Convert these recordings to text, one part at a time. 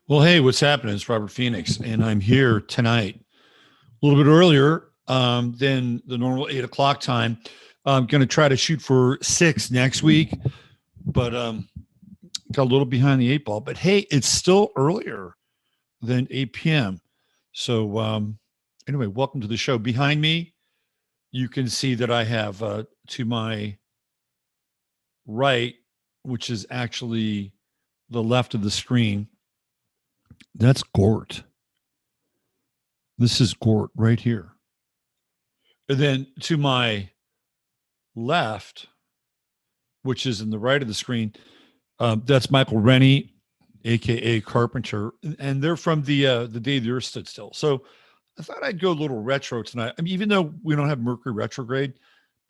Well, hey, what's happening? It's Robert Phoenix, and I'm here tonight a little bit earlier than the normal 8 o'clock time. I'm going to try to shoot for 6 next week, but got a little behind the eight ball. But hey, it's still earlier than 8 p.m. So anyway, welcome to the show. Behind me, you can see that I have to my right, which is actually the left of the screen. That's Gort. This is Gort right here. And then to my left, which is in the right of the screen, that's Michael Rennie, aka Carpenter, and they're from the day the Earth stood still. So I thought I'd go a little retro tonight. I mean, even though we don't have Mercury retrograde,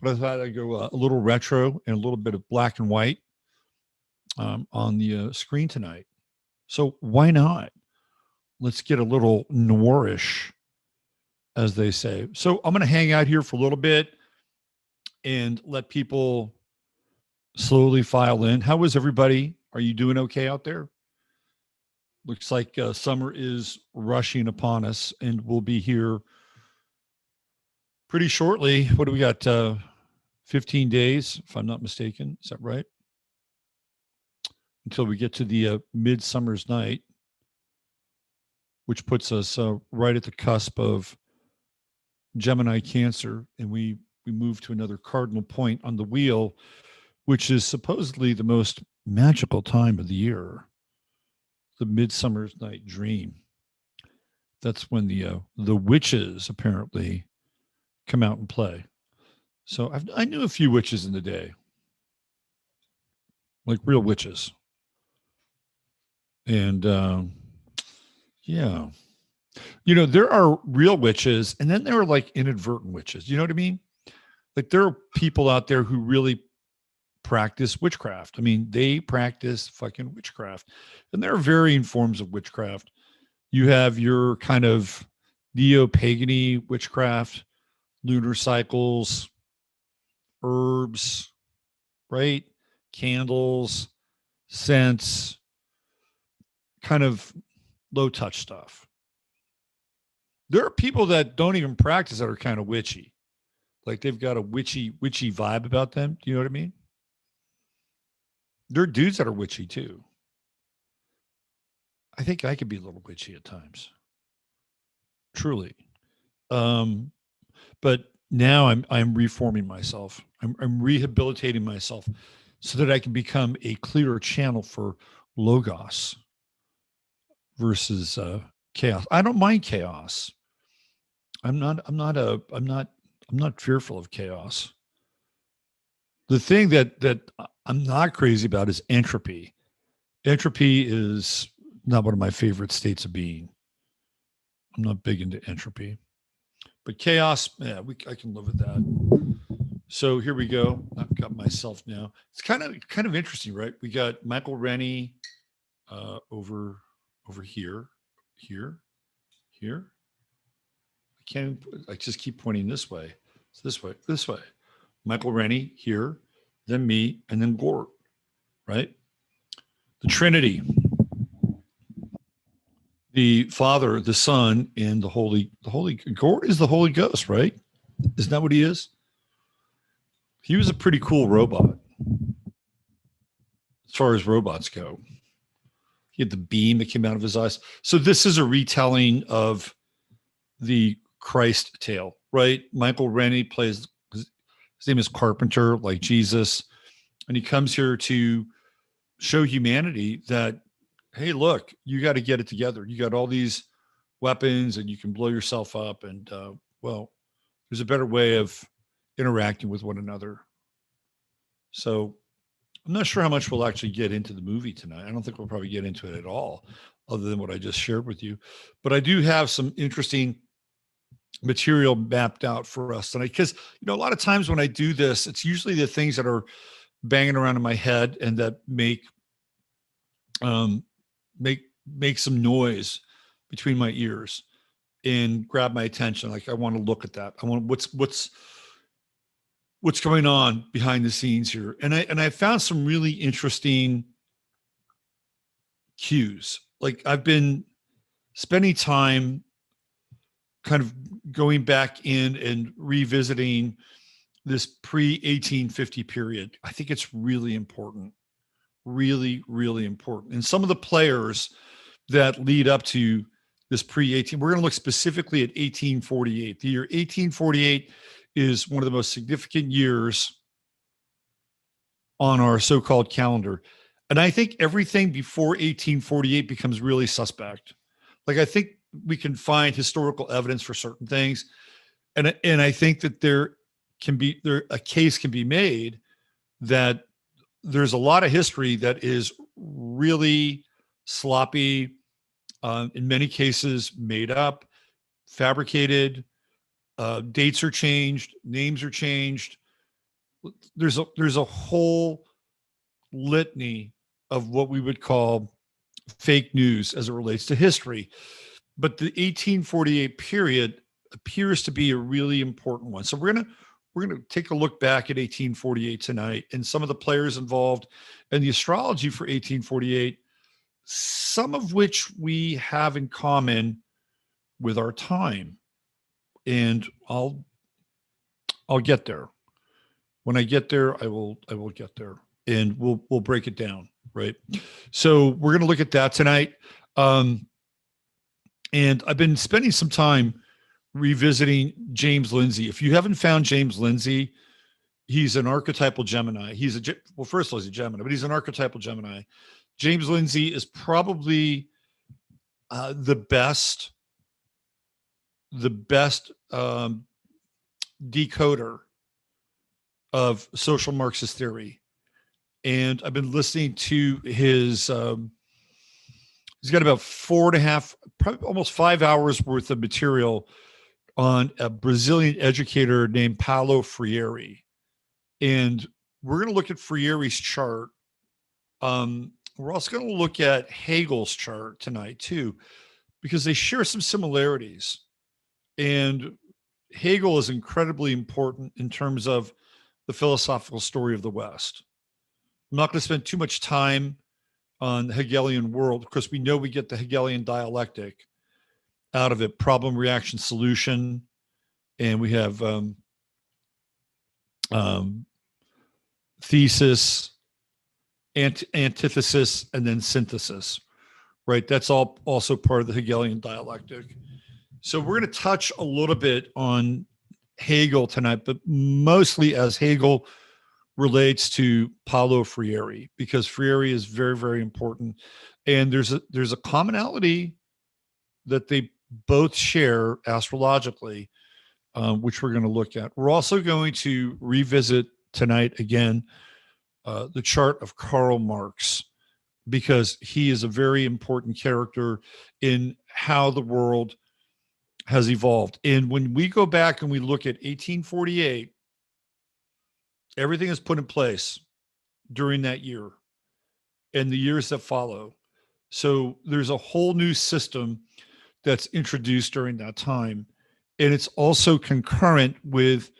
but I thought I'd go a little retro and a little bit of black and white on the screen tonight. So why not? Let's get a little noirish, as they say. So I'm going to hang out here for a little bit and let people slowly file in. How is everybody? Are you doing okay out there? Looks like summer is rushing upon us, and we'll be here pretty shortly. What do we got? 15 days, if I'm not mistaken. Is that right? Until we get to the midsummer's night, which puts us right at the cusp of Gemini Cancer, and we move to another cardinal point on the wheel, which is supposedly the most magical time of the year, the midsummer's night dream. That's when the witches apparently come out and play. So I knew a few witches in the day, like real witches. And yeah, there are real witches, and then there are like inadvertent witches. You know what I mean? Like there are people out there who really practice witchcraft. I mean, they practice fucking witchcraft, and there are varying forms of witchcraft. You have your kind of neo-pagany witchcraft, lunar cycles, herbs, right? Candles, scents, kind of low touch stuff. There are people that don't even practice that are kind of witchy. Like they've got a witchy vibe about them. Do you know what I mean? There are dudes that are witchy too. I think I could be a little witchy at times. Truly. But now I'm reforming myself. I'm rehabilitating myself so that I can become a clearer channel for logos versus chaos. I don't mind chaos. I'm not fearful of chaos. The thing that I'm not crazy about is entropy. Entropy is not one of my favorite states of being. I'm not big into entropy. But chaos, yeah, I can live with that. So here we go. I've got myself now. It's kind of interesting, right? We got Michael Rennie over here. I just keep pointing this way. It's this way. Michael Rennie here, then me, and then Gort, right? The Trinity. The Father, the Son, and the Holy Gort is the Holy Ghost, right? Isn't that what he is? He was a pretty cool robot as far as robots go. He had the beam that came out of his eyes. So this is a retelling of the Christ tale, right? Michael Rennie plays, his name is Carpenter, like Jesus. And he comes here to show humanity that, hey, look, you got to get it together. You got all these weapons and you can blow yourself up. And, well, there's a better way of interacting with one another. So I'm not sure how much we'll actually get into the movie tonight. I don't think we'll probably get into it at all, other than what I just shared with you. But I do have some interesting material mapped out for us tonight, because a lot of times when I do this, it's usually the things that are banging around in my head and that make some noise between my ears and grab my attention. Like I want to look at that. I want what's going on behind the scenes here. And I found some really interesting cues like I've been spending time kind of going back in and revisiting this pre-1850 period. I think it's really important, really, really important. And some of the players that lead up to this pre-18, we're going to look specifically at 1848. The year 1848 is one of the most significant years on our so-called calendar. And I think everything before 1848 becomes really suspect. Like I think we can find historical evidence for certain things. And I think that a case can be made that there's a lot of history that is really sloppy, in many cases made up, fabricated, dates are changed, names are changed. There's a whole litany of what we would call fake news as it relates to history. But the 1848 period appears to be a really important one. So we're going to take a look back at 1848 tonight and some of the players involved and the astrology for 1848, some of which we have in common with our time. And I'll get there. When I get there, I will get there, and we'll break it down, right? So we're going to look at that tonight. And I've been spending some time revisiting James Lindsay. If you haven't found James Lindsay, he's an archetypal Gemini. Well, first of all, he's a Gemini, but he's an archetypal Gemini. James Lindsay is probably the best decoder of social Marxist theory. And I've been listening to his, he's got about 4.5, probably almost 5 hours worth of material on a Brazilian educator named Paulo Freire. And we're going to look at Freire's chart. We're also going to look at Hegel's chart tonight too, because they share some similarities. And Hegel is incredibly important in terms of the philosophical story of the West. I'm not going to spend too much time on the Hegelian world because we know we get the Hegelian dialectic out of it, problem, reaction, solution. And we have thesis, antithesis, and then synthesis, right? That's all also part of the Hegelian dialectic. So we're going to touch a little bit on Hegel tonight, but mostly as Hegel relates to Paulo Freire, because Freire is very, very important. And there's a commonality that they both share astrologically, which we're going to look at. We're also going to revisit tonight again the chart of Karl Marx, because he is a very important character in how the world has evolved. And when we go back and we look at 1848, everything is put in place during that year and the years that follow. So there's a whole new system that's introduced during that time. And it's also concurrent with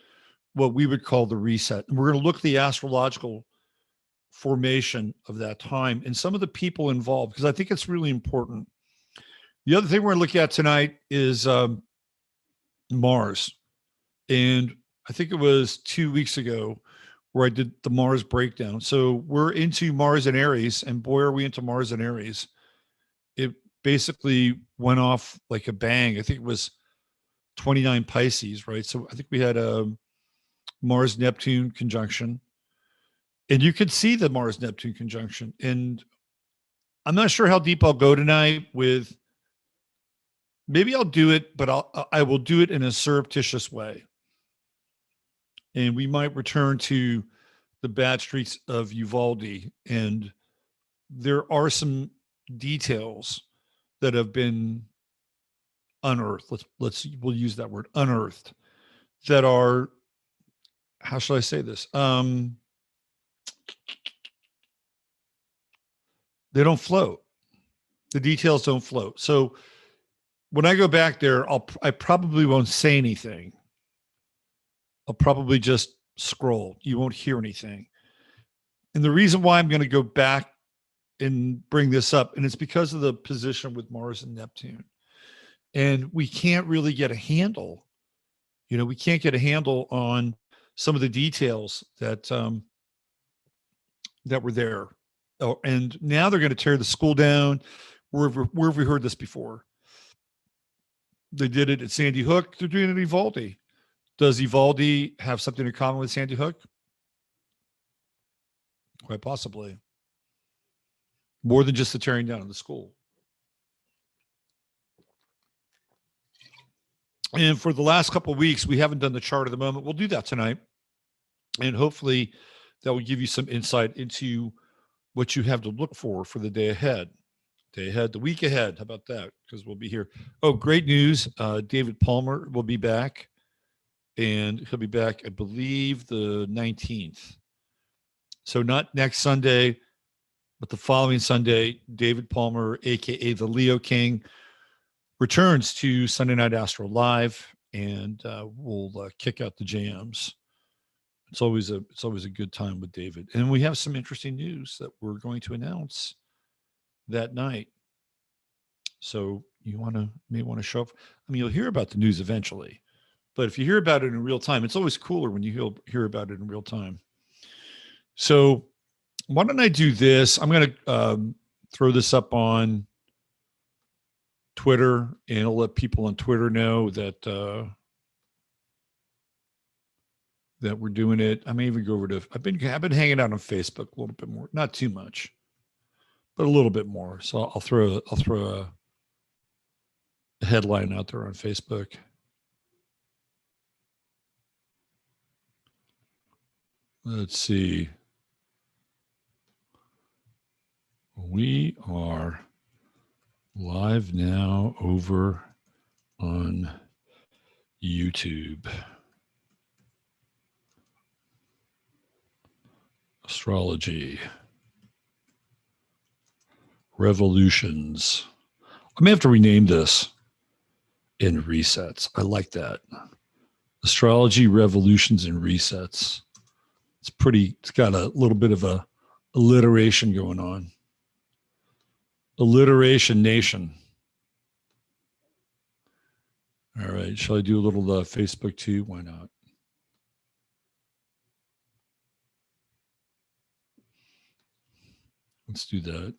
what we would call the reset. And we're going to look at the astrological formation of that time and some of the people involved, because I think it's really important. The other thing we're going to look at tonight is Mars. And I think it was 2 weeks ago where I did the Mars breakdown. So we're into Mars and Aries, and boy, are we into Mars and Aries. It basically went off like a bang. I think it was 29 Pisces, right? So I think we had a Mars-Neptune conjunction. And you could see the Mars-Neptune conjunction. And I'm not sure how deep I'll go tonight with, maybe I'll do it, but I will do it in a surreptitious way. And we might return to the bad streaks of Uvalde. And there are some details that have been unearthed. We'll use that word, unearthed, that are, how shall I say this? They don't float. The details don't float. So when I go back there, I probably won't say anything. I'll probably just scroll. You won't hear anything. And the reason why I'm going to go back and bring this up, and it's because of the position with Mars and Neptune. And we can't really get a handle. We can't get a handle on some of the details that that were there. Oh, and now they're going to tear the school down. Where have we heard this before? They did it at Sandy Hook. They're doing it at Uvalde. Does Uvalde have something in common with Sandy Hook? Quite possibly. More than just the tearing down of the school. And for the last couple of weeks, we haven't done the chart of the moment. We'll do that tonight. And hopefully that will give you some insight into what you have to look for the day ahead. The week ahead. How about that? Because we'll be here. Oh, great news. David Palmer will be back. And he'll be back, I believe, the 19th. So not next Sunday, but the following Sunday, David Palmer, a.k.a. the Leo King, returns to Sunday Night Astro Live, and we'll kick out the jams. It's always a good time with David. And we have some interesting news that we're going to announce that night. So you may want to show up. I mean, you'll hear about the news eventually. But if you hear about it in real time, it's always cooler when you hear about it in real time. So why don't I do this? I'm going to throw this up on Twitter, and I'll let people on Twitter know that that we're doing it. I may even go over to. I've been hanging out on Facebook a little bit more, not too much, but a little bit more. So I'll throw a headline out there on Facebook. Let's see. We are live now over on YouTube. Astrology. Revolutions. I may have to rename this in resets. I like that. Astrology, revolutions, and resets. It's got a little bit of a alliteration going on. Alliteration nation. All right. Shall I do a little Facebook too? Why not? Let's do that.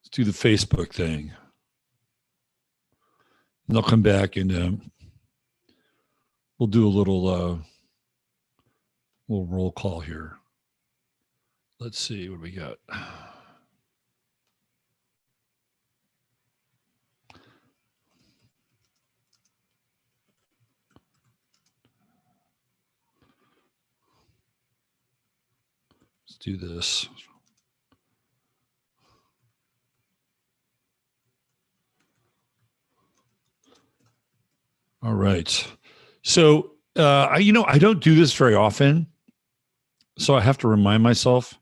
Let's do the Facebook thing. And I'll come back and we'll do a little roll call here. Let's see what we got. Let's do this. All right. So, I don't do this very often. So I have to remind myself,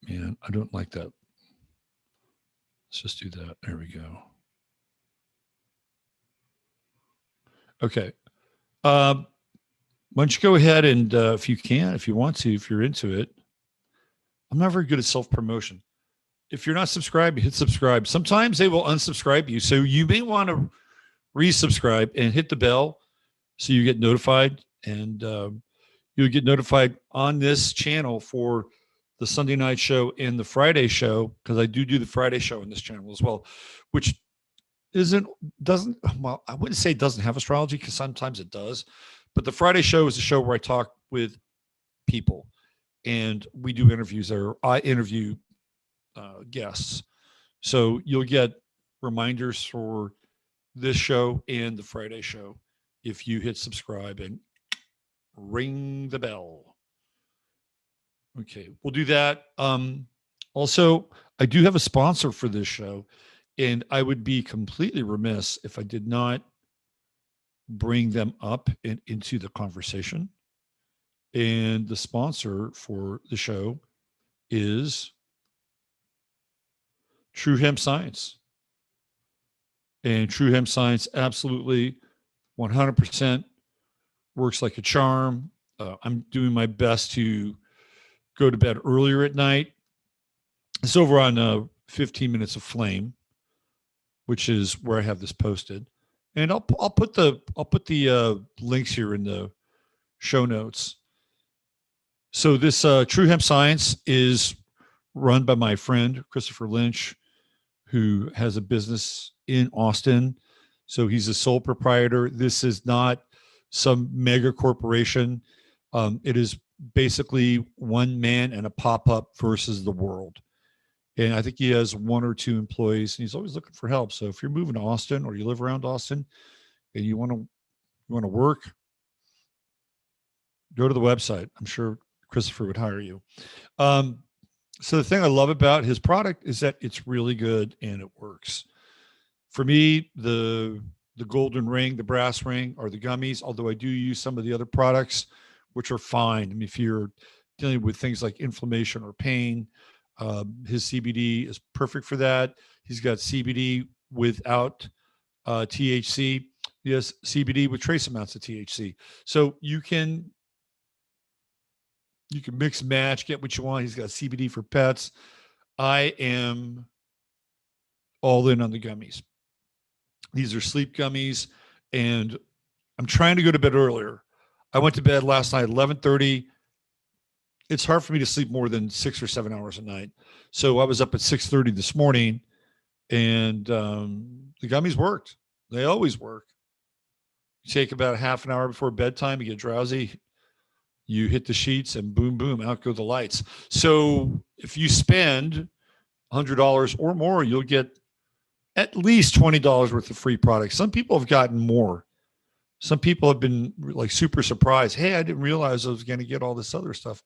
man, I don't like that. Let's just do that. There we go. Okay. Why don't you go ahead and if you want to, if you're into it, I'm not very good at self-promotion. If you're not subscribed, hit subscribe. Sometimes they will unsubscribe you. So you may want to resubscribe and hit the bell so you get notified, and you'll get notified on this channel for the Sunday night show and the Friday show, because I do the Friday show on this channel as well, which I wouldn't say it doesn't have astrology, because sometimes it does, but the Friday show is a show where I talk with people and we do interviews, or I interview guests. So you'll get reminders for this show and the Friday show if you hit subscribe and ring the bell. Okay, we'll do that. Also, I do have a sponsor for this show, and I would be completely remiss if I did not bring them up into the conversation. And the sponsor for the show is True Hemp Science. And True Hemp Science absolutely 100% works like a charm. I'm doing my best to go to bed earlier at night It's over on 15 Minutes of Flame, which is where I have this posted. And I'll put the links here in the show notes. So this True Hemp Science is run by my friend Christopher Lynch, who has a business in Austin. So he's a sole proprietor. This is not some mega corporation. It is basically one man and a pop up versus the world. And I think he has one or two employees, and he's always looking for help. So if you're moving to Austin or you live around Austin and you want to work, go to the website. I'm sure Christopher would hire you. So the thing I love about his product is that it's really good and it works. For me, the golden ring, the brass ring, are the gummies. Although I do use some of the other products, which are fine. I mean, if you're dealing with things like inflammation or pain, his CBD is perfect for that. He's got CBD without THC. He has CBD with trace amounts of THC. So you can mix and match, get what you want. He's got CBD for pets. I am all in on the gummies. These are sleep gummies, and I'm trying to go to bed earlier. I went to bed last night at 11:30. It's hard for me to sleep more than 6 or 7 hours a night. So I was up at 6:30 this morning, and the gummies worked. They always work. You take about a half an hour before bedtime, you get drowsy, you hit the sheets, and boom, boom, out go the lights. So if you spend $100 or more, you'll get at least $20 worth of free products. Some people have gotten more. Some people have been like super surprised. Hey, I didn't realize I was going to get all this other stuff.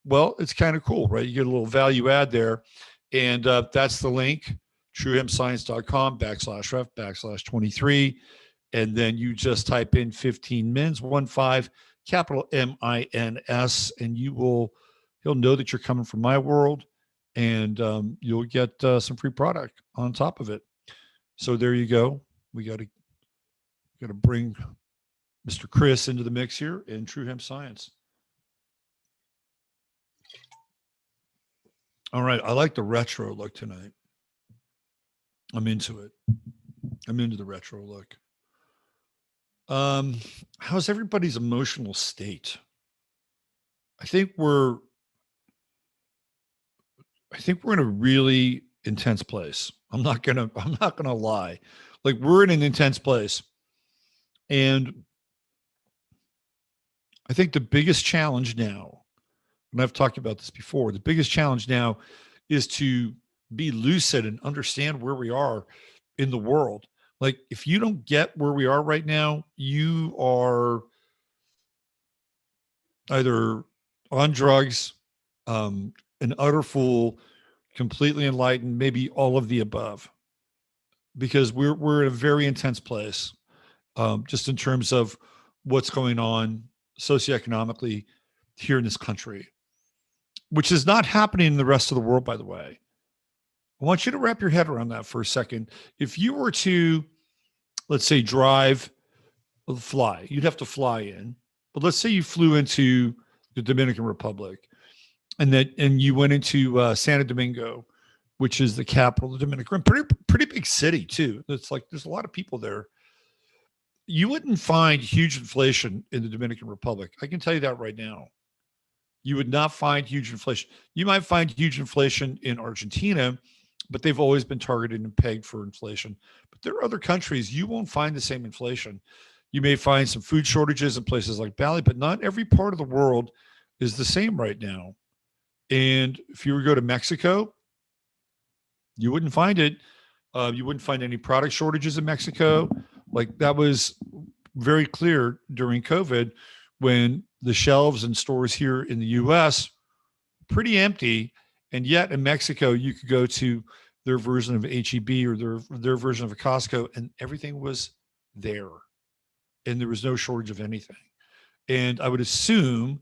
Well, it's kind of cool, right? You get a little value add there. And that's the link, truehempscience.com/ref/23. And then you just type in 15 mins, 15, capital MINS, and he'll know that you're coming from my world, and you'll get some free product on top of it. So there you go. We got to bring Mr. Chris into the mix here in True Hemp Science. All right. I like the retro look tonight. I'm into it. I'm into the retro look. How's everybody's emotional state? I think we're in a really intense place. I'm not gonna lie. Like, we're in an intense place. And I think the biggest challenge now, and I've talked about this before, the biggest challenge now is to be lucid and understand where we are in the world. Like, if you don't get where we are right now, you are either on drugs, an utter fool, completely enlightened, maybe all of the above, because we're in a very intense place, just in terms of what's going on socioeconomically here in this country, which is not happening in the rest of the world, by the way. I want you to wrap your head around that for a second. If you were to, let's say, fly, you'd have to fly in, but let's say you flew into the Dominican Republic, and you went into Santo Domingo, which is the capital of the Dominican. Pretty big city too. It's like there's a lot of people there. You wouldn't find huge inflation in the Dominican Republic. I can tell you that right now. You would not find huge inflation. You might find huge inflation in Argentina, but they've always been targeted and pegged for inflation. But there are other countries you won't find the same inflation. You may find some food shortages in places like Bali, but not every part of the world is the same right now. And if you were to go to Mexico, you wouldn't find it. You wouldn't find any product shortages in Mexico. Like, that was very clear during COVID, when the shelves and stores here in the US pretty empty. And yet in Mexico, you could go to their version of HEB or their version of a Costco, and everything was there. And there was no shortage of anything. And I would assume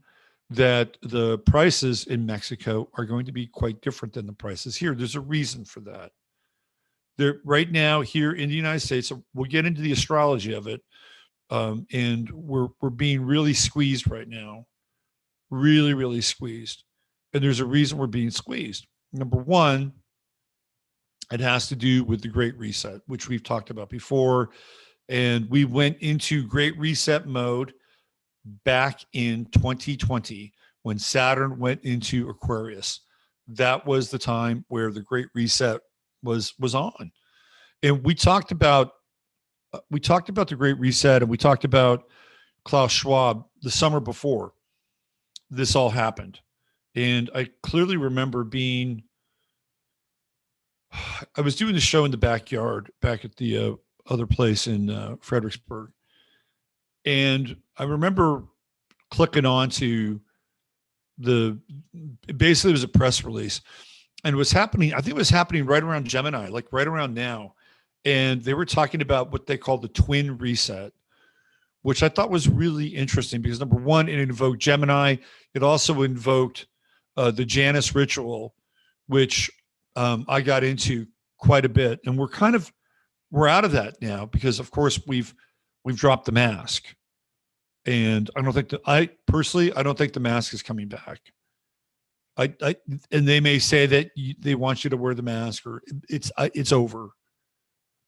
that the prices in Mexico are going to be quite different than the prices here. There's a reason for that. There, right now here in the United States, we'll get into the astrology of it, and we're being really squeezed right now, really, really squeezed. And there's a reason we're being squeezed. Number one, it has to do with the Great Reset, which we've talked about before. And we went into Great Reset mode back in 2020 when Saturn went into Aquarius. That was the time where the Great Reset was on. And we talked about the Great Reset, and we talked about Klaus Schwab the summer before this all happened. And I clearly remember I was doing the show in the backyard back at the other place in Fredericksburg. And I remember clicking on to basically it was a press release, and it was happening. I think it was happening right around Gemini, like right around now. And they were talking about what they call the twin reset, which I thought was really interesting because number one, it invoked Gemini. It also invoked the Janus ritual, which I got into quite a bit. And we're out of that now because of course we've dropped the mask. And I don't think I don't think the mask is coming back. And they may say that they want you to wear the mask, or it's over.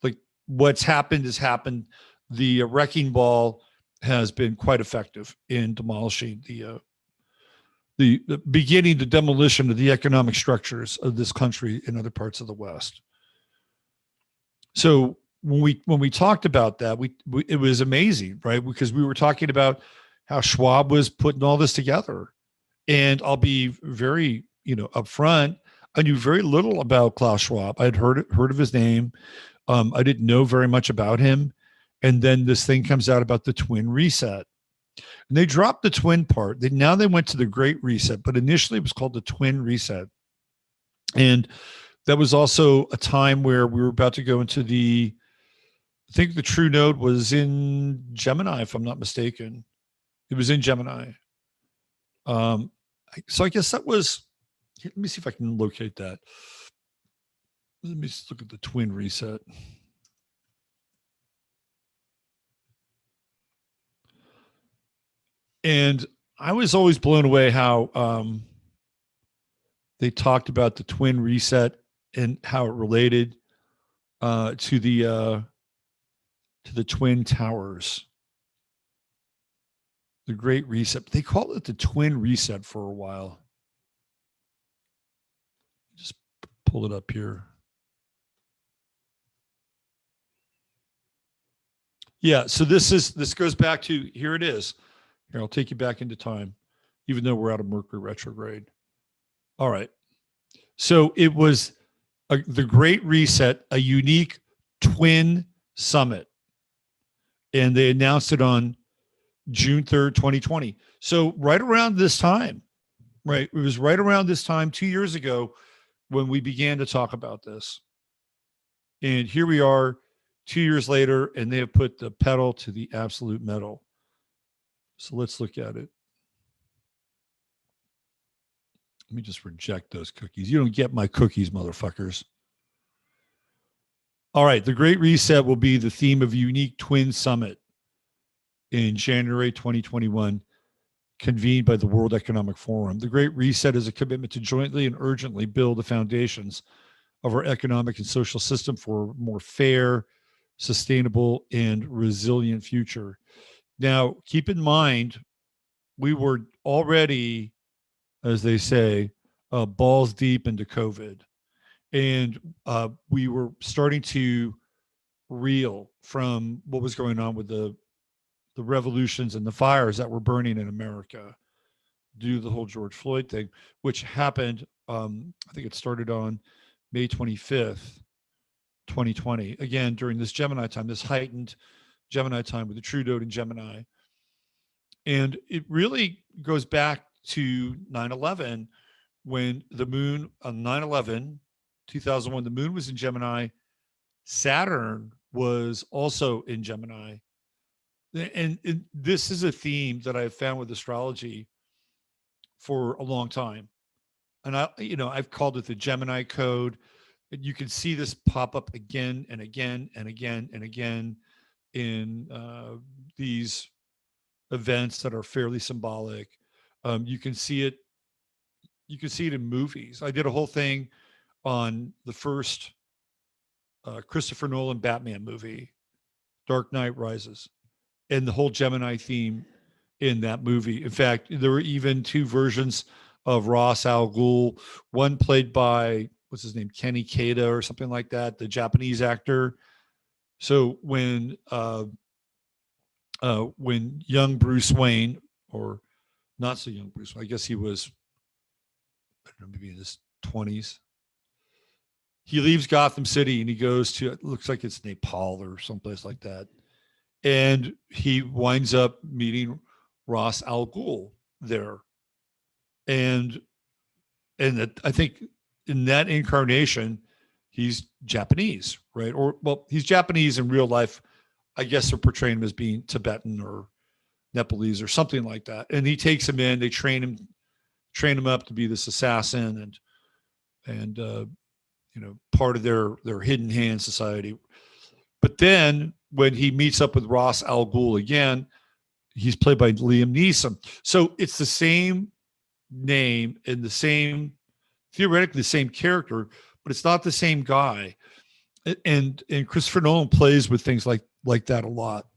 Like what's happened has happened. The wrecking ball has been quite effective in demolishing the beginning the demolition of the economic structures of this country in other parts of the West. So when we talked about that, it was amazing, right? Because we were talking about how Schwab was putting all this together. And I'll be very, upfront. I knew very little about Klaus Schwab. I'd heard of his name. I didn't know very much about him. And then this thing comes out about the twin reset. And they dropped the twin part. Now they went to the Great Reset, but initially it was called the twin reset. And that was also a time where we were about to go into I think the true node was in Gemini, if I'm not mistaken. It was in Gemini. So I guess that was, let me see if I can locate that. Let me just look at the twin reset. And I was always blown away how they talked about the twin reset and how it related to the twin towers, the Great Reset. They called it the twin reset for a while. Just pull it up here. Yeah, so this goes back to, here it is. Here, I'll take you back into time, even though we're out of Mercury retrograde. All right. So it was the Great Reset, a unique twin summit. And they announced it on June 3rd, 2020. So right around this time, right? It was right around this time 2 years ago when we began to talk about this. And here we are 2 years later, and they have put the pedal to the absolute metal. So let's look at it. Let me just reject those cookies. You don't get my cookies, motherfuckers. All right. The Great Reset will be the theme of a unique twin summit in January 2021, convened by the World Economic Forum. The Great Reset is a commitment to jointly and urgently build the foundations of our economic and social system for a more fair, sustainable, and resilient future. Now, keep in mind, we were already, as they say, balls deep into COVID. And we were starting to reel from what was going on with the revolutions and the fires that were burning in America due to the whole George Floyd thing, which happened, I think it started on May 25th, 2020, again, during this Gemini time, this heightened Gemini time with the true node in Gemini. And it really goes back to 9/11, when the moon on 9/11, 2001, the moon was in Gemini. Saturn was also in Gemini. And this is a theme that I've found with astrology for a long time. And I've called it the Gemini code. And you can see this pop up again and again and again and again in these events that are fairly symbolic. You can see it You can see it in movies. I did a whole thing on the first Christopher Nolan Batman movie, Dark Knight Rises, and the whole Gemini theme in that movie. In fact, there were even two versions of Ra's al Ghul, one played by, what's his name, Kenny Kada or something like that, the Japanese actor. So when young Bruce Wayne, or not so young Bruce, I guess he was, I don't know, maybe in his 20s, he leaves Gotham City and he goes to, it looks like it's Nepal or someplace like that. And he winds up meeting Ra's al Ghul there. And I think in that incarnation, he's Japanese, right? Or, well, he's Japanese in real life. I guess they're portraying him as being Tibetan or Nepalese or something like that. And he takes him in, they train him up to be this assassin and part of their hidden hand society. But then when he meets up with Ra's al Ghul again, he's played by Liam Neeson. So it's the same name and theoretically the same character, but it's not the same guy. And Christopher Nolan plays with things like that a lot.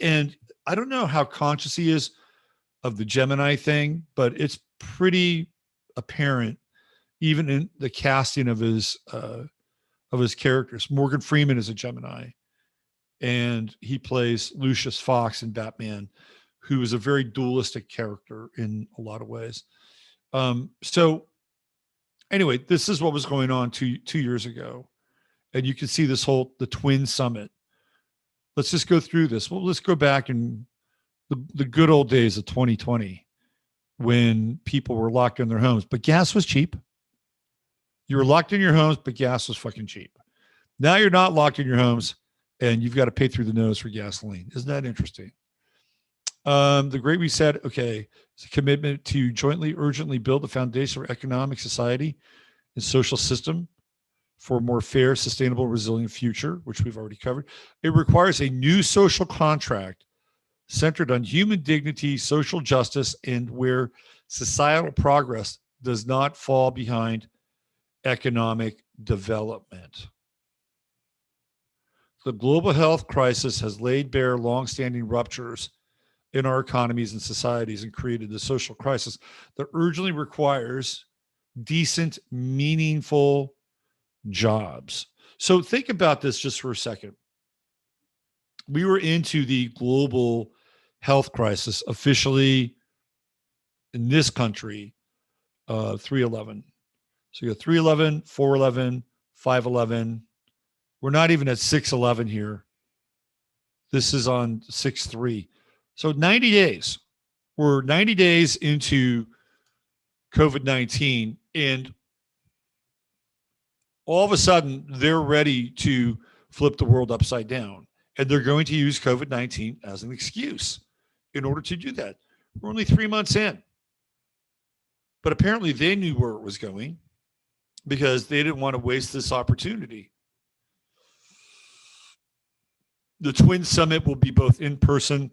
And I don't know how conscious he is of the Gemini thing, but it's pretty apparent even in the casting of his characters. Morgan Freeman is a Gemini, and he plays Lucius Fox in Batman, who is a very dualistic character in a lot of ways. So anyway, this is what was going on two years ago. And you can see the Twin Summit. Let's just go through this. Well, let's go back in the good old days of 2020 when people were locked in their homes, but gas was cheap. You were locked in your homes, but gas was fucking cheap. Now you're not locked in your homes and you've got to pay through the nose for gasoline. Isn't that interesting? The Great Reset, okay, it's a commitment to jointly, urgently build the foundation for economic, society, and social system for a more fair, sustainable, resilient future, which we've already covered. It requires a new social contract centered on human dignity, social justice, and where societal progress does not fall behind economic development. The global health crisis has laid bare longstanding ruptures in our economies and societies and created a social crisis that urgently requires decent, meaningful jobs. So think about this just for a second. We were into the global health crisis officially in this country, 3/11. So you got 3/11, 4/11, 5/11. We're not even at 6/11 here. This is on 6/3. So 90 days. We're 90 days into COVID-19, and all of a sudden they're ready to flip the world upside down. And they're going to use COVID-19 as an excuse in order to do that. We're only 3 months in. But apparently they knew where it was going because they didn't want to waste this opportunity. The Twin Summit will be both in person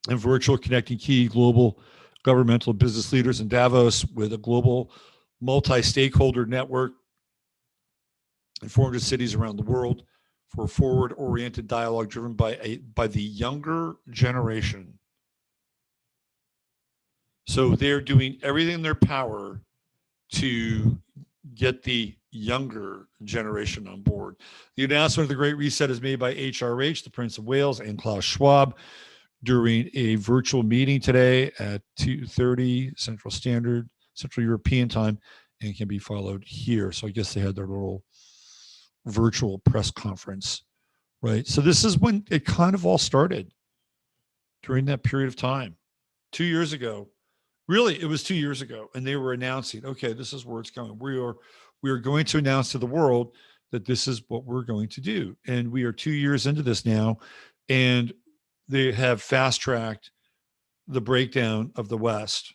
and virtual, connecting key global governmental business leaders in Davos with a global multi-stakeholder network in 400 cities around the world for a forward-oriented dialogue driven by the younger generation. So they're doing everything in their power to get the younger generation on board. The announcement of the Great Reset is made by HRH, the Prince of Wales, and Klaus Schwab during a virtual meeting today at 2:30 Central European time, and can be followed here. So I guess they had their little virtual press conference, right? So this is when it kind of all started during that period of time, 2 years ago. Really, it was 2 years ago, and they were announcing, okay, this is where it's going. We are going to announce to the world that this is what we're going to do. And we are 2 years into this now, and they have fast-tracked the breakdown of the West.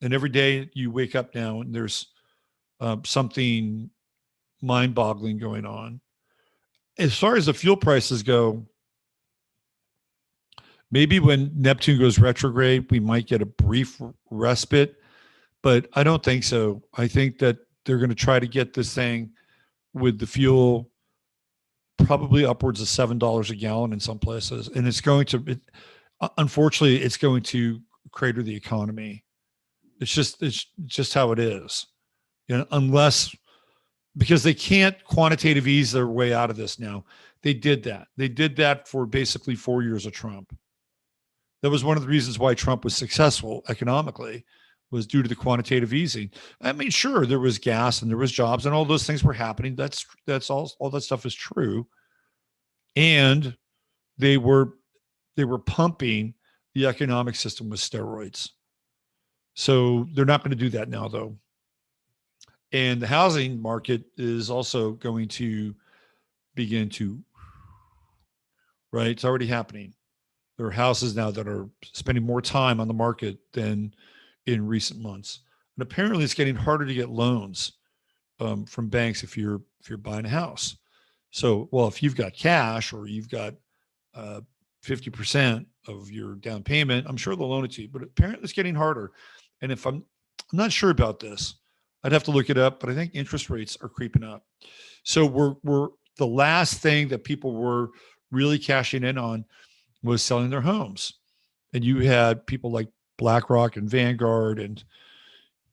And every day you wake up now and there's something mind-boggling going on. As far as the fuel prices go, maybe when Neptune goes retrograde, we might get a brief respite. but I don't think so. I think that they're going to try to get this thing with the fuel probably upwards of $7 a gallon in some places, and it's going to. Unfortunately, it's going to crater the economy. It's just how it is. Unless because they can't quantitative ease their way out of this now. They did that. They did that for basically 4 years of Trump. That was one of the reasons why Trump was successful economically, was due to the quantitative easing. I mean, sure, there was gas and there was jobs and all those things were happening. That's all that stuff is true. And they were pumping the economic system with steroids. So they're not going to do that now, though. And the housing market is also going to begin to, right? It's already happening. There are houses now that are spending more time on the market than in recent months. And apparently it's getting harder to get loans from banks if you're buying a house. So, well, if you've got cash or you've got 50% of your down payment, I'm sure they'll loan it to you. But apparently it's getting harder. And if I'm not sure about this, I'd have to look it up, but I think interest rates are creeping up. So we're the last thing that people were really cashing in on was selling their homes. And you had people like BlackRock and Vanguard and,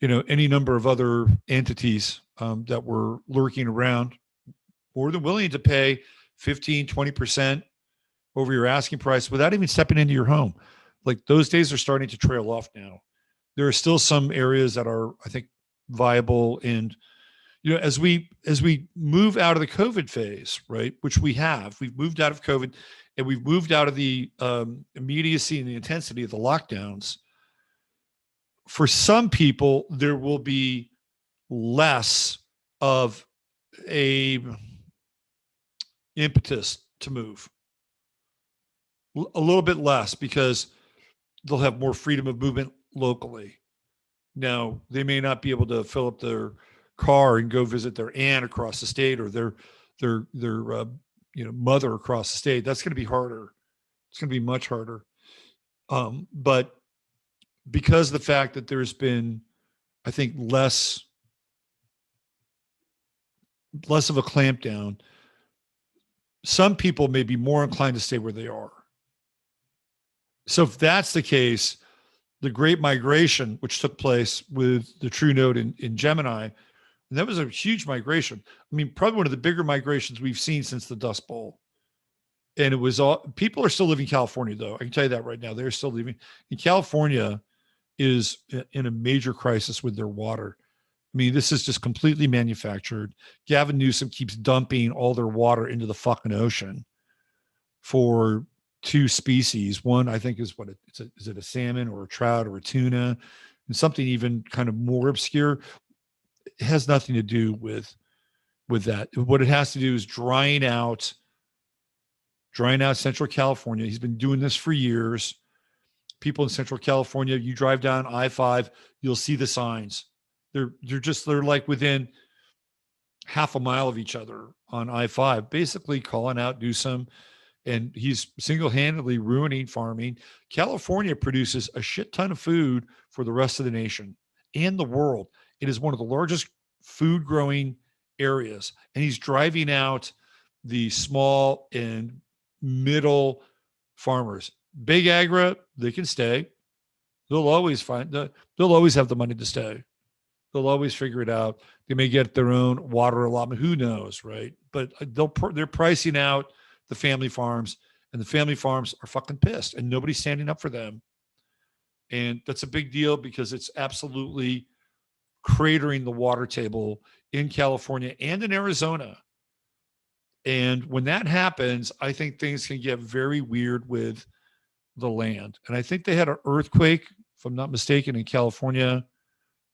any number of other entities that were lurking around, more than willing to pay 15, 20% over your asking price without even stepping into your home. Like those days are starting to trail off now. There are still some areas that are, I think, viable. And, as we move out of the COVID phase, right, which we've moved out of COVID and we've moved out of the immediacy and the intensity of the lockdowns. For some people, there will be less of a impetus to move, a little bit less, because they'll have more freedom of movement locally. Now, they may not be able to fill up their car and go visit their aunt across the state or their mother across the state. That's going to be harder. It's going to be much harder. But because of the fact that there's been, I think, less of a clampdown, some people may be more inclined to stay where they are. So if that's the case, the Great Migration, which took place with the True Node in Gemini, and that was a huge migration. I mean, probably one of the bigger migrations we've seen since the Dust Bowl. And it was all, people are still leaving California, though. I can tell you that right now. They're still leaving. And California is in a major crisis with their water. I mean, this is just completely manufactured. Gavin Newsom keeps dumping all their water into the fucking ocean for two species. One, I think, is is it a salmon or a trout or a tuna, and something even kind of more obscure. It has nothing to do with that. What it has to do is drying out Central California. He's been doing this for years. People in Central California, you drive down I-5, you'll see the signs. They're like within half a mile of each other on I-5, basically calling out Newsom. And he's single-handedly ruining farming. California produces a shit ton of food for the rest of the nation and the world. It is one of the largest food growing areas. And he's driving out the small and middle farmers. Big agri, they can stay. They'll always have the money to stay. They'll always figure it out. They may get their own water allotment. Who knows, right? But they're pricing out the family farms, and the family farms are fucking pissed, and nobody's standing up for them. And that's a big deal because it's absolutely cratering the water table in California and in Arizona. And when that happens, I think things can get very weird with the land. And I think they had an earthquake, if I'm not mistaken, in California.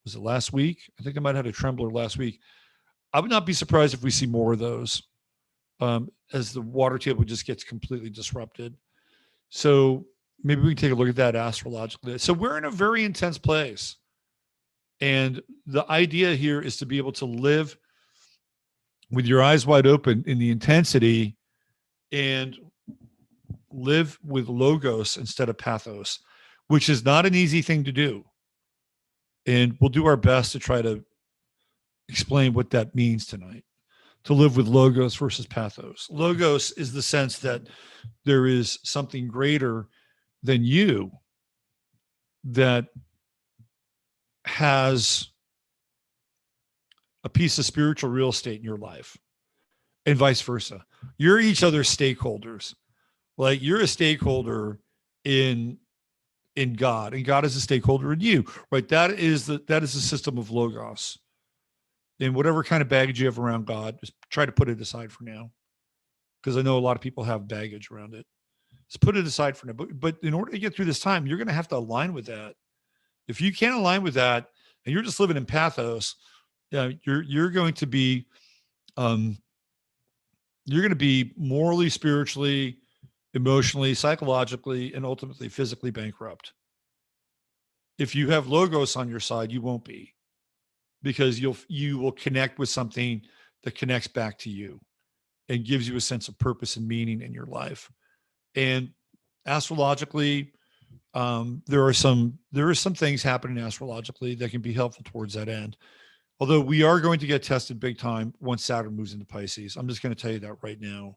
Was it last week? I think I might have had a trembler last week. I would not be surprised if we see more of those. As the water table just gets completely disrupted. So maybe we can take a look at that astrologically. So we're in a very intense place. And the idea here is to be able to live with your eyes wide open in the intensity and live with logos instead of pathos, which is not an easy thing to do. And we'll do our best to try to explain what that means tonight, to live with logos versus pathos. Logos is the sense that there is something greater than you that has a piece of spiritual real estate in your life, and vice versa. You're each other's stakeholders. Like, you're a stakeholder in God, and God is a stakeholder in you, right? That is the system of logos. And whatever kind of baggage you have around God, just try to put it aside for now, because I know a lot of people have baggage around it. Just put it aside for now. But in order to get through this time, you're going to have to align with that. If you can't align with that, and you're just living in pathos, you're going to be morally, spiritually, emotionally, psychologically, and ultimately physically bankrupt. If you have logos on your side, you won't be, because you will connect with something that connects back to you and gives you a sense of purpose and meaning in your life. And astrologically, there are some things happening astrologically that can be helpful towards that end. Although we are going to get tested big time once Saturn moves into Pisces. I'm just going to tell you that right now.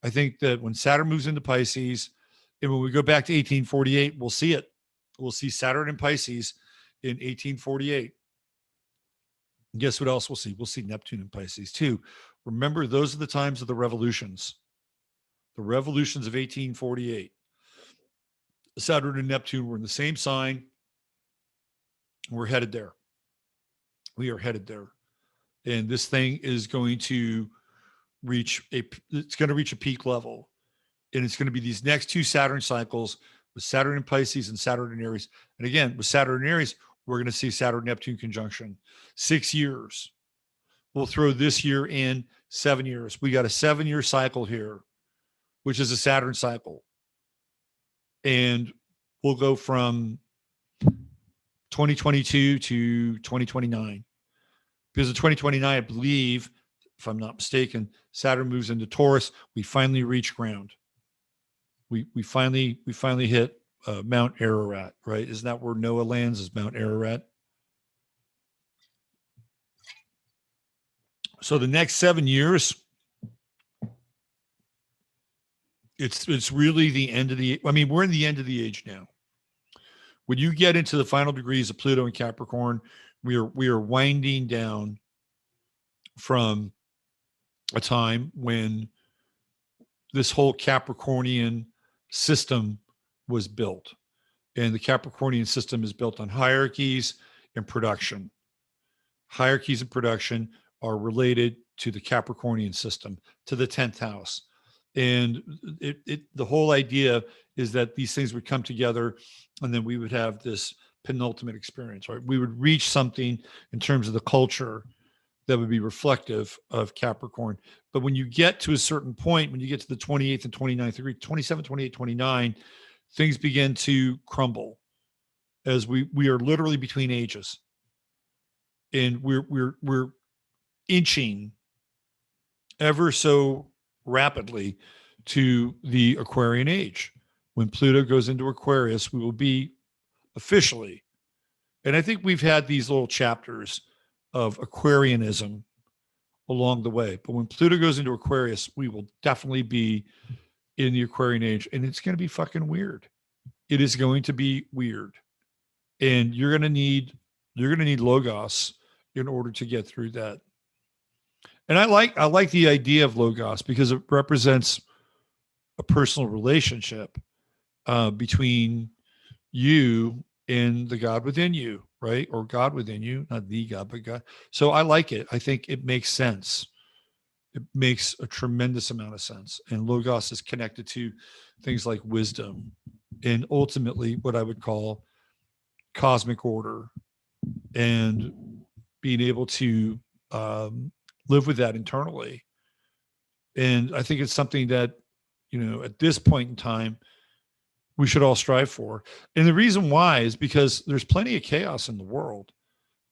I think that when Saturn moves into Pisces, and when we go back to 1848, we'll see it. We'll see Saturn in Pisces in 1848. And guess what else we'll see? We'll see Neptune in Pisces too. Remember, those are the times of the revolutions. The revolutions of 1848. Saturn and Neptune were in the same sign. We're headed there. We are headed there. And this thing is going to reach a peak level. And it's going to be these next two Saturn cycles with Saturn in Pisces and Saturn in Aries. And again, with Saturn in Aries, we're going to see Saturn-Neptune conjunction. 6 years. We'll throw this year in 7 years. We got a 7-year cycle here, which is a Saturn cycle. And we'll go from 2022 to 2029. Because in 2029, I believe, if I'm not mistaken, Saturn moves into Taurus. We finally reach ground. We finally hit Mount Ararat, right? Isn't that where Noah lands, is Mount Ararat? So the next 7 years, it's really the end of the, I mean, we're in the end of the age now. When you get into the final degrees of Pluto and Capricorn, we are winding down from a time when this whole Capricornian system was built. And the Capricornian system is built on hierarchies and production. Hierarchies and production are related to the Capricornian system, to the 10th house. And the whole idea is that these things would come together, and then we would have this penultimate experience, right? We would reach something in terms of the culture that would be reflective of Capricorn. But when you get to a certain point, when you get to the 28th and 29th degree, 27, 28, 29, things begin to crumble as we are literally between ages. And we're inching ever so rapidly to the Aquarian age. When Pluto goes into Aquarius, we will be officially, and I think we've had these little chapters of Aquarianism along the way, but when Pluto goes into Aquarius, we will definitely be in the Aquarian age, and it's going to be fucking weird. It is going to be weird, and you're going to need logos in order to get through that. And I like the idea of logos because it represents a personal relationship between you and the God within you, right? Or God within you, not the God, but God. So I like it. I think it makes sense. It makes a tremendous amount of sense. And logos is connected to things like wisdom and ultimately what I would call cosmic order, and being able to live with that internally. And I think it's something that, at this point in time, we should all strive for. And the reason why is because there's plenty of chaos in the world.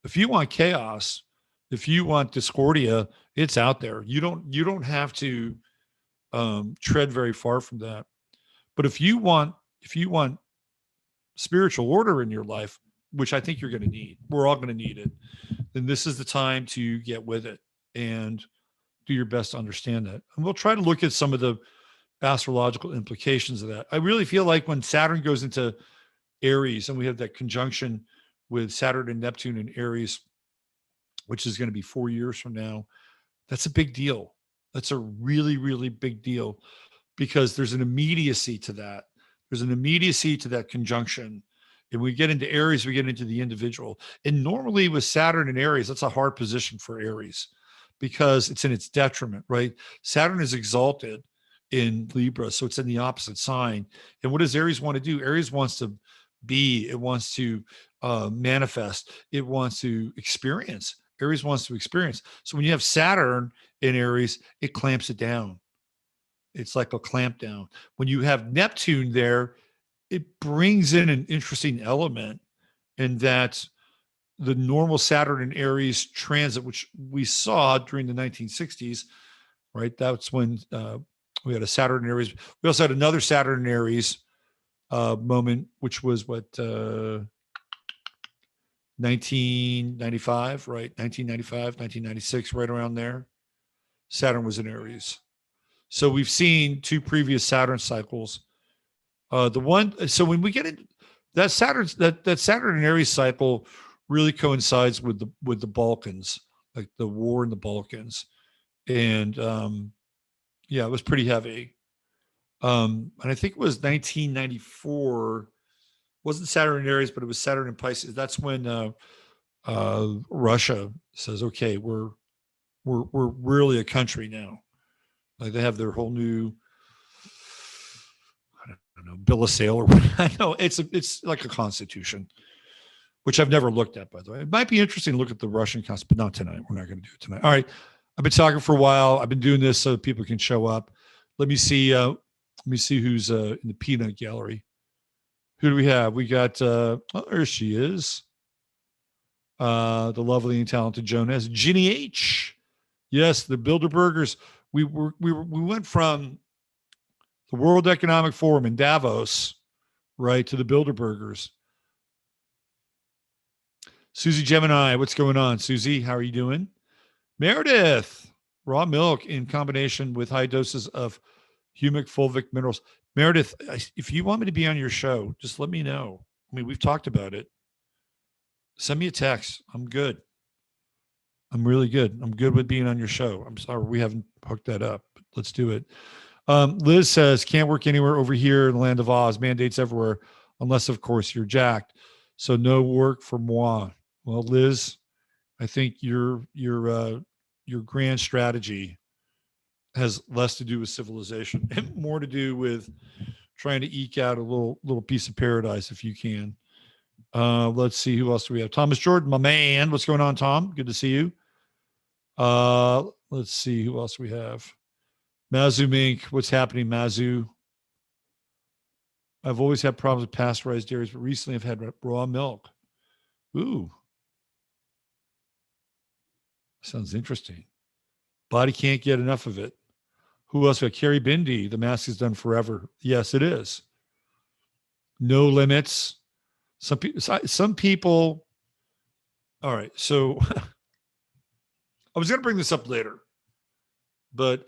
If you want chaos, if you want discordia, it's out there. You don't have to tread very far from that. But if you want spiritual order in your life, which I think you're going to need. We're all going to need it. Then this is the time to get with it and do your best to understand that. And we'll try to look at some of the astrological implications of that. I really feel like when Saturn goes into Aries and we have that conjunction with Saturn and Neptune in Aries, which is going to be 4 years from now, that's a big deal. That's a really, really big deal because there's an immediacy to that. There's an immediacy to that conjunction. And we get into Aries, we get into the individual. And normally with Saturn and Aries, that's a hard position for Aries because it's in its detriment, right? Saturn is exalted in Libra, so it's in the opposite sign. And what does Aries want to do? Aries wants to be, it wants to manifest, it wants to experience. Aries wants to experience. So when you have Saturn in Aries, it clamps it down. It's like a clamp down. When you have Neptune there, it brings in an interesting element in that the normal Saturn and Aries transit, which we saw during the 1960s, right? That's when we had a Saturn and Aries. We also had another Saturn and Aries moment, which was 1995, right? 1995, 1996, right around there. Saturn was in Aries. So we've seen two previous Saturn cycles. So when we get into that Saturn and Aries cycle really coincides with the Balkans, like the war in the Balkans. And yeah, it was pretty heavy. And I think it was 1994. Wasn't Saturn in Aries, but it was Saturn in Pisces. That's when Russia says, "Okay, we're really a country now." Like they have their whole new, I don't know, bill of sale or what. I know it's like a constitution, which I've never looked at, by the way. It might be interesting to look at the Russian constitution, but not tonight. We're not going to do it tonight. All right, I've been talking for a while. I've been doing this so people can show up. Let me see. Who's in the peanut gallery. Who do we have? We got, there she is. The lovely and talented Jonas. Ginny H. Yes, the Bilderbergers. We went from the World Economic Forum in Davos, right, to the Bilderbergers. Susie Gemini, what's going on? Susie, how are you doing? Meredith, raw milk in combination with high doses of humic fulvic minerals. Meredith, if you want me to be on your show, just let me know. I mean, we've talked about it. Send me a text. I'm good. I'm really good. I'm good with being on your show. I'm sorry we haven't hooked that up, but let's do it. Liz says, can't work anywhere over here in the land of Oz. Mandates everywhere, unless, of course, you're jacked. So no work for moi. Well, Liz, I think your grand strategy has less to do with civilization and more to do with trying to eke out a little piece of paradise if you can. Let's see, who else do we have? Thomas Jordan, my man. What's going on, Tom? Good to see you. Let's see who else we have. Mazu Mink, what's happening, Mazu? I've always had problems with pasteurized dairies, but recently I've had raw milk. Ooh. Sounds interesting. Body can't get enough of it. Who else? Carrie Bindi, the mask is done forever. Yes, it is. No limits. Some people. All right. So I was going to bring this up later, but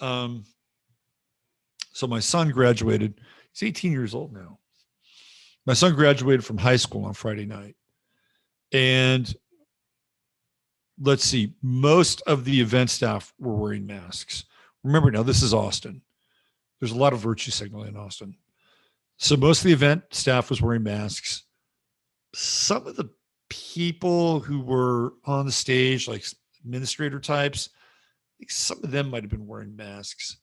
so my son graduated. He's 18 years old now. My son graduated from high school on Friday night. And let's see, most of the event staff were wearing masks. Remember now, this is Austin. There's a lot of virtue signaling in Austin. So most of the event staff was wearing masks. Some of the people who were on the stage, like administrator types, I think some of them might have been wearing masks.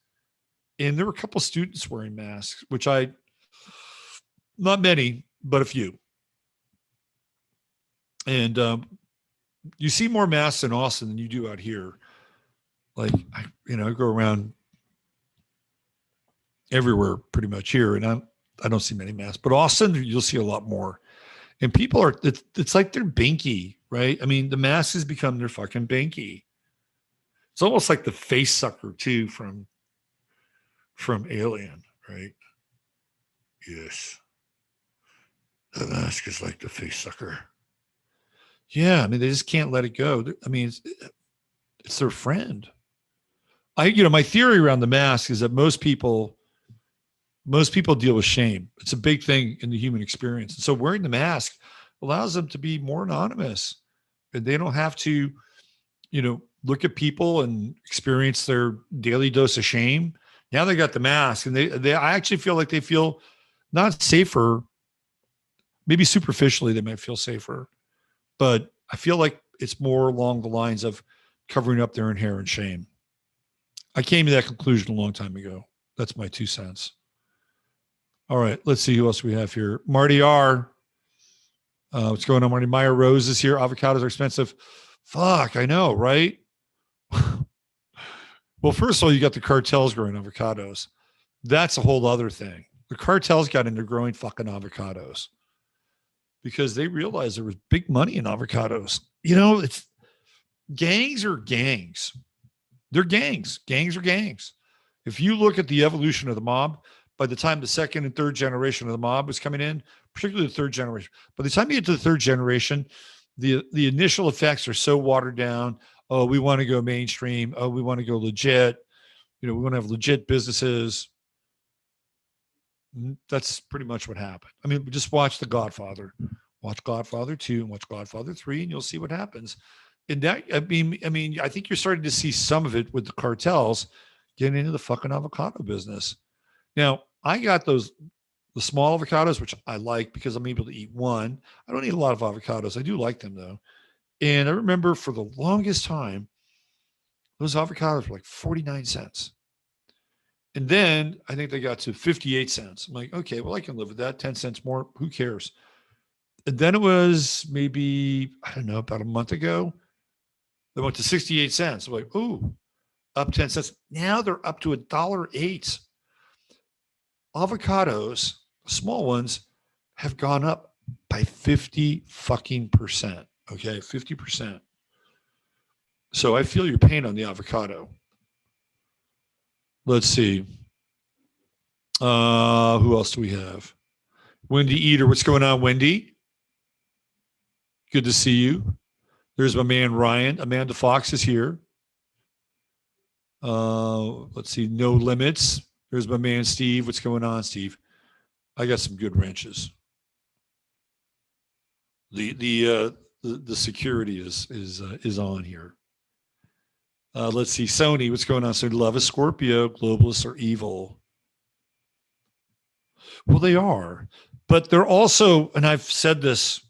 And there were a couple of students wearing masks, which not many, but a few. And you see more masks in Austin than you do out here. Like, I go around everywhere pretty much here, and I don't see many masks. But Austin, you'll see a lot more. And people it's like they're binky, right? I mean, the mask has become their fucking binky. It's almost like the face sucker, too, from Alien, right? Yes. The mask is like the face sucker. Yeah, I mean, they just can't let it go. I mean, it's their friend. My theory around the mask is that most people deal with shame. It's a big thing in the human experience. And so wearing the mask allows them to be more anonymous, and they don't have to, look at people and experience their daily dose of shame. Now they got the mask, and I actually feel like they feel not safer. Maybe superficially they might feel safer, but I feel like it's more along the lines of covering up their inherent shame. I came to that conclusion a long time ago. That's my 2 cents. All right, let's see who else we have here. Marty R. What's going on, Marty? Maya Rose is here. Avocados are expensive. Fuck, I know, right? Well, first of all, you got the cartels growing avocados. That's a whole other thing. The cartels got into growing fucking avocados because they realized there was big money in avocados. It's gangs are gangs. They're gangs. Gangs are gangs. If you look at the evolution of the mob, by the time the second and third generation of the mob was coming in, particularly the third generation, by the time you get to the third generation, the initial effects are so watered down. Oh, we want to go mainstream. Oh, we want to go legit. We want to have legit businesses. That's pretty much what happened. I mean, just watch The Godfather. Watch Godfather 2 and watch Godfather 3, and you'll see what happens. And that, I mean, I think you're starting to see some of it with the cartels getting into the fucking avocado business. Now, I got the small avocados, which I like because I'm able to eat one. I don't eat a lot of avocados. I do like them though. And I remember for the longest time, those avocados were like 49 cents. And then I think they got to 58 cents. I'm like, okay, well, I can live with that. 10 cents more. Who cares? And then it was maybe, I don't know, about a month ago, they went to 68 cents. I'm like, ooh, up 10 cents. Now they're up to $1.08. Avocados, small ones, have gone up by 50 fucking percent. Okay, 50%. So I feel your pain on the avocado. Let's see. Who else do we have? Wendy Eater. What's going on, Wendy? Good to see you. There's my man, Ryan. Amanda Fox is here. Let's see. No Limits. There's my man, Steve. What's going on, Steve? I got some good wrenches. The security is on here. Let's see. Sony, what's going on? So love is Scorpio. Globalists are evil. Well, they are, but they're also, and I've said this,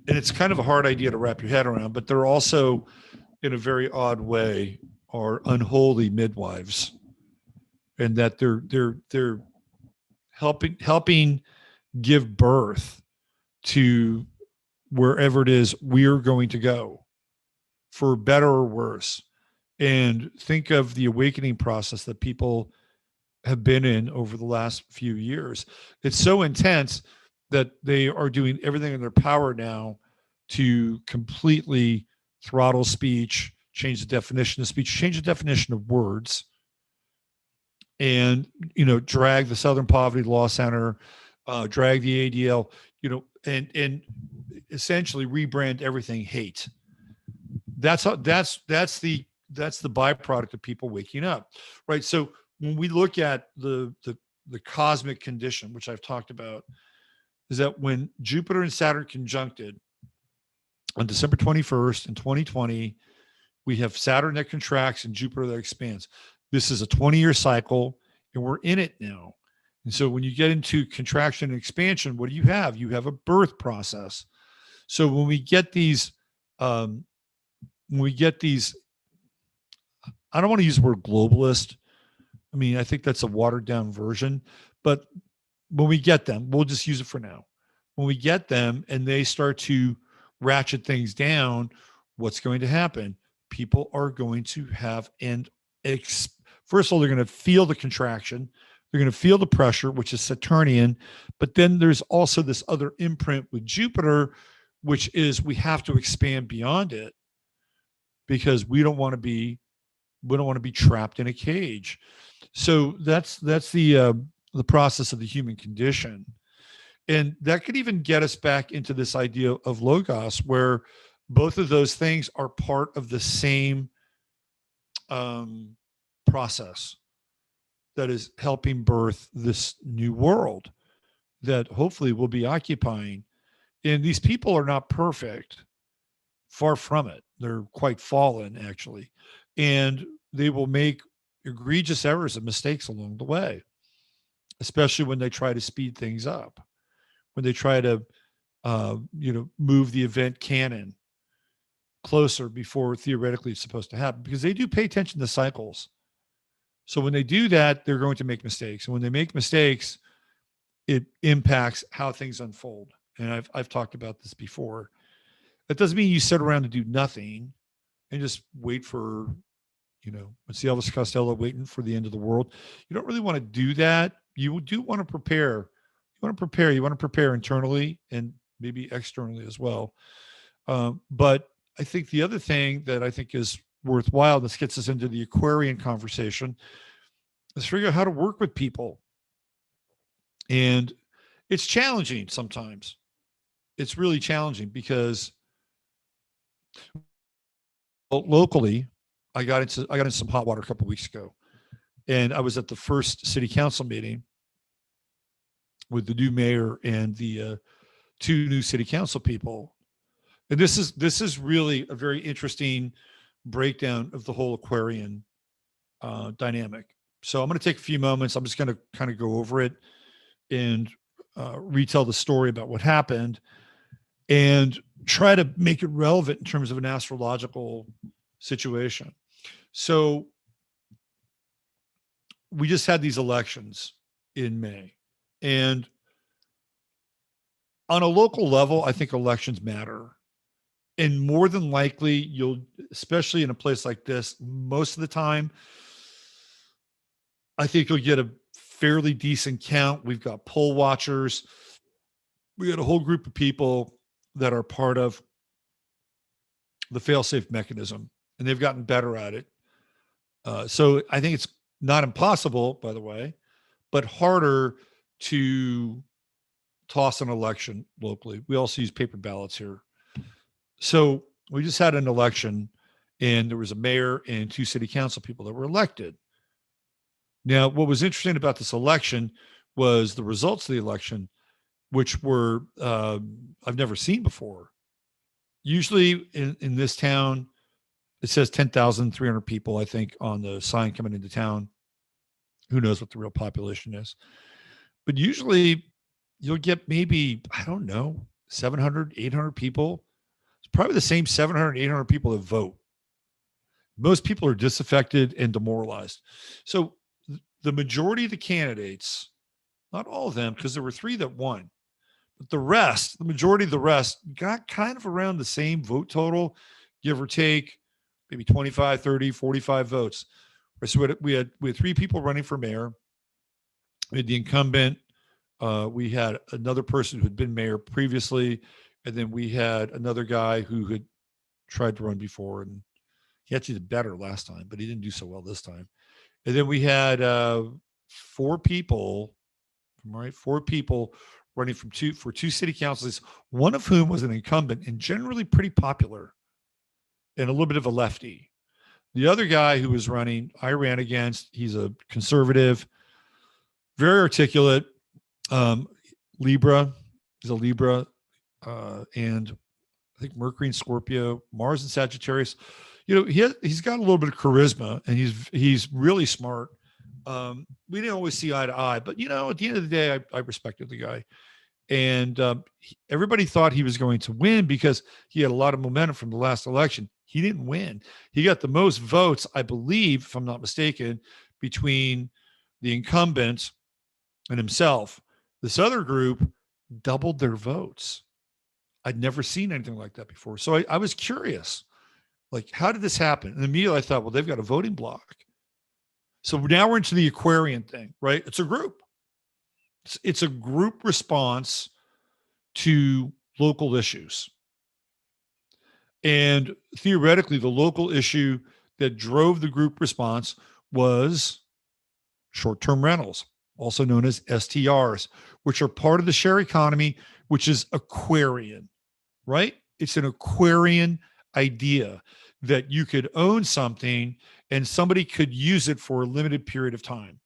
and it's kind of a hard idea to wrap your head around, but they're also, in a very odd way, are unholy midwives, and that they're helping give birth to wherever it is we're going to go, for better or worse. And think of the awakening process that people have been in over the last few years. It's so intense that they are doing everything in their power now to completely throttle speech, change the definition of speech, change the definition of words, and, drag the Southern Poverty Law Center, drag the ADL, and essentially rebrand everything hate. That's the byproduct of people waking up, right? So when we look at the cosmic condition, which I've talked about, is that when Jupiter and Saturn conjuncted on December 21st in 2020, we have Saturn that contracts and Jupiter that expands. This is a 20-year cycle, and we're in it now. And so when you get into contraction and expansion, what do you have? You have a birth process. So when we get these, I don't want to use the word globalist. I mean, I think that's a watered down version, but when we get them, we'll just use it for now. When we get them and they start to ratchet things down, what's going to happen? People are going to have, first of all, they're going to feel the contraction. They're going to feel the pressure, which is Saturnian. But then there's also this other imprint with Jupiter, which is we have to expand beyond it because we don't want to be trapped in a cage. So that's the process of the human condition. And that could even get us back into this idea of logos, where both of those things are part of the same process that is helping birth this new world that hopefully we'll be occupying. And these people are not perfect, far from it. They're quite fallen, actually. And they will make egregious errors and mistakes along the way, especially when they try to speed things up, when they try to, move the event canon closer before theoretically it's supposed to happen, because they do pay attention to cycles. So when they do that, they're going to make mistakes. And when they make mistakes, it impacts how things unfold. And I've talked about this before. That doesn't mean you sit around and do nothing and just wait for, it's the Elvis Costello waiting for the end of the world. You don't really want to do that. You do want to prepare. You want to prepare internally and maybe externally as well. But I think the other thing that I think is worthwhile, this gets us into the Aquarian conversation, is figure out how to work with people. And it's challenging sometimes. It's really challenging because locally, I got into some hot water a couple of weeks ago, and I was at the first city council meeting with the new mayor and the two new city council people. And this is really a very interesting breakdown of the whole Aquarian dynamic. So I'm going to take a few moments. I'm just going to kind of go over it and retell the story about what happened and try to make it relevant in terms of an astrological situation. So we just had these elections in May, and on a local level, I think elections matter. And more than likely, you'll, especially in a place like this, most of the time, I think you'll get a fairly decent count. We've got poll watchers. We got a whole group of people that are part of the fail-safe mechanism, and they've gotten better at it. So I think it's not impossible, by the way, but harder to toss an election locally. We also use paper ballots here. So we just had an election, and there was a mayor and two city council people that were elected. Now, what was interesting about this election was the results of the election, which were I've never seen before. Usually in this town, it says 10,300 people, I think, on the sign coming into town. Who knows what the real population is? But usually you'll get maybe, I don't know, 700, 800 people. It's probably the same 700, 800 people that vote. Most people are disaffected and demoralized. So the majority of the candidates, not all of them, because there were 3 that won, but the majority of the rest got kind of around the same vote total, give or take, maybe 25, 30, 45 votes. So we had 3 people running for mayor. We had the incumbent. We had another person who had been mayor previously. And then we had another guy who had tried to run before, and he actually did better last time, but he didn't do so well this time. And then we had 4 people, right? 4 people running for 2 city councils, one of whom was an incumbent and generally pretty popular and a little bit of a lefty. The other guy who was running, I ran against. He's a conservative, very articulate, Libra. He's a Libra, and I think Mercury and Scorpio, Mars and Sagittarius. He's got a little bit of charisma, and he's really smart. We didn't always see eye to eye, but at the end of the day, I respected the guy, and everybody thought he was going to win because he had a lot of momentum from the last election. He didn't win. He got the most votes, I believe, if I'm not mistaken, between the incumbent and himself. This other group doubled their votes. I'd never seen anything like that before. So I was curious, like, how did this happen? And immediately I thought, well, they've got a voting block. So now we're into the Aquarian thing, right? It's a group. It's a group response to local issues. And theoretically, the local issue that drove the group response was short-term rentals, also known as STRs, which are part of the share economy, which is Aquarian, right? It's an Aquarian idea that you could own something and somebody could use it for a limited period of time.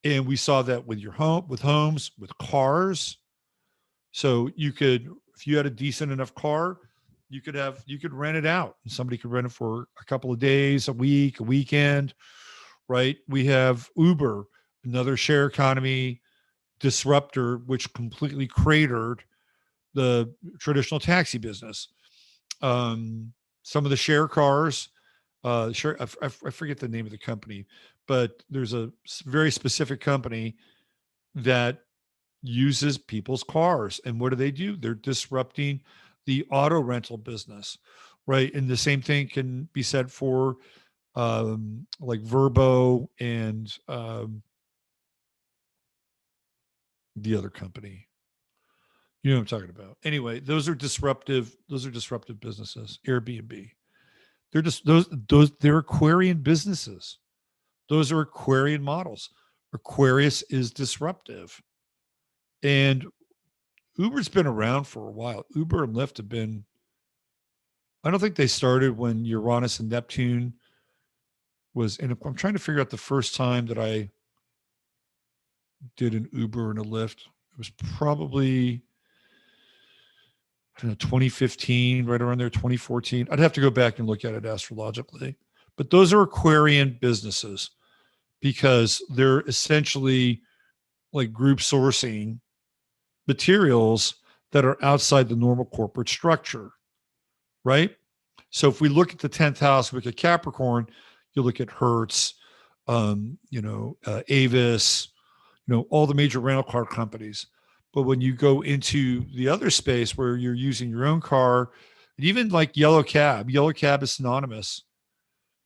And we saw that with your home, with homes, with cars. So you could, if you had a decent enough car, you could rent it out. And somebody could rent it for a couple of days, a week, a weekend, right? We have Uber, another share economy disruptor, which completely cratered the traditional taxi business. Some of the share cars, I forget the name of the company, but there's a very specific company that uses people's cars. And what do? They're disrupting the auto rental business, right? And the same thing can be said for like Verbo and the other company. You know what I'm talking about. Anyway, those are disruptive businesses. Airbnb. They're just they're Aquarian businesses. Those are Aquarian models. Aquarius is disruptive. And Uber's been around for a while. Uber and Lyft have been, I don't think they started when Uranus and Neptune was in. I'm trying to figure out the first time that I did an Uber and a Lyft. It was probably, I don't know, 2015, right around there, 2014. I'd have to go back and look at it astrologically. But those are Aquarian businesses because they're essentially like group sourcing materials that are outside the normal corporate structure, right? So if we look at the 10th house, we look at Capricorn, you look at Hertz, Avis, all the major rental car companies. But when you go into the other space where you're using your own car, even like Yellow Cab is synonymous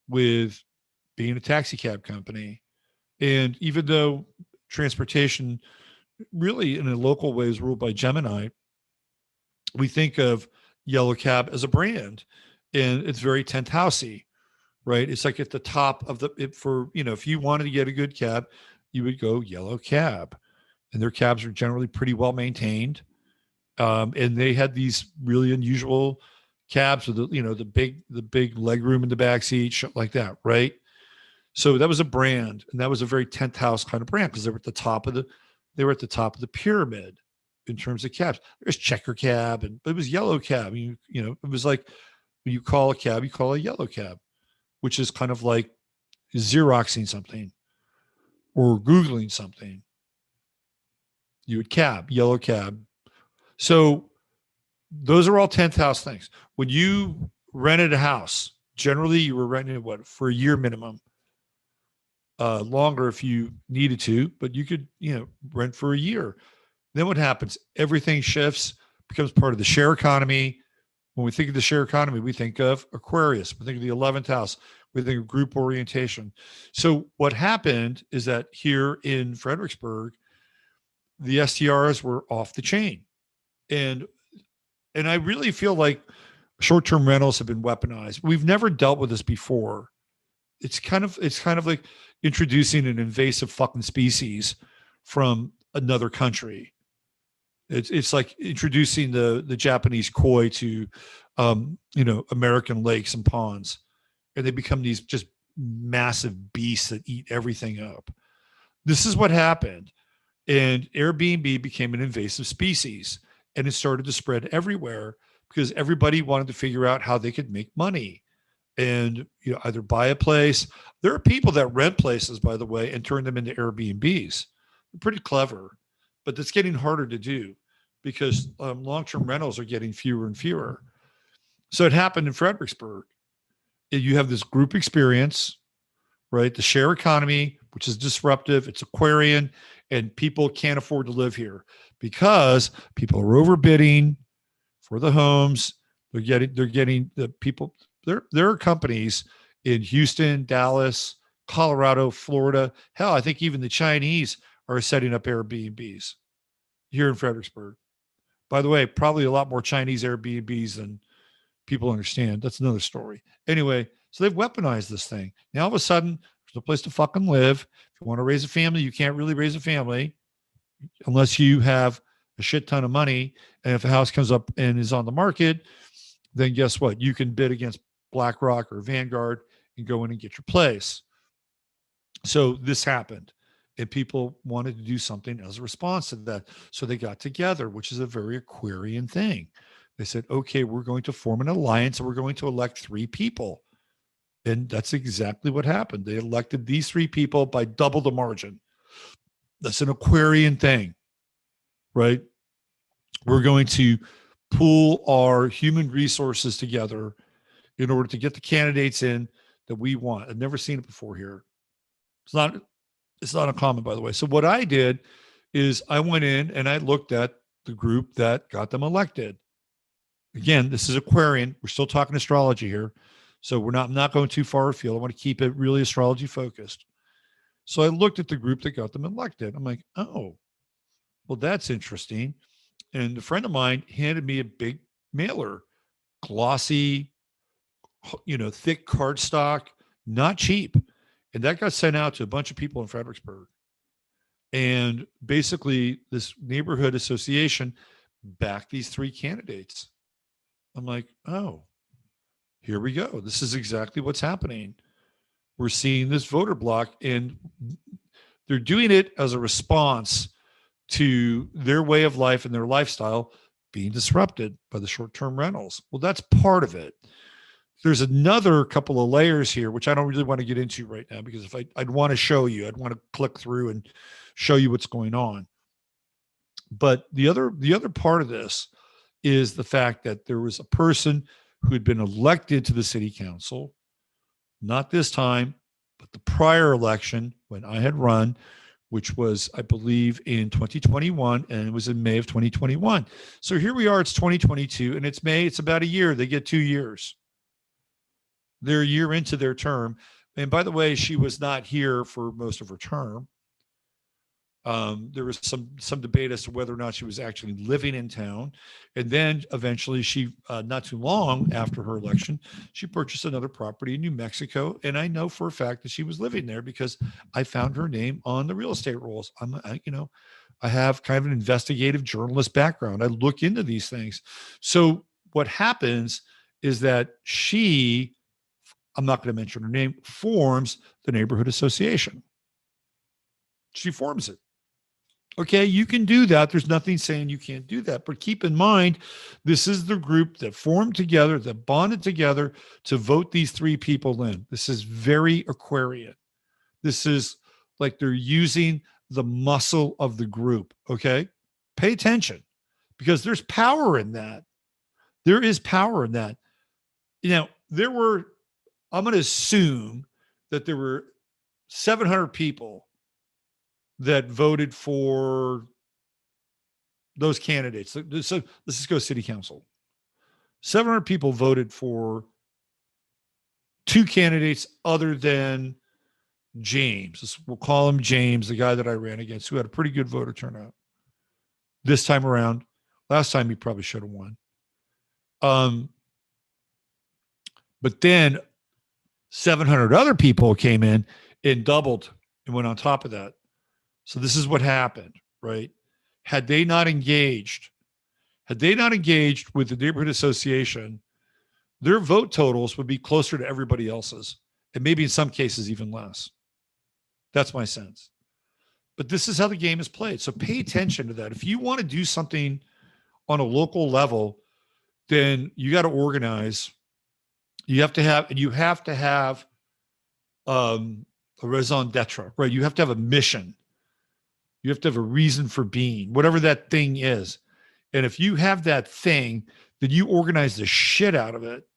with being a taxi cab company. And even though transportation really in a local way is ruled by Gemini, we think of Yellow Cab as a brand, and it's very 10th housey, right? It's like at the top of if you wanted to get a good cab, you would go Yellow Cab, and their cabs are generally pretty well maintained. And they had these really unusual cabs with the big leg room in the back seat, shit like that, right? So that was a brand, and that was a very 10th house kind of brand because they were at the top of the pyramid in terms of cabs. There's Checker Cab, but it was Yellow Cab. It was like when you call a cab, you call a Yellow Cab, which is kind of like Xeroxing something or Googling something. You would Yellow Cab. So those are all 10th house things. When you rented a house, generally you were renting it for a year minimum. Longer if you needed to, but you could, rent for a year. Then what happens? Everything shifts, becomes part of the share economy. When we think of the share economy, we think of Aquarius. We think of the 11th house. We think of group orientation. So what happened is that here in Fredericksburg, the STRs were off the chain. And I really feel like short-term rentals have been weaponized. We've never dealt with this before. It's kind of like introducing an invasive fucking species from another country. It's like introducing the Japanese koi to American lakes and ponds, and they become these just massive beasts that eat everything up. This is what happened, and Airbnb became an invasive species, and it started to spread everywhere because everybody wanted to figure out how they could make money. And either buy a place. There are people that rent places, by the way, and turn them into Airbnbs. They're pretty clever, but it's getting harder to do because long-term rentals are getting fewer and fewer. So it happened in Fredericksburg. You have this group experience, right? The share economy, which is disruptive. It's Aquarian, and people can't afford to live here because people are overbidding for the homes. They're getting the people. There are companies in Houston, Dallas, Colorado, Florida. Hell, I think even the Chinese are setting up Airbnbs here in Fredericksburg. By the way, probably a lot more Chinese Airbnbs than people understand. That's another story. Anyway, so they've weaponized this thing. Now all of a sudden, there's no place to fucking live. If you want to raise a family, you can't really raise a family. unless you have a shit ton of money, and if a house comes up and is on the market, then guess what? You can bid against BlackRock or Vanguard and go in and get your place. So this happened, and people wanted to do something as a response to that. So they got together, which is a very Aquarian thing. They said, okay, we're going to form an alliance and we're going to elect 3 people. And that's exactly what happened. They elected these 3 people by double the margin. That's an Aquarian thing, right? We're going to pool our human resources together in order to get the candidates in that we want. I've never seen it before here. It's not uncommon, by the way. So what I did is I went in and I looked at the group that got them elected. Again, this is Aquarian. We're still talking astrology here. So I'm not going too far afield. I want to keep it really astrology focused. So I looked at the group that got them elected. I'm like, oh, well, that's interesting. And a friend of mine handed me a big mailer, glossy, thick cardstock, not cheap. And that got sent out to a bunch of people in Fredericksburg. And basically, this neighborhood association backed these 3 candidates. I'm like, oh, here we go. This is exactly what's happening. We're seeing this voter block, and they're doing it as a response to their way of life and their lifestyle being disrupted by the short-term rentals. Well, that's part of it. There's another couple of layers here, which I don't really want to get into right now, because if I'd want to show you, I'd want to click through and show you what's going on. But the other part of this is the fact that there was a person who had been elected to the city council, not this time, but the prior election when I had run, which was, I believe, in 2021, and it was in May of 2021. So here we are, it's 2022, and it's May, it's about a year. They get 2 years. They're a year into their term. And by the way, she was not here for most of her term. There was some debate as to whether or not she was actually living in town. And then eventually she, not too long after her election, she purchased another property in New Mexico. And I know for a fact that she was living there because I found her name on the real estate rolls. I have kind of an investigative journalist background. I look into these things. So what happens is that she, I'm not going to mention her name, forms the neighborhood association. She forms it. Okay, you can do that. There's nothing saying you can't do that. But keep in mind, this is the group that formed together, that bonded together to vote these 3 people in. This is very Aquarian. This is like they're using the muscle of the group. Okay, pay attention, because there's power in that. There is power in that. I'm going to assume that there were 700 people that voted for those candidates. So let's just go city council. 700 people voted for 2 candidates other than James. We'll call him James, the guy that I ran against, who had a pretty good voter turnout this time around. Last time he probably should have won. But then 700 other people came in and doubled and went on top of that. So this is what happened, right? Had they not engaged with the neighborhood association, their vote totals would be closer to everybody else's, and maybe in some cases even less. That's my sense. But this is how the game is played. So pay attention to that. If you want to do something on a local level, then you got to organize. You have to have a raison d'etre, right? You have to have a mission. You have to have a reason for being, whatever that thing is. And if you have that thing, then you organize the shit out of it.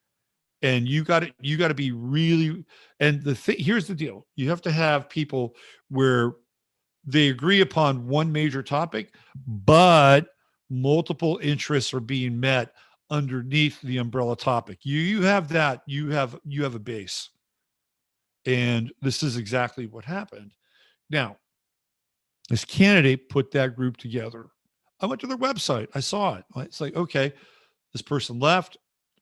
And you got to be really, and here's the deal. You have to have people where they agree upon one major topic, but multiple interests are being met underneath the umbrella topic. You have that, you have a base. And this is exactly what happened. Now, this candidate put that group together. I went to their website. I saw it. It's like, okay, this person left,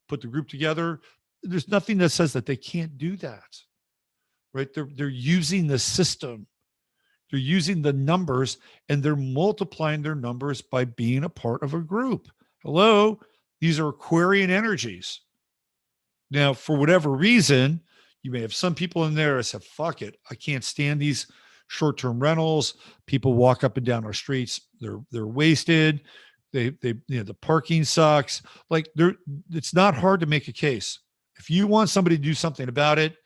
put the group together. There's nothing that says that they can't do that, right? They're using the system. They're using the numbers and they're multiplying their numbers by being a part of a group. Hello, these are Aquarian energies. Now, for whatever reason, you may have some people in there that say, fuck it, I can't stand these short-term rentals. People walk up and down our streets. They're wasted. The parking sucks. Like it's not hard to make a case. If you want somebody to do something about it,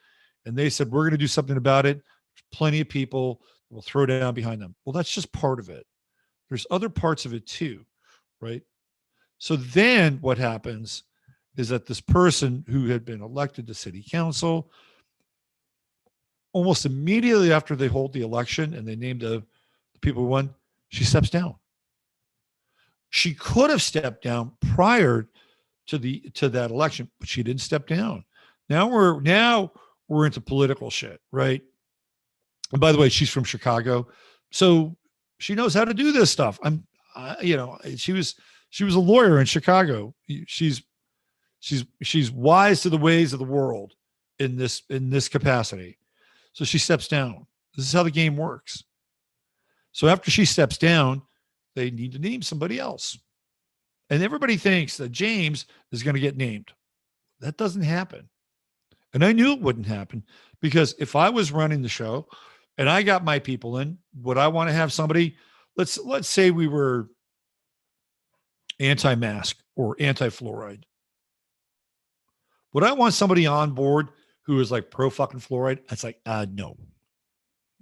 and they said, we're going to do something about it, there's plenty of people will throw down behind them. Well, that's just part of it. There's other parts of it too, right? So then what happens is that this person who had been elected to city council, almost immediately after they hold the election and they named the people who won, she steps down. She could have stepped down prior to that election, but she didn't step down. Now we're into political shit, right? And by the way, she's from Chicago, so she knows how to do this stuff. She was a lawyer in Chicago. She's wise to the ways of the world in this capacity. So she steps down. This is how the game works. So after she steps down, they need to name somebody else. And everybody thinks that James is going to get named. That doesn't happen. And I knew it wouldn't happen because if I was running the show and I got my people in, would I want to have somebody, let's say we were anti-mask or anti-fluoride. Would I want somebody on board who is like pro fucking fluoride? It's like, no.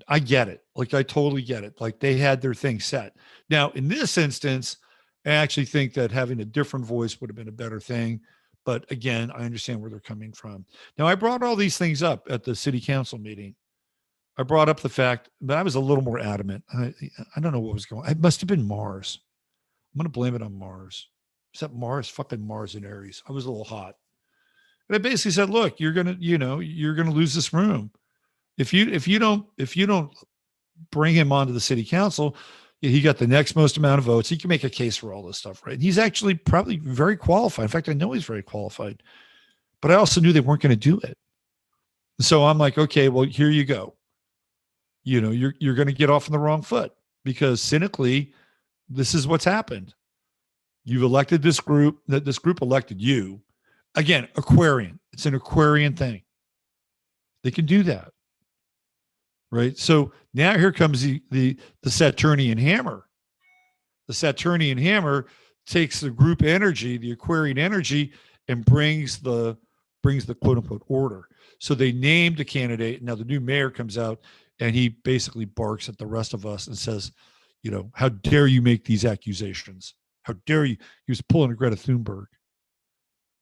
I get it. Like, I totally get it. Like, they had their thing set. Now, in this instance, I actually think that having a different voice would have been a better thing. But again, I understand where they're coming from. Now, I brought all these things up at the city council meeting. I brought up the fact, but I was a little more adamant. I don't know what was going on. It must have been Mars. I'm going to blame it on Mars. Except Mars, fucking Mars and Aries. I was a little hot. And I basically said, look, you're going to lose this room. If you don't bring him onto the city council, he got the next most amount of votes. He can make a case for all this stuff, right? He's actually probably very qualified. In fact, I know he's very qualified, but I also knew they weren't going to do it. So I'm like, okay, well, here you go. You're going to get off on the wrong foot because cynically, this is what's happened. You've elected this group, that this group elected you. Again, Aquarian. It's an Aquarian thing. They can do that. Right. So now here comes the Saturnian hammer. The Saturnian hammer takes the group energy, the Aquarian energy, and brings the quote unquote order. So they named a candidate. Now the new mayor comes out and he basically barks at the rest of us and says, how dare you make these accusations? How dare you? He was pulling a Greta Thunberg.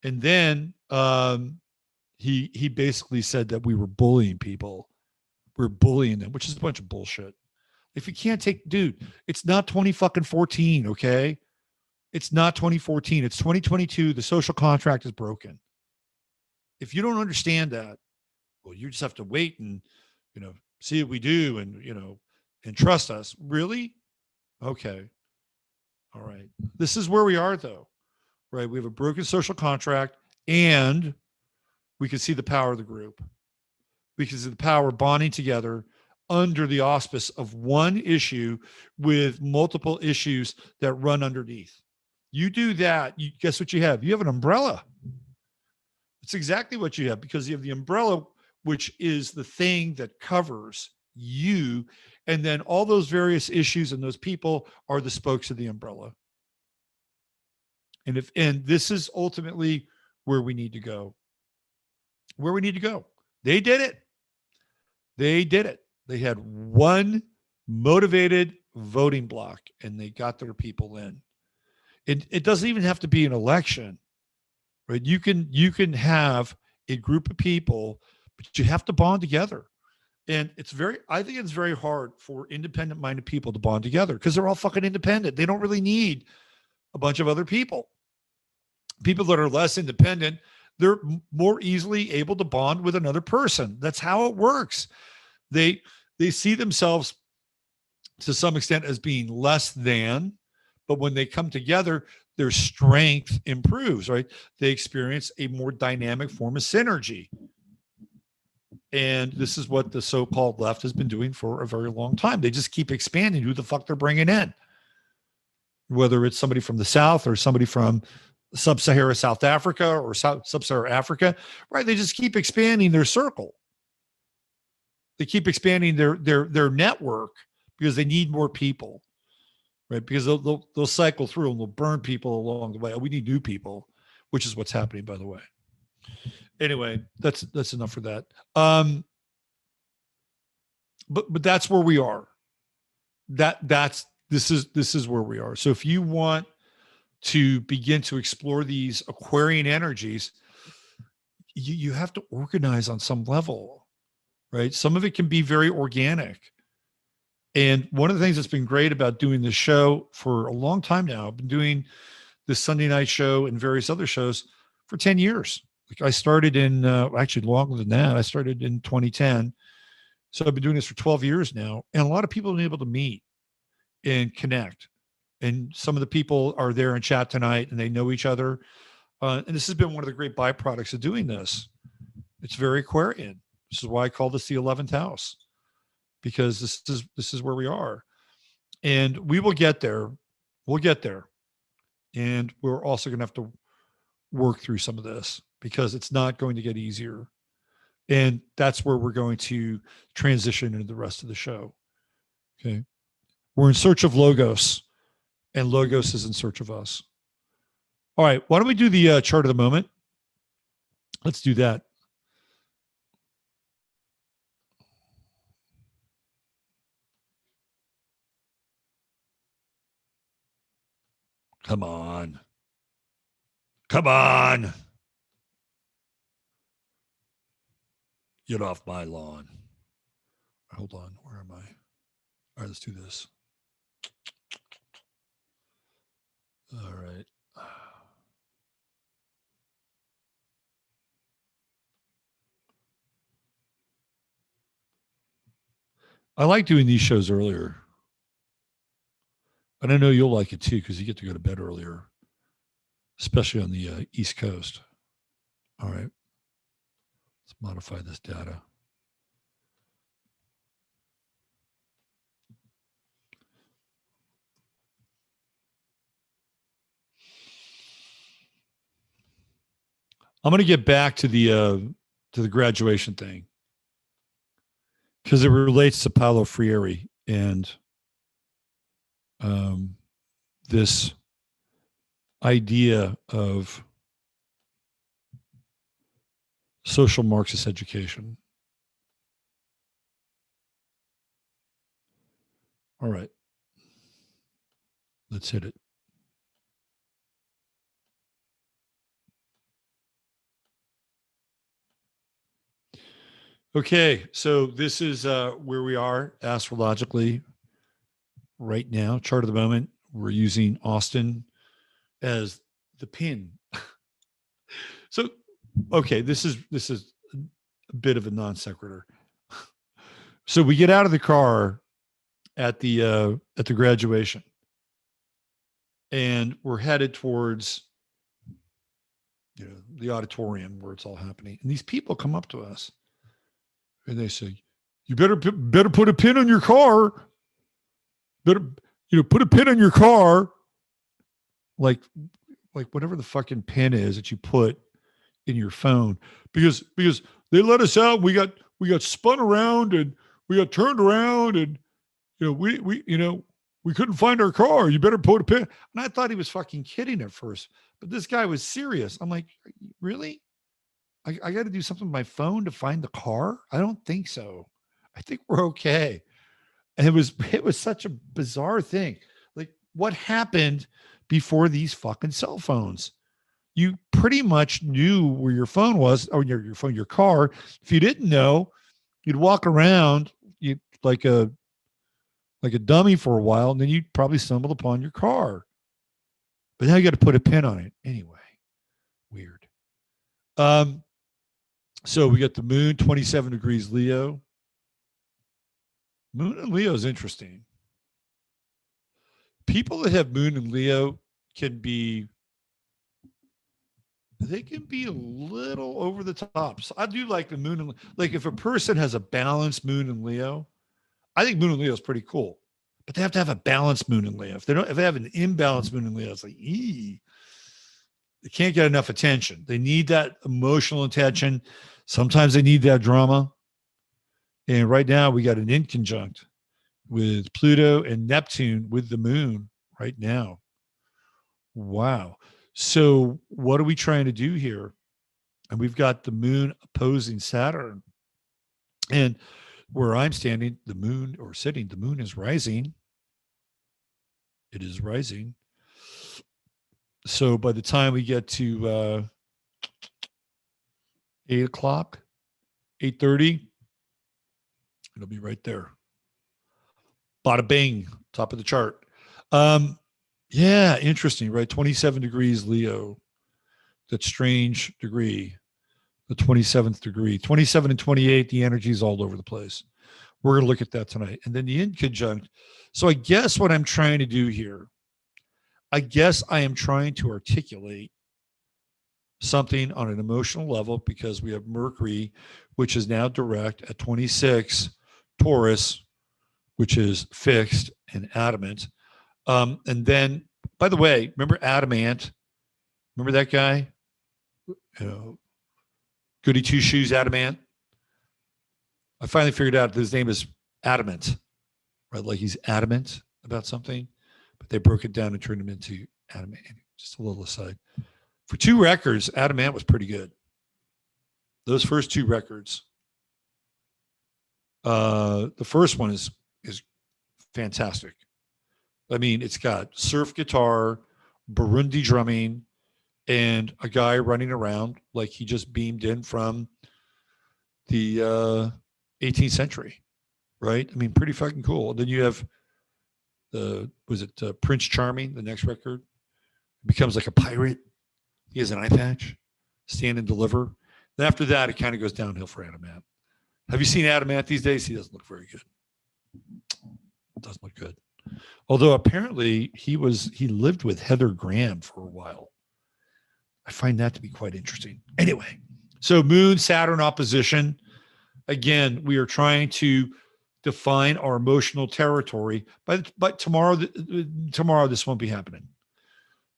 And then he basically said that we were bullying people. We're bullying them, which is a bunch of bullshit. If you can't dude, it's not 2014, okay? It's not 2014. It's 2022. The social contract is broken. If you don't understand that, well, you just have to wait and, see what we do and, and trust us. Really? Okay. All right. This is where we are, though, right? We have a broken social contract and we can see the power of the group. Because of the power bonding together under the auspice of one issue with multiple issues that run underneath. You do that, guess what you have? You have an umbrella. It's exactly what you have because you have the umbrella, which is the thing that covers you. And then all those various issues and those people are the spokes of the umbrella. And this is ultimately where we need to go. Where we need to go. They did it. They had one motivated voting block and they got their people in. It doesn't even have to be an election, right? You can have a group of people, but you have to bond together. And I think it's very hard for independent minded people to bond together because they're all fucking independent. They don't really need a bunch of other people. People that are less independent, they're more easily able to bond with another person. That's how it works. They see themselves to some extent as being less than, but when they come together, their strength improves, right? They experience a more dynamic form of synergy. And this is what the so-called left has been doing for a very long time. They just keep expanding who the fuck they're bringing in, whether it's somebody from the South or somebody from sub-Saharan South Africa or sub-Saharan Africa, right? They just keep expanding their circle. They keep expanding their network because they need more people, right? Because they'll cycle through and they'll burn people along the way. We need new people, which is what's happening, by the way. Anyway, that's enough for that. But that's where we are. This is where we are. So if you want to begin to explore these Aquarian energies, you have to organize on some level, right? Some of it can be very organic. And one of the things that's been great about doing this show for a long time now, I've been doing this Sunday night show and various other shows for 10 years. Like I started in, actually longer than that. I started in 2010. So I've been doing this for 12 years now. And a lot of people have been able to meet and connect. And some of the people are there in chat tonight and they know each other. And this has been one of the great byproducts of doing this. It's very Aquarian. This is why I call this the 11th house, because this is where we are. And we will get there. We'll get there. And we're also going to have to work through some of this because it's not going to get easier. And that's where we're going to transition into the rest of the show. Okay. We're in search of Logos, and Logos is in search of us. All right. Why don't we do the chart of the moment? Let's do that. Come on. Come on. Get off my lawn. Hold on. Where am I? All right, let's do this. All right. I like doing these shows earlier. And I know you'll like it too, because you get to go to bed earlier, especially on the East Coast. All right. Let's modify this data. I'm going to get back to the graduation thing because it relates to Paulo Freire and this idea of social Marxist education. All right. Let's hit it. Okay, so this is where we are astrologically right now. Chart of the moment. We're using Austin as the pin. So, okay, this is a bit of a non sequitur. So we get out of the car at the graduation, and we're headed towards the auditorium where it's all happening. And these people come up to us. And they say, "You better put a pin on your car. Better, put a pin on your car." Like whatever the fucking pin is that you put in your phone, because they let us out. We got spun around and we got turned around, and we couldn't find our car. You better put a pin. And I thought he was fucking kidding at first, but this guy was serious. I'm like, really? I got to do something with my phone to find the car? I don't think so. I think we're okay. And it was such a bizarre thing. Like, what happened before these fucking cell phones? You pretty much knew where your phone was, or your car. If you didn't know, you'd walk around like a dummy for a while, and then you'd probably stumble upon your car. But now you got to put a pin on it anyway. Weird. So we got the moon, 27 degrees Leo. Moon in Leo is interesting. People that have moon in Leo can be they can be a little over the top. So I do like the moon and like if a person has a balanced moon in Leo, I think moon in Leo is pretty cool. But they have to have a balanced moon in Leo. If they have an imbalanced moon in Leo, it's like, they can't get enough attention. They need that emotional attention. Sometimes they need that drama. And right now we got an inconjunct with Pluto and Neptune with the moon right now. Wow. So what are we trying to do here? And we've got the moon opposing Saturn. And where I'm standing, the moon or sitting, the moon is rising. It is rising. So by the time we get to 8 o'clock, 8:30, it'll be right there. Bada bing, top of the chart. Yeah, interesting, right? 27 degrees Leo. That strange degree, the 27th degree. 27 and 28, the energy is all over the place. We're going to look at that tonight. And then the inconjunct. So I guess what I'm trying to do here, I guess I am trying to articulate something on an emotional level because we have Mercury, which is now direct at 26, Taurus, which is fixed and adamant. And then, by the way, remember Adamant? Remember that guy? Goody Two Shoes Adamant. I finally figured out that his name is Adamant, right? Like he's adamant about something, but they broke it down and turned him into Adamant. Just a little aside. For 2 records, Adamant was pretty good. Those first 2 records. The first one is fantastic. I mean, it's got surf guitar, Burundi drumming, and a guy running around like he just beamed in from the 18th century, right? I mean, pretty fucking cool. And then you have Prince Charming, the next record, becomes like a pirate. He has an eye patch, stand and deliver. Then after that, it kind of goes downhill for Adamant. Have you seen Adamant these days? He doesn't look very good. Doesn't look good. Although apparently he lived with Heather Graham for a while. I find that to be quite interesting. Anyway, so Moon Saturn opposition. Again, we are trying to define our emotional territory. But tomorrow this won't be happening.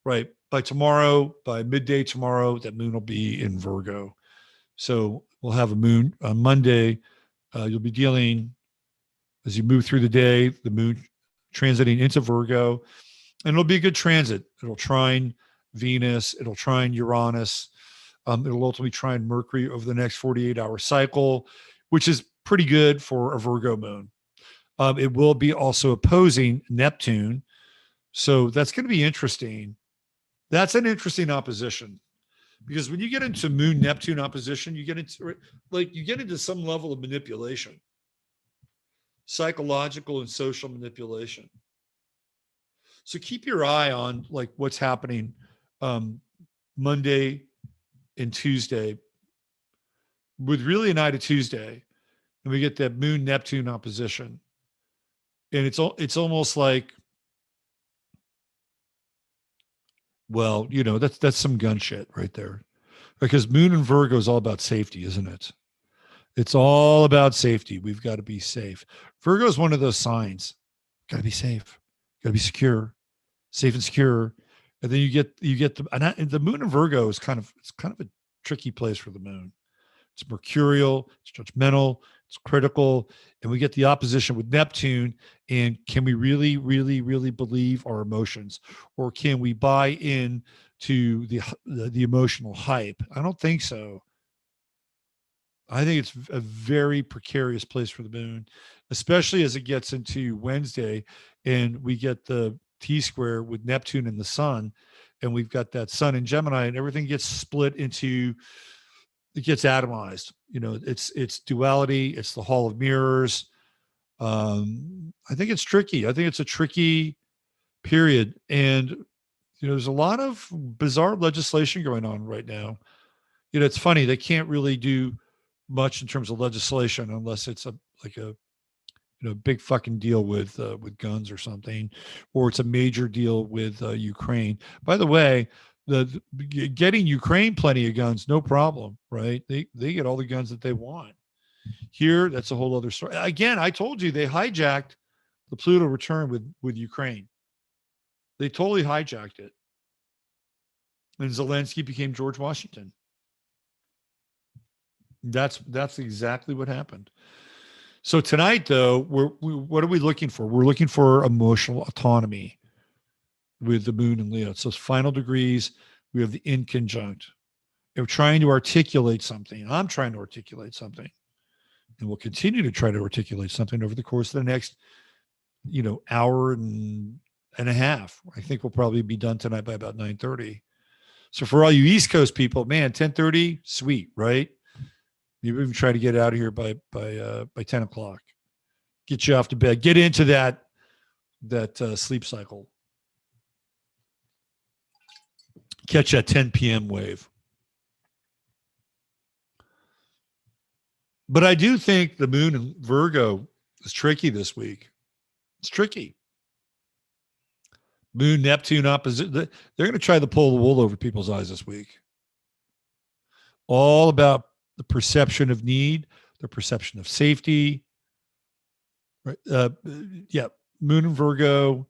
Right. By tomorrow, by midday tomorrow, that moon will be in Virgo. So we'll have a moon on Monday. You'll be dealing as you move through the day, the moon transiting into Virgo, and it'll be a good transit. It'll trine Venus. It'll trine Uranus. It'll ultimately trine Mercury over the next 48-hour cycle, which is pretty good for a Virgo moon. It will be also opposing Neptune. So that's going to be interesting. That's an interesting opposition because when you get into Moon Neptune opposition, you get into some level of manipulation, psychological and social manipulation. So keep your eye on like what's happening Monday and Tuesday with really an eye to Tuesday, and we get that Moon Neptune opposition, and it's almost like, well, that's some gun shit right there, because Moon and Virgo is all about safety, isn't it? It's all about safety. We've got to be safe. Virgo is one of those signs. Got to be safe. Got to be secure, safe and secure. And then you get the Moon in Virgo is kind of a tricky place for the moon. It's mercurial, it's judgmental, it's critical, and we get the opposition with Neptune. And can we really, really, really believe our emotions, or can we buy in to the emotional hype? I don't think so. I think it's a very precarious place for the moon, especially as it gets into Wednesday, and we get the T-square with Neptune and the Sun, and we've got that Sun in Gemini, and everything gets split into. It gets atomized. It's duality. It's the Hall of Mirrors. I think it's tricky. I think it's a tricky period. And, there's a lot of bizarre legislation going on right now. It's funny. They can't really do much in terms of legislation unless it's a big fucking deal with guns or something, or it's a major deal with Ukraine. By the way, getting Ukraine plenty of guns, no problem, right? They get all the guns that they want. Here, that's a whole other story. Again, I told you they hijacked the Pluto return with Ukraine. They totally hijacked it. And Zelensky became George Washington. That's exactly what happened. So tonight, though, what are we looking for? We're looking for emotional autonomy with the moon and Leo. So final degrees, we have the inconjunct. We're trying to articulate something. I'm trying to articulate something. And we'll continue to try to articulate something over the course of the next, hour and a half. I think we'll probably be done tonight by about 9:30. So for all you East Coast people, man, 10:30, sweet, right? Maybe even try to get out of here by 10 o'clock. Get you off to bed. Get into that sleep cycle. Catch that 10 p.m. wave. But I do think the moon in Virgo is tricky this week. It's tricky. Moon, Neptune opposite. They're going to try to pull the wool over people's eyes this week. All about the perception of need, the perception of safety. Right? Moon in Virgo,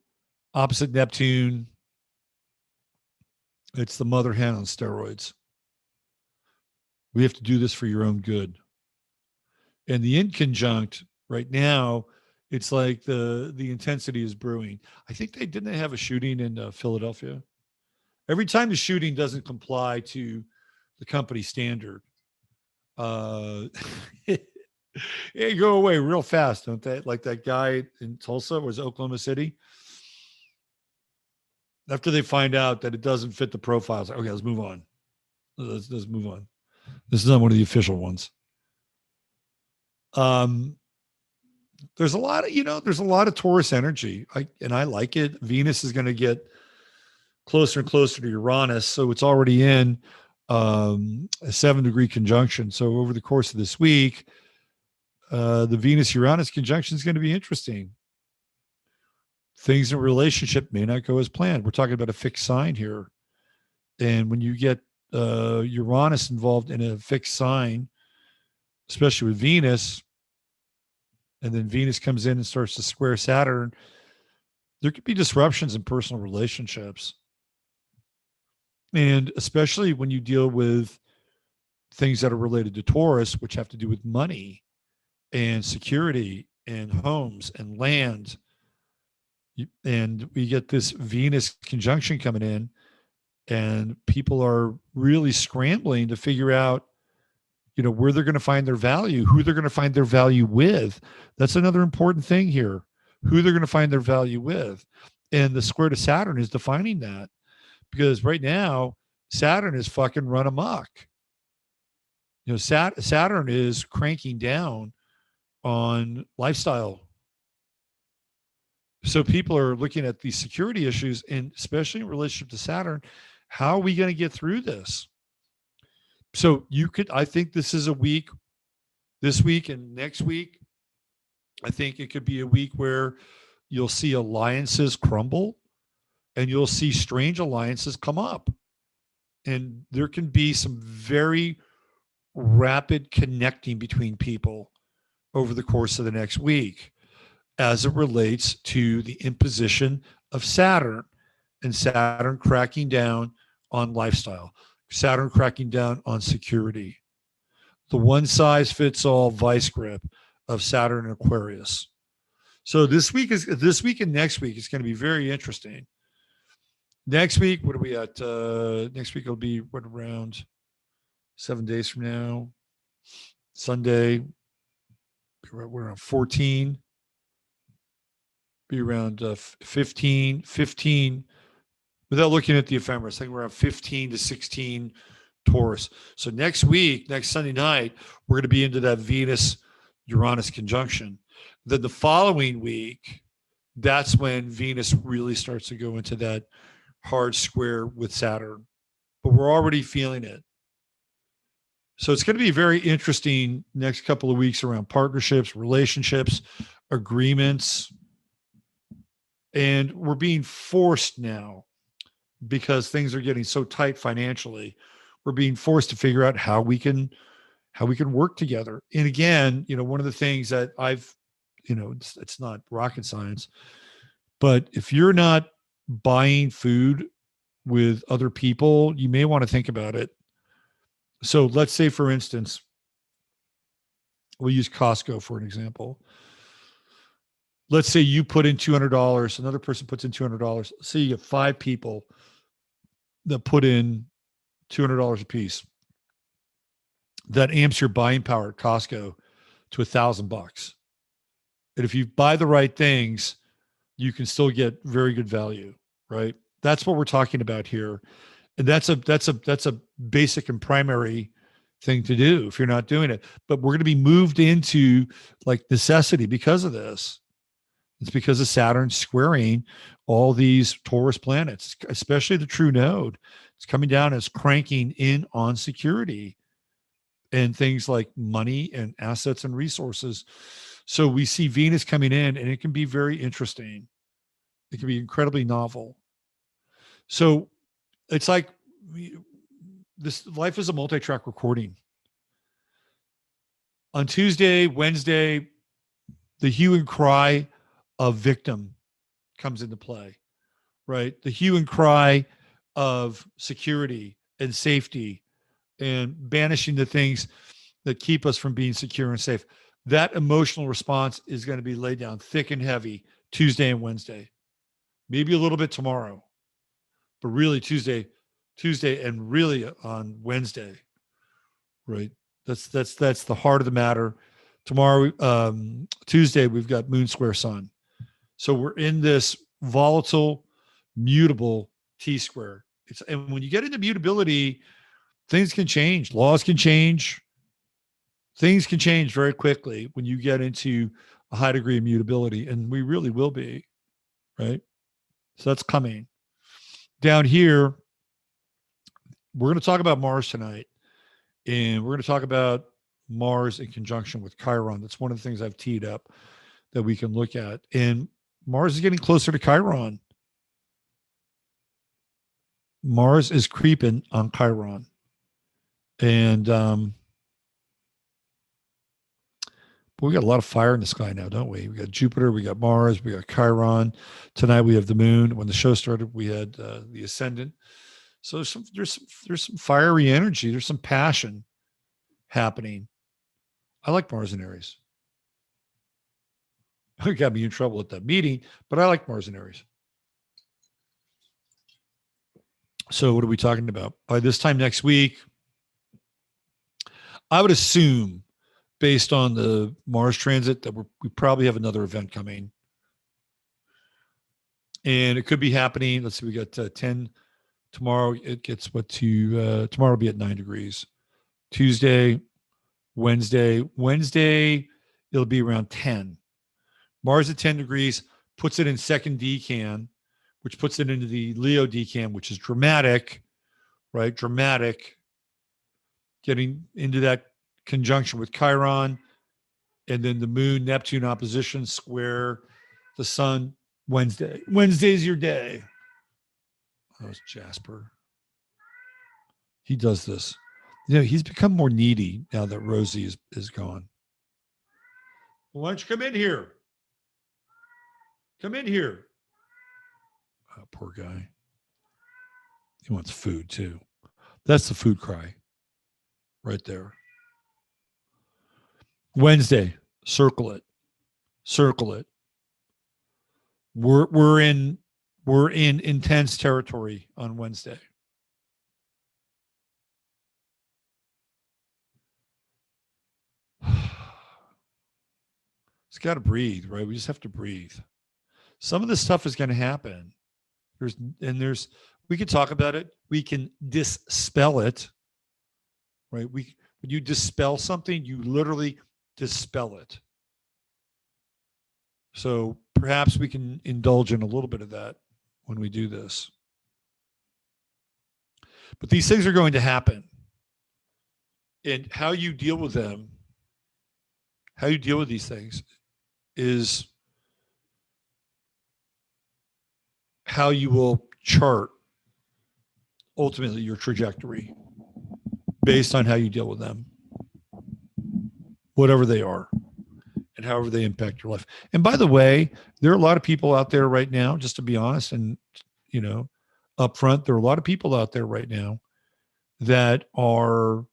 opposite Neptune. It's the mother hen on steroids. We have to do this for your own good. And the inconjunct right now, it's like the intensity is brewing. I think didn't have a shooting in Philadelphia. Every time the shooting doesn't comply to the company standard, they go away real fast, don't they? Like that guy in Tulsa, was Oklahoma City. After they find out that it doesn't fit the profiles, okay, let's move on. Let's move on. This is not one of the official ones. There's a lot of Taurus energy. I like it. Venus is going to get closer and closer to Uranus. So it's already in a 7-degree conjunction. So over the course of this week, the Venus-Uranus conjunction is going to be interesting. Things in a relationship may not go as planned. We're talking about a fixed sign here. And when you get Uranus involved in a fixed sign, especially with Venus, and then Venus comes in and starts to square Saturn, there could be disruptions in personal relationships. And especially when you deal with things that are related to Taurus, which have to do with money and security and homes and land. And we get this Venus conjunction coming in, and people are really scrambling to figure out, where they're going to find their value, who they're going to find their value with. That's another important thing here, who they're going to find their value with. And the square to Saturn is defining that, because right now Saturn is fucking run amok. Saturn is cranking down on lifestyle. So people are looking at these security issues, and especially in relationship to Saturn, how are we going to get through this? So I think this is a week, this week and next week, I think it could be a week where you'll see alliances crumble and you'll see strange alliances come up. And there can be some very rapid connecting between people over the course of the next week as it relates to the imposition of Saturn, and Saturn cracking down on lifestyle, Saturn cracking down on security. The one size fits all vice grip of Saturn and Aquarius. So this week and next week is going to be very interesting. Next week, what are we at? Next week will be around 7 days from now. Sunday, we're around 14. Be around 15, without looking at the ephemeris, I think we're around 15 to 16 Taurus. So next week, next Sunday night, we're going to be into that Venus-Uranus conjunction. Then the following week, that's when Venus really starts to go into that hard square with Saturn. But we're already feeling it. So it's going to be very interesting next couple of weeks around partnerships, relationships, agreements. And we're being forced now because things are getting so tight financially. We're being forced to figure out how we can work together. And again, one of the things that it's not rocket science, but if you're not buying food with other people, you may want to think about it. So let's say, for instance, we'll use Costco for an example. Let's say you put in $200, another person puts in $200. Say you get 5 people that put in $200 a piece. That amps your buying power at Costco to $1,000. And if you buy the right things, you can still get very good value, right? That's what we're talking about here. And that's a basic and primary thing to do if you're not doing it. But we're going to be moved into like necessity because of this. It's because of Saturn squaring all these Taurus planets, especially the true node. It's coming down as cranking in on security and things like money and assets and resources. So we see Venus coming in, and it can be very interesting. It can be incredibly novel. So it's like this life is a multi-track recording. On Tuesday, Wednesday, the hue and cry of victim comes into play, right? The hue and cry of security and safety and banishing the things that keep us from being secure and safe. That emotional response is going to be laid down thick and heavy Tuesday and Wednesday, maybe a little bit tomorrow, but really Tuesday and really on Wednesday, right? That's the heart of the matter. Tomorrow, Tuesday, we've got Moon Square Sun. So we're in this volatile, mutable T-square. And when you get into mutability, things can change. Laws can change. Things can change very quickly when you get into a high degree of mutability. And we really will be, right? So that's coming. Down here, we're going to talk about Mars tonight. And we're going to talk about Mars in conjunction with Chiron. That's one of the things I've teed up that we can look at. And Mars is getting closer to Chiron. Mars is creeping on Chiron. And we got a lot of fire in the sky now, don't we? We got Jupiter, we got Mars, we got Chiron. Tonight we have the moon. When the show started, we had the ascendant. So there's some fiery energy. There's some passion happening. I like Mars in Aries. It got me in trouble at that meeting, but I like Mars and Aries. So what are we talking about? By this time next week, I would assume, based on the Mars transit, that we probably have another event coming. And it could be happening. Let's see, we got 10 tomorrow. It gets tomorrow will be at 9 degrees. Tuesday, Wednesday, it'll be around 10. Mars at 10 degrees puts it in second decan, which puts it into the Leo decan, which is dramatic, right? Dramatic. Getting into that conjunction with Chiron, and then the moon, Neptune opposition square the sun Wednesday. Wednesday's your day. That was Jasper. He does this. He's become more needy now that Rosie is gone. Well, why don't you come in here? Come in here. Oh, poor guy. He wants food too. That's the food cry right there. Wednesday, circle it. Circle it. We're in intense territory on Wednesday. It's got to breathe, right? We just have to breathe. Some of this stuff is going to happen. We can talk about it. We can dispel it, right? When you dispel something, you literally dispel it. So perhaps we can indulge in a little bit of that when we do this. But these things are going to happen. And how you deal with them, how you deal with these things is how you will chart ultimately your trajectory based on how you deal with them, whatever they are and however they impact your life. And by the way, there are a lot of people out there right now, just to be honest and, up front, there are a lot of people out there right now that are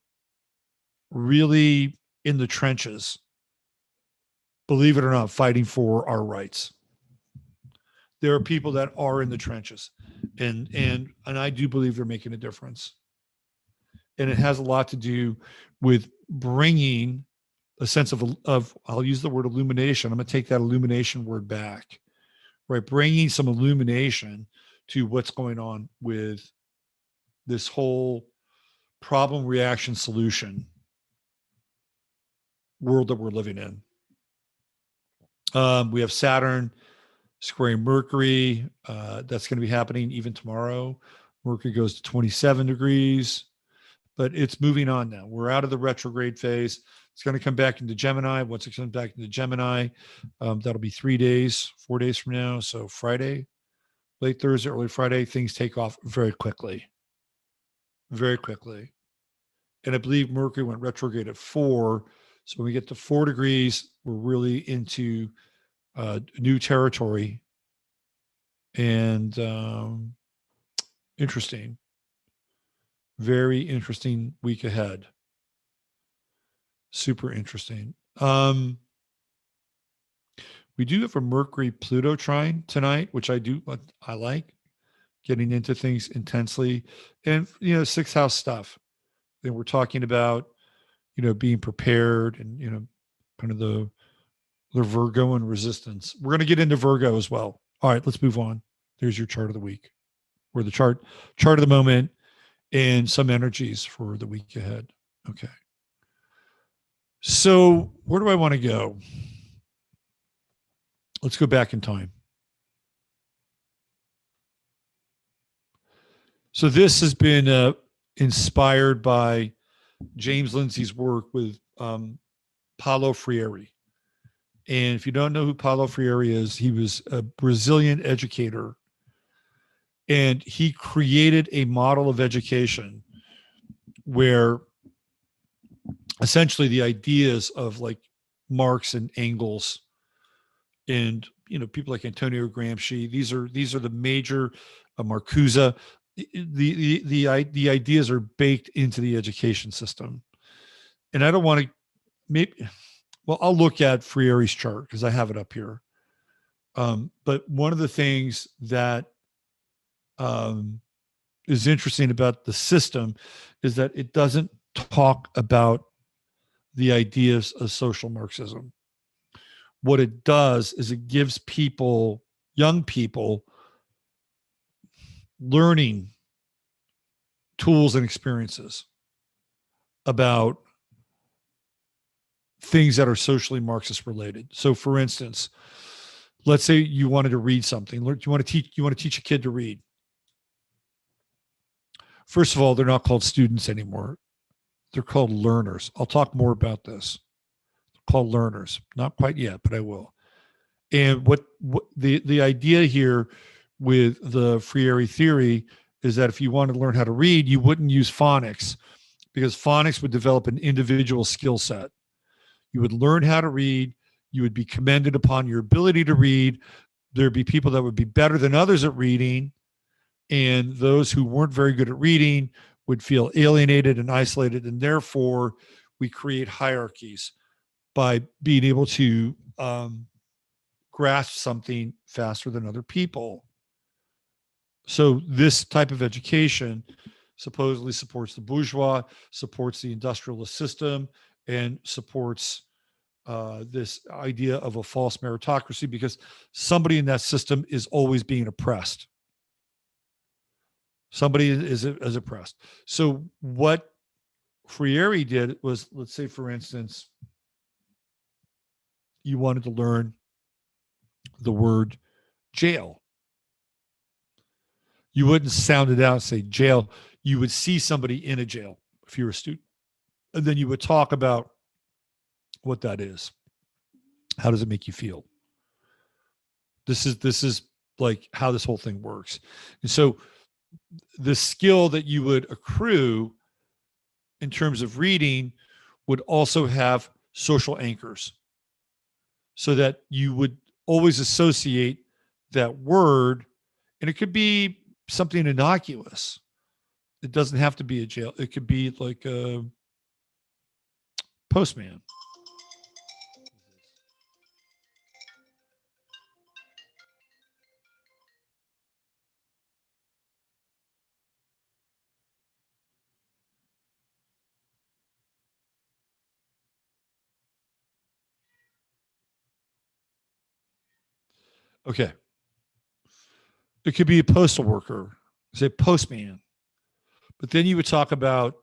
really in the trenches, believe it or not, fighting for our rights. There are people that are in the trenches, and I do believe they're making a difference. And it has a lot to do with bringing a sense of I'll use the word illumination. I'm going to take that illumination word back, right? Bringing some illumination to what's going on with this whole problem, reaction, solution world that we're living in. We have Saturn squaring Mercury. That's going to be happening even tomorrow. Mercury goes to 27 degrees, but it's moving on now. We're out of the retrograde phase. It's going to come back into Gemini. Once it comes back into Gemini, that'll be 4 days from now. So Friday, late Thursday, early Friday, things take off very quickly. Very quickly. And I believe Mercury went retrograde at 4. So when we get to 4 degrees, we're really into new territory. And interesting. Very interesting week ahead. Super interesting. We do have a Mercury-Pluto trine tonight, which I like getting into things intensely. And, sixth house stuff. Then we're talking about, being prepared and, kind of the Virgo and resistance. We're going to get into Virgo as well. All right, let's move on. There's your chart of the week, or the chart of the moment, and some energies for the week ahead. Okay. So where do I want to go? Let's go back in time. So this has been inspired by James Lindsay's work with Paulo Freire. And if you don't know who Paulo Freire is, he was a Brazilian educator. And he created a model of education where essentially the ideas of like Marx and Engels and people like Antonio Gramsci, these are the major Marcuse, the ideas are baked into the education system. And I don't want to I'll look at Freire's chart because I have it up here. But one of the things that is interesting about the system is that it doesn't talk about the ideas of social Marxism. What it does is it gives people, young people, learning tools and experiences about things that are socially Marxist related. So for instance, let's say you wanted to read something. You want to teach a kid to read. First of all, they're not called students anymore. They're called learners. I'll talk more about this. They're called learners. Not quite yet, but I will. And what the idea here with the Freire theory is that if you wanted to learn how to read, you wouldn't use phonics because phonics would develop an individual skill set. You would learn how to read. You would be commended upon your ability to read. There'd be people that would be better than others at reading. And those who weren't very good at reading would feel alienated and isolated. And therefore, we create hierarchies by being able to grasp something faster than other people. So this type of education supposedly supports the bourgeois, supports the industrialist system, and supports this idea of a false meritocracy because somebody in that system is always being oppressed. Somebody is oppressed. So what Freire did was, let's say, for instance, you wanted to learn the word jail. You wouldn't sound it out and say jail. You would see somebody in a jail if you're a student. And then you would talk about what that is. How does it make you feel? This is like how this whole thing works. And so the skill that you would accrue in terms of reading would also have social anchors, so that you would always associate that word. And it could be something innocuous. It doesn't have to be a jail. It could be like a postman. Okay. It could be a postal worker, say postman. But then you would talk about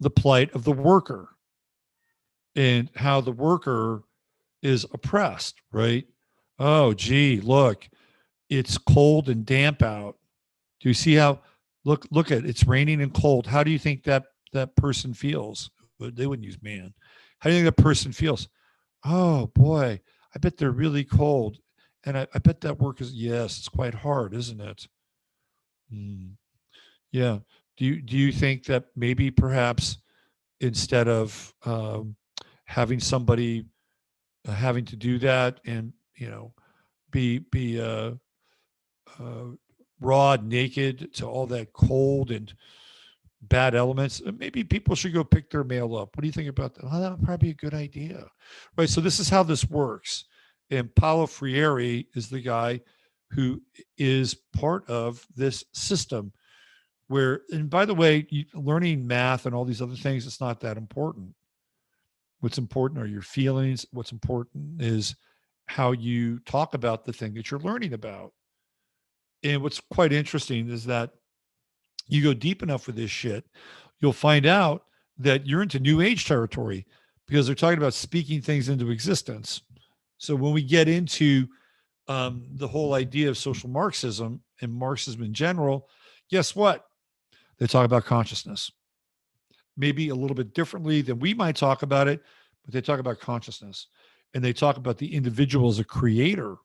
the plight of the worker and how the worker is oppressed, right? Oh, gee, look, it's cold and damp out. Do you see how look at it's raining and cold? How do you think that person feels? They wouldn't use man. How do you think that person feels? Oh boy, I bet they're really cold. And I bet that work is, yes, it's quite hard, isn't it? Mm, yeah. Do you think that maybe perhaps instead of having somebody having to do that and be uh, raw, naked to all that cold and bad elements, maybe people should go pick their mail up. What do you think about that? Oh, that would probably be a good idea, right? So this is how this works. And Paulo Freire is the guy who is part of this system where, and by the way, learning math and all these other things, it's not that important. What's important are your feelings. What's important is how you talk about the thing that you're learning about. And what's quite interesting is that you go deep enough with this shit, you'll find out that you're into new age territory because they're talking about speaking things into existence. So when we get into the whole idea of social Marxism and Marxism in general, guess what? They talk about consciousness, maybe a little bit differently than we might talk about it, but they talk about consciousness and they talk about the individual as a creator.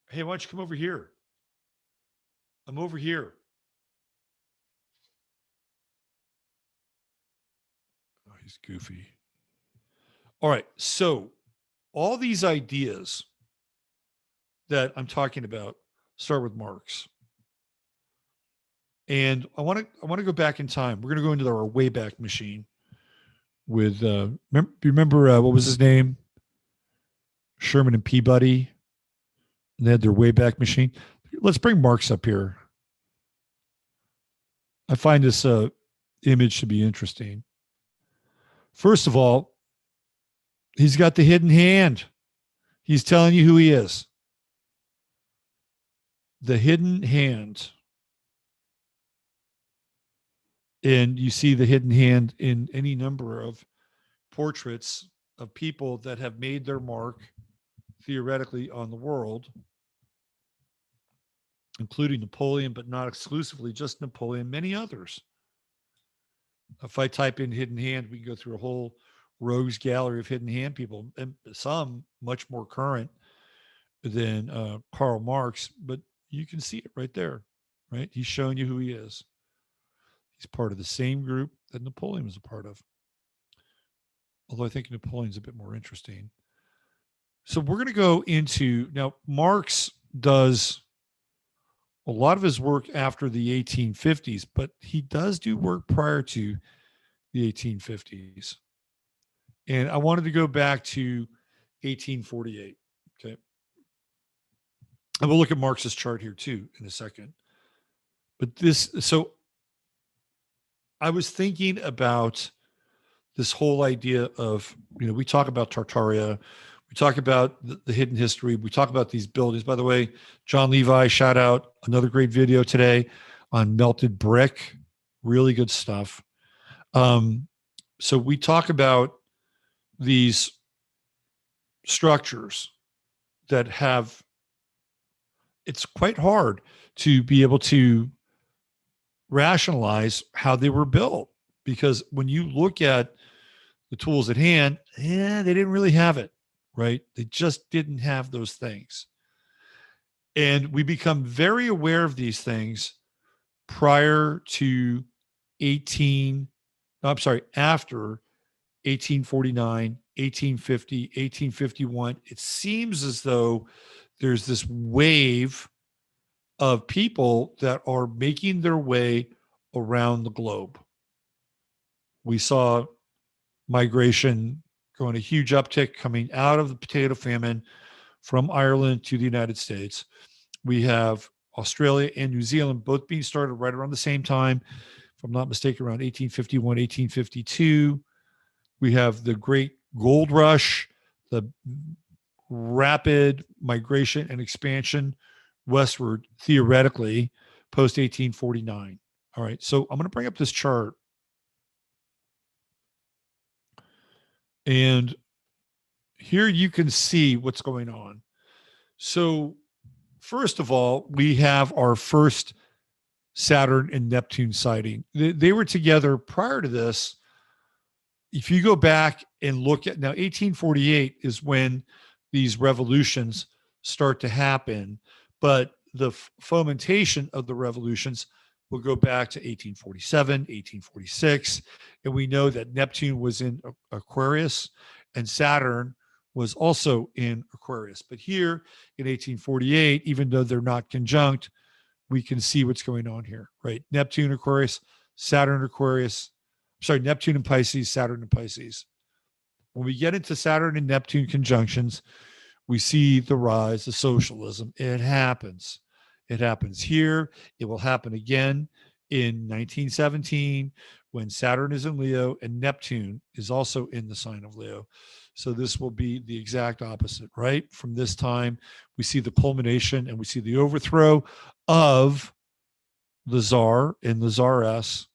Hey, why don't you come over here? I'm over here. Oh, he's goofy. All right. So, all these ideas that I'm talking about start with Marx. And I want to go back in time. We're going to go into our Wayback Machine with remember what was his name? Sherman and Peabody. And they had their Wayback Machine. Let's bring Marx up here. I find this image to be interesting. First of all, he's got the hidden hand. He's telling you who he is. The hidden hand. And you see the hidden hand in any number of portraits of people that have made their mark theoretically on the world, including Napoleon, but not exclusively just Napoleon, many others. If I type in hidden hand, we can go through a whole rogues gallery of hidden hand people, and some much more current than Karl Marx, but you can see it right there, right? He's showing you who he is. He's part of the same group that Napoleon was a part of. Although I think Napoleon's a bit more interesting. So we're going to go into now. Marx does a lot of his work after the 1850s, but he does do work prior to the 1850s. And I wanted to go back to 1848. Okay. And we'll look at Marx's chart here too in a second. But so I was thinking about this whole idea of, we talk about Tartaria, we talk about the hidden history, we talk about these buildings. By the way, John Levi, shout out, another great video today on melted brick, really good stuff. So we talk about these structures that have, it's quite hard to be able to rationalize how they were built, because when you look at the tools at hand, they didn't really have it, right? They just didn't have those things. And we become very aware of these things prior to 18, no, I'm sorry, after 1849, 1850, 1851. It seems as though there's this wave of people that are making their way around the globe. We saw migration going a huge uptick coming out of the potato famine from Ireland to the United States. We have Australia and New Zealand both being started right around the same time, if I'm not mistaken, around 1851, 1852. We have the great gold rush, the rapid migration and expansion westward, theoretically, post 1849. All right, so I'm going to bring up this chart. And here you can see what's going on. So, first of all, we have our first Saturn and Neptune sighting. They were together prior to this. If you go back and look at now, 1848 is when these revolutions start to happen, but the fomentation of the revolutions will go back to 1847, 1846. And we know that Neptune was in Aquarius and Saturn was also in Aquarius. But here in 1848, even though they're not conjunct, we can see what's going on here, right? Neptune, Aquarius, Saturn, Aquarius. Sorry, Neptune and Pisces, Saturn and Pisces. When we get into Saturn and Neptune conjunctions, we see the rise of socialism. It happens. It happens here. It will happen again in 1917 when Saturn is in Leo and Neptune is also in the sign of Leo. So this will be the exact opposite, right? From this time, we see the culmination and we see the overthrow of the Tsar and the Tsaress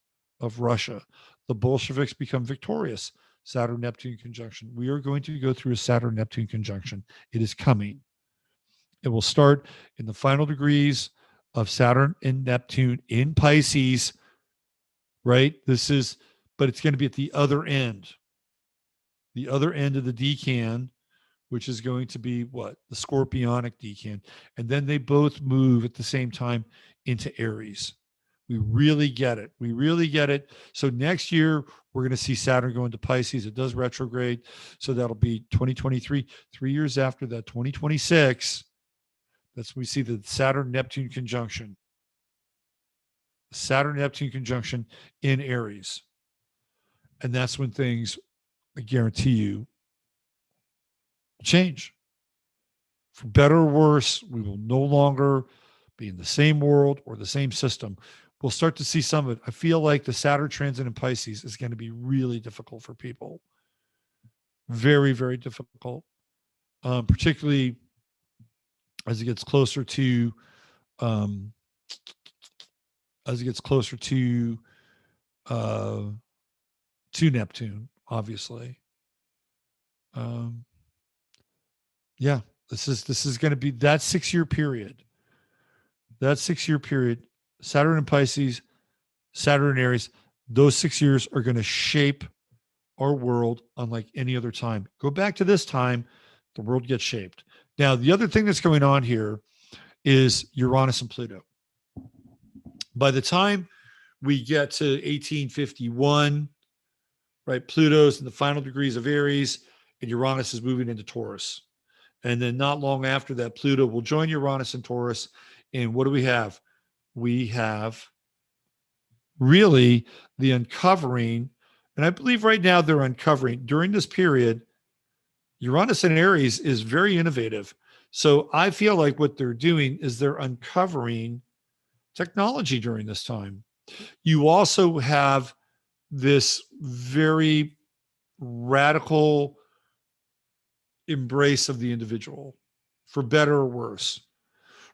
of Russia. The Bolsheviks become victorious. Saturn-Neptune conjunction. We are going to go through a Saturn-Neptune conjunction. It is coming. It will start in the final degrees of Saturn and Neptune in Pisces, right? But it's going to be at the other end of the decan, which is going to be what? The Scorpionic decan. And then they both move at the same time into Aries. We really get it. We really get it. So next year, we're going to see Saturn go into Pisces. It does retrograde. So that'll be 2023. 3 years after that, 2026, that's when we see the Saturn-Neptune conjunction. Saturn-Neptune conjunction in Aries. And that's when things, I guarantee you, change. For better or worse, we will no longer be in the same world or the same system. We'll start to see some of it. I feel like the Saturn transit in Pisces is going to be really difficult for people. Very, very difficult. Particularly as it gets closer to Neptune, obviously. Yeah, this is going to be that 6 year period. That 6 year period, Saturn in Pisces, Saturn in Aries, those 6 years are going to shape our world unlike any other time. Go back to this time, the world gets shaped. Now, the other thing that's going on here is Uranus and Pluto. By the time we get to 1851, right, Pluto's in the final degrees of Aries and Uranus is moving into Taurus. And then not long after that, Pluto will join Uranus and Taurus. And what do we have? We have really the uncovering, and I believe right now they're uncovering during this period. Uranus and Aries is very innovative. So I feel like what they're doing is they're uncovering technology during this time. You also have this very radical embrace of the individual, for better or worse,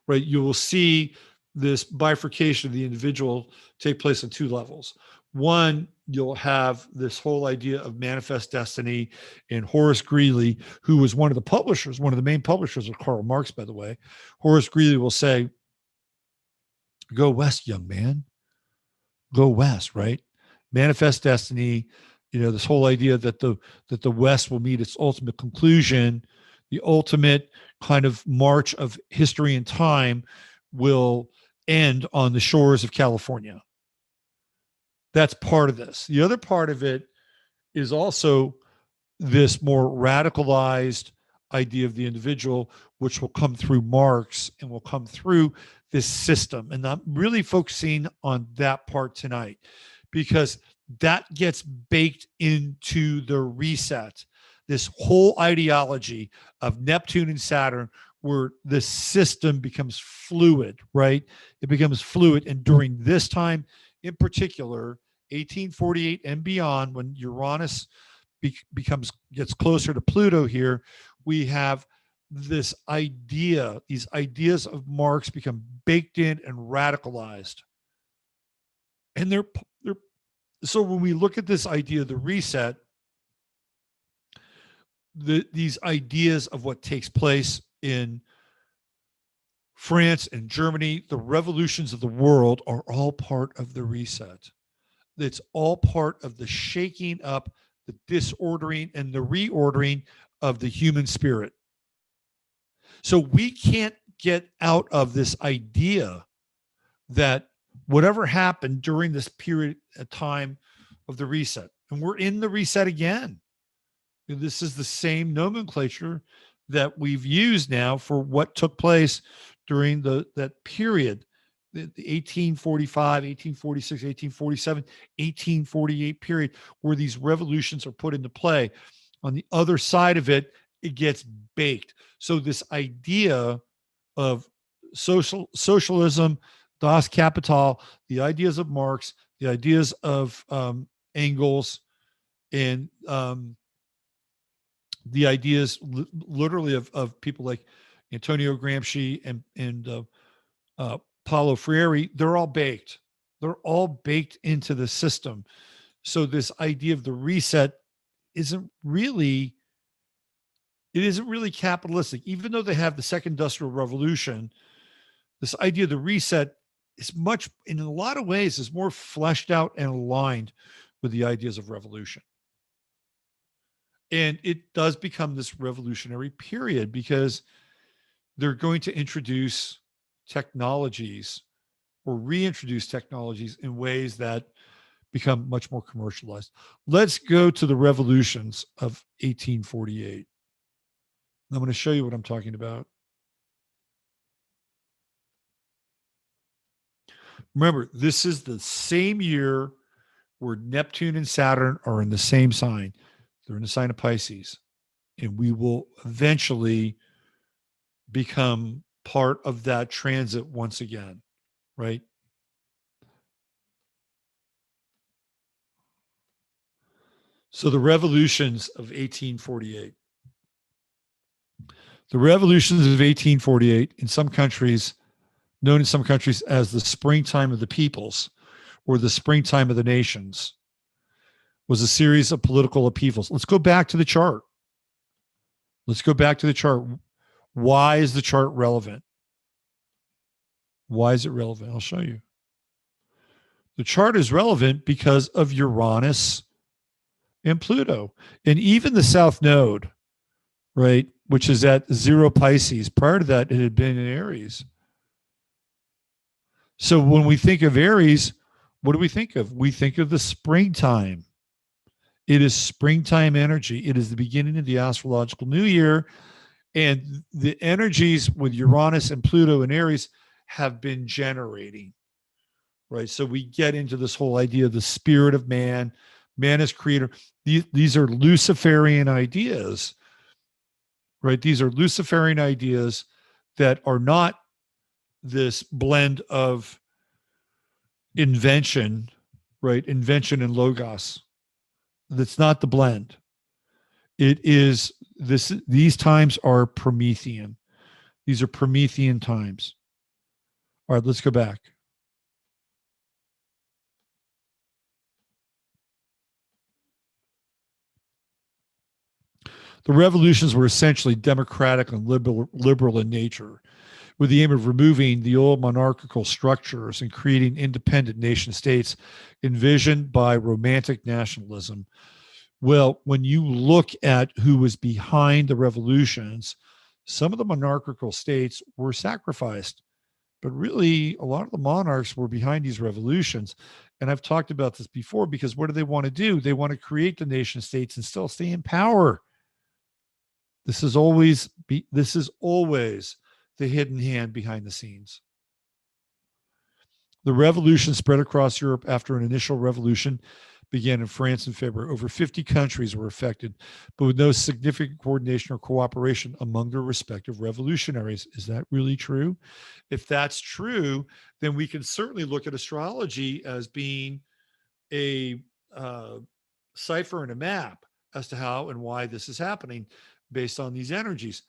right? You will see this bifurcation of the individual take place on two levels. One, you'll have this whole idea of manifest destiny, and Horace Greeley, who was one of the publishers, one of the main publishers of Karl Marx, by the way. Horace Greeley will say, go west, young man. Go west, right? Manifest destiny, this whole idea that the West will meet its ultimate conclusion, the ultimate kind of march of history and time will end on the shores of California. That's part of this. The other part of it is also this more radicalized idea of the individual, which will come through Marx and will come through this system. And I'm really focusing on that part tonight because that gets baked into the reset. This whole ideology of Neptune and Saturn, where the system becomes fluid, right? It becomes fluid. And during this time in particular, 1848 and beyond, when Uranus gets closer to Pluto here, we have this idea, these ideas of Marx become baked in and radicalized. And they're so when we look at this idea of the reset, these ideas of what takes place in France and Germany, the revolutions of the world are all part of the reset. It's all part of the shaking up, the disordering, and the reordering of the human spirit. So we can't get out of this idea that whatever happened during this period of time of the reset, and we're in the reset again. This is the same nomenclature that we've used now for what took place during that period, the 1845, 1846, 1847, 1848 period, where these revolutions are put into play. On the other side of it, it gets baked. So this idea of socialism, Das Kapital, the ideas of Marx, the ideas of Engels, and the ideas literally of people like Antonio Gramsci and Paulo Freire, they're all baked. They're all baked into the system. So this idea of the reset isn't really capitalistic. Even though they have the second industrial revolution, this idea of the reset is in a lot of ways, is more fleshed out and aligned with the ideas of revolution. And it does become this revolutionary period because they're going to introduce technologies or reintroduce technologies in ways that become much more commercialized. Let's go to the revolutions of 1848. I'm going to show you what I'm talking about. Remember, this is the same year where Neptune and Saturn are in the same sign. They're in the sign of Pisces. And we will eventually become part of that transit once again, right? So the revolutions of 1848. The revolutions of 1848 in some countries, known in some countries as the springtime of the peoples or the springtime of the nations, was a series of political upheavals. Let's go back to the chart. Why is the chart relevant? Why is it relevant? I'll show you. The chart is relevant because of Uranus and Pluto. And even the South Node, right, which is at 0 Pisces. Prior to that, it had been in Aries. So when we think of Aries, what do we think of? We think of the springtime. It is springtime energy. It is the beginning of the astrological new year. And the energies with Uranus and Pluto and Aries have been generating, right? So we get into this whole idea of the spirit of man, man as creator. These are Luciferian ideas, right? These are Luciferian ideas that are not this blend of invention, right? Invention and logos. That's not the blend. It is this. These times are Promethean. These are Promethean times. All right, let's go back. The revolutions were essentially democratic and liberal in nature, with the aim of removing the old monarchical structures and creating independent nation states envisioned by romantic nationalism, Well, when you look at who was behind the revolutions, some of the monarchical states were sacrificed, but really a lot of the monarchs were behind these revolutions. And I've talked about this before, because what do they want to do? They want to create the nation states and still stay in power. This is always the hidden hand behind the scenes. The revolution spread across Europe after an initial revolution began in France in February. Over 50 countries were affected, but with no significant coordination or cooperation among their respective revolutionaries. Is that really true? If that's true, then we can certainly look at astrology as being a cipher and a map as to how and why this is happening based on these energies.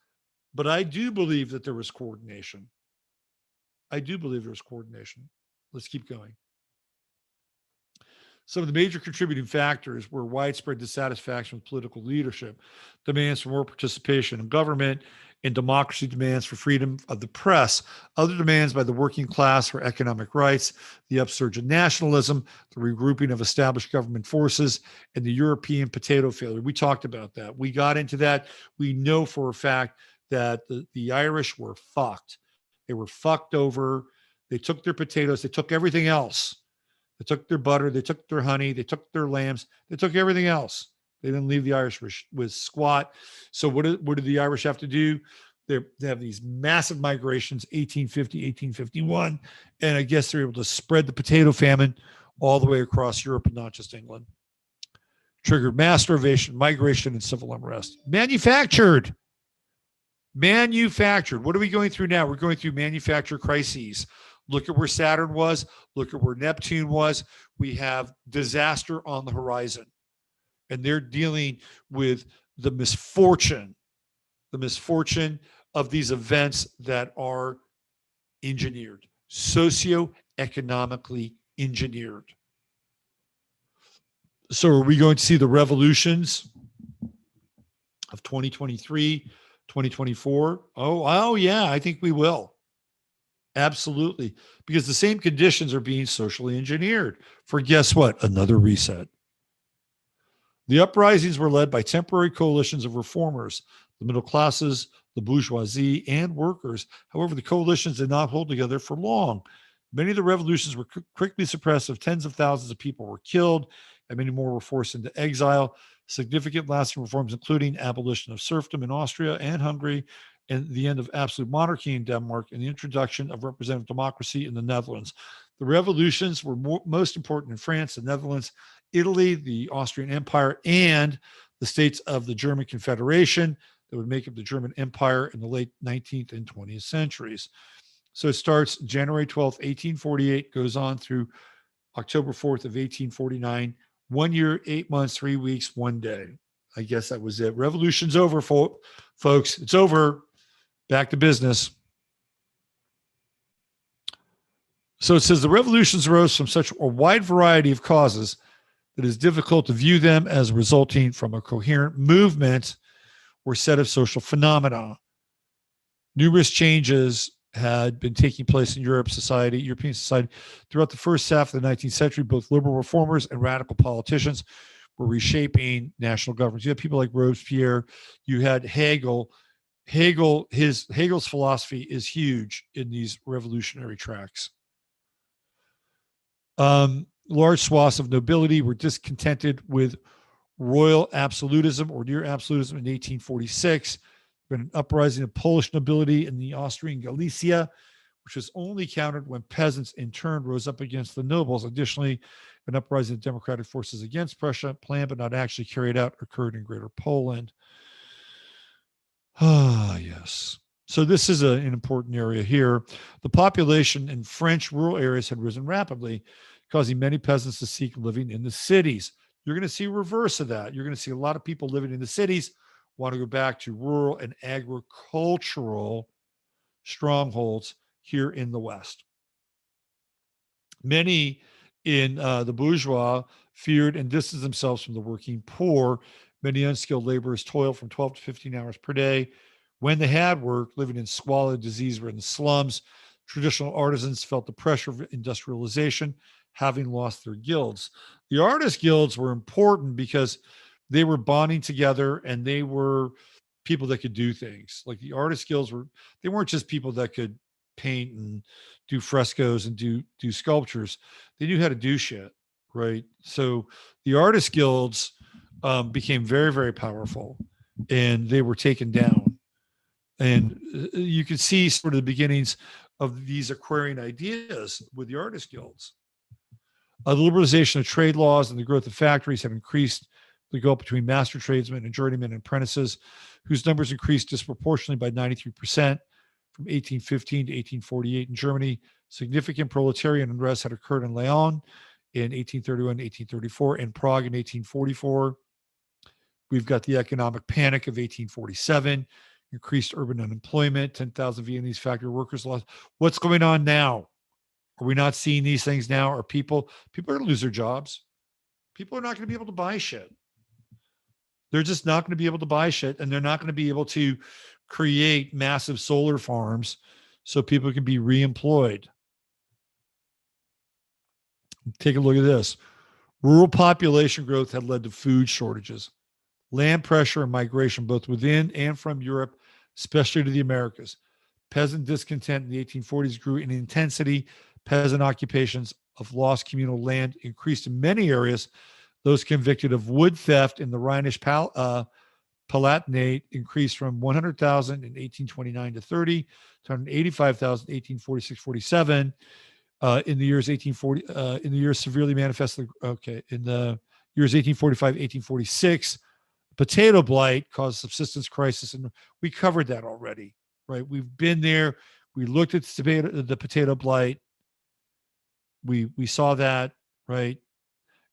But I do believe that there was coordination. I do believe there was coordination. Let's keep going. Some of the major contributing factors were widespread dissatisfaction with political leadership, demands for more participation in government, and democracy, demands for freedom of the press, other demands by the working class for economic rights, the upsurge in nationalism, the regrouping of established government forces, and the European potato failure. We talked about that. We got into that. We know for a fact that the Irish were fucked. They were fucked over. They took their potatoes. They took everything else. They took their butter, they took their honey, they took their lambs, they took everything else. They didn't leave the Irish with squat. So what did the Irish have to do? They have these massive migrations, 1850, 1851, and I guess they're able to spread the potato famine all the way across Europe and not just England. Triggered mass starvation, migration, and civil unrest. Manufactured. What are we going through now? We're going through manufactured crises. Look at where Saturn was. Look at where Neptune was. We have disaster on the horizon. And they're dealing with the misfortune of these events that are engineered, socioeconomically engineered. So are we going to see the revolutions of 2023, 2024? Oh yeah, I think we will. Absolutely. Because the same conditions are being socially engineered for, guess what? Another reset. The uprisings were led by temporary coalitions of reformers, the middle classes, the bourgeoisie, and workers. However, the coalitions did not hold together for long. Many of the revolutions were quickly suppressed. Tens of thousands of people were killed, and many more were forced into exile. Significant lasting reforms, including abolition of serfdom in Austria and Hungary, and the end of absolute monarchy in Denmark, and the introduction of representative democracy in the Netherlands. The revolutions were most important in France, the Netherlands, Italy, the Austrian Empire, and the states of the German Confederation that would make up the German Empire in the late 19th and 20th centuries. So it starts January 12th, 1848, goes on through October 4th of 1849, 1 year, 8 months, 3 weeks, 1 day. I guess that was it. Revolution's over, folks. It's over. Back to business. So it says the revolutions arose from such a wide variety of causes that it is difficult to view them as resulting from a coherent movement or set of social phenomena. Numerous changes had been taking place in European society throughout the first half of the 19th century. Both liberal reformers and radical politicians were reshaping national governments. You had people like Robespierre. You had Hegel. Hegel's philosophy is huge in these revolutionary tracks. Large swaths of nobility were discontented with royal absolutism or near absolutism in 1846. Been an uprising of Polish nobility in the Austrian Galicia, which was only countered when peasants in turn rose up against the nobles. Additionally, an uprising of democratic forces against Prussia, planned but not actually carried out, occurred in Greater Poland. Ah, yes. So this is an important area here. The population in French rural areas had risen rapidly, causing many peasants to seek living in the cities. You're going to see a reverse of that. You're going to see a lot of people living in the cities want to go back to rural and agricultural strongholds here in the West. Many in the bourgeois feared and distanced themselves from the working poor. Many unskilled laborers toiled from 12 to 15 hours per day. When they had work, living in squalid, disease-ridden slums, traditional artisans felt the pressure of industrialization, having lost their guilds. The artist guilds were important because they were bonding together, and they were people that could do things. Like the artist guilds they weren't just people that could paint and do frescoes and do sculptures. They knew how to do shit, right? So the artist guilds became very, very powerful, and they were taken down. And you can see sort of the beginnings of these Aquarian ideas with the artist guilds. The liberalization of trade laws and the growth of factories have increased the gulf between master tradesmen and journeymen and apprentices, whose numbers increased disproportionately by 93% from 1815 to 1848 in Germany. Significant proletarian unrest had occurred in Lyon in 1831 1834, and Prague in 1844. We've got the economic panic of 1847, increased urban unemployment, 10,000 Viennese factory workers lost. What's going on now? Are we not seeing these things now? Are people are going to lose their jobs? People are not going to be able to buy shit. They're just not going to be able to buy shit, and they're not going to be able to create massive solar farms so people can be reemployed. Take a look at this. Rural population growth had led to food shortages, land pressure, and migration both within and from Europe, especially to the Americas. Peasant discontent in the 1840s grew in intensity. Peasant occupations of lost communal land increased in many areas. Those convicted of wood theft in the Rhinish Palatinate increased from 100,000 in 1829 to 30 to 185,000 in 1846-47. In the years 1840, in the years severely manifested. Okay, in the years 1845, 1846, potato blight caused subsistence crisis, and we covered that already, right? We've been there. We looked at the potato blight. We saw that, right?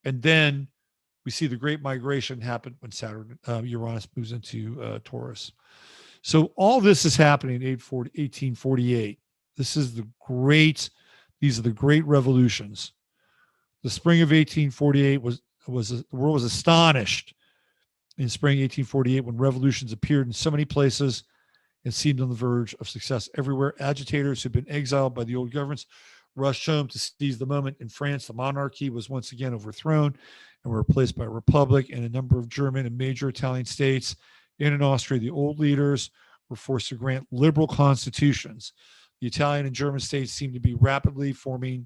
And then we see the Great Migration happen when Saturn, Uranus moves into Taurus. So all this is happening in 1848. These are the great revolutions. The spring of 1848 the world was astonished in spring 1848 when revolutions appeared in so many places and seemed on the verge of success everywhere. Agitators who'd been exiled by the old governments rushed home to seize the moment. In France, the monarchy was once again overthrown and were replaced by a republic. In a number of German and major Italian states and in Austria, the old leaders were forced to grant liberal constitutions. The Italian and German states seemed to be rapidly forming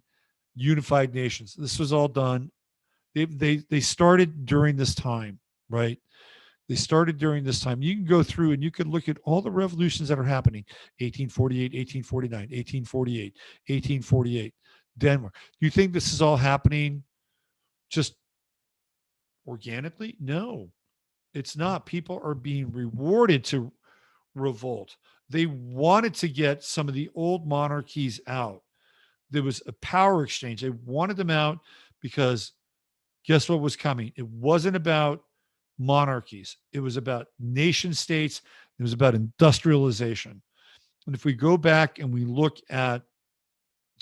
unified nations. This was all done. They started during this time, right? They started during this time. You can go through and you can look at all the revolutions that are happening. 1848, 1849, 1848, 1848, Denmark. Do you think this is all happening just organically? No, it's not. People are being rewarded to revolt. They wanted to get some of the old monarchies out. There was a power exchange. They wanted them out because guess what was coming? It wasn't about monarchies. It was about nation states. It was about industrialization. And if we go back and we look at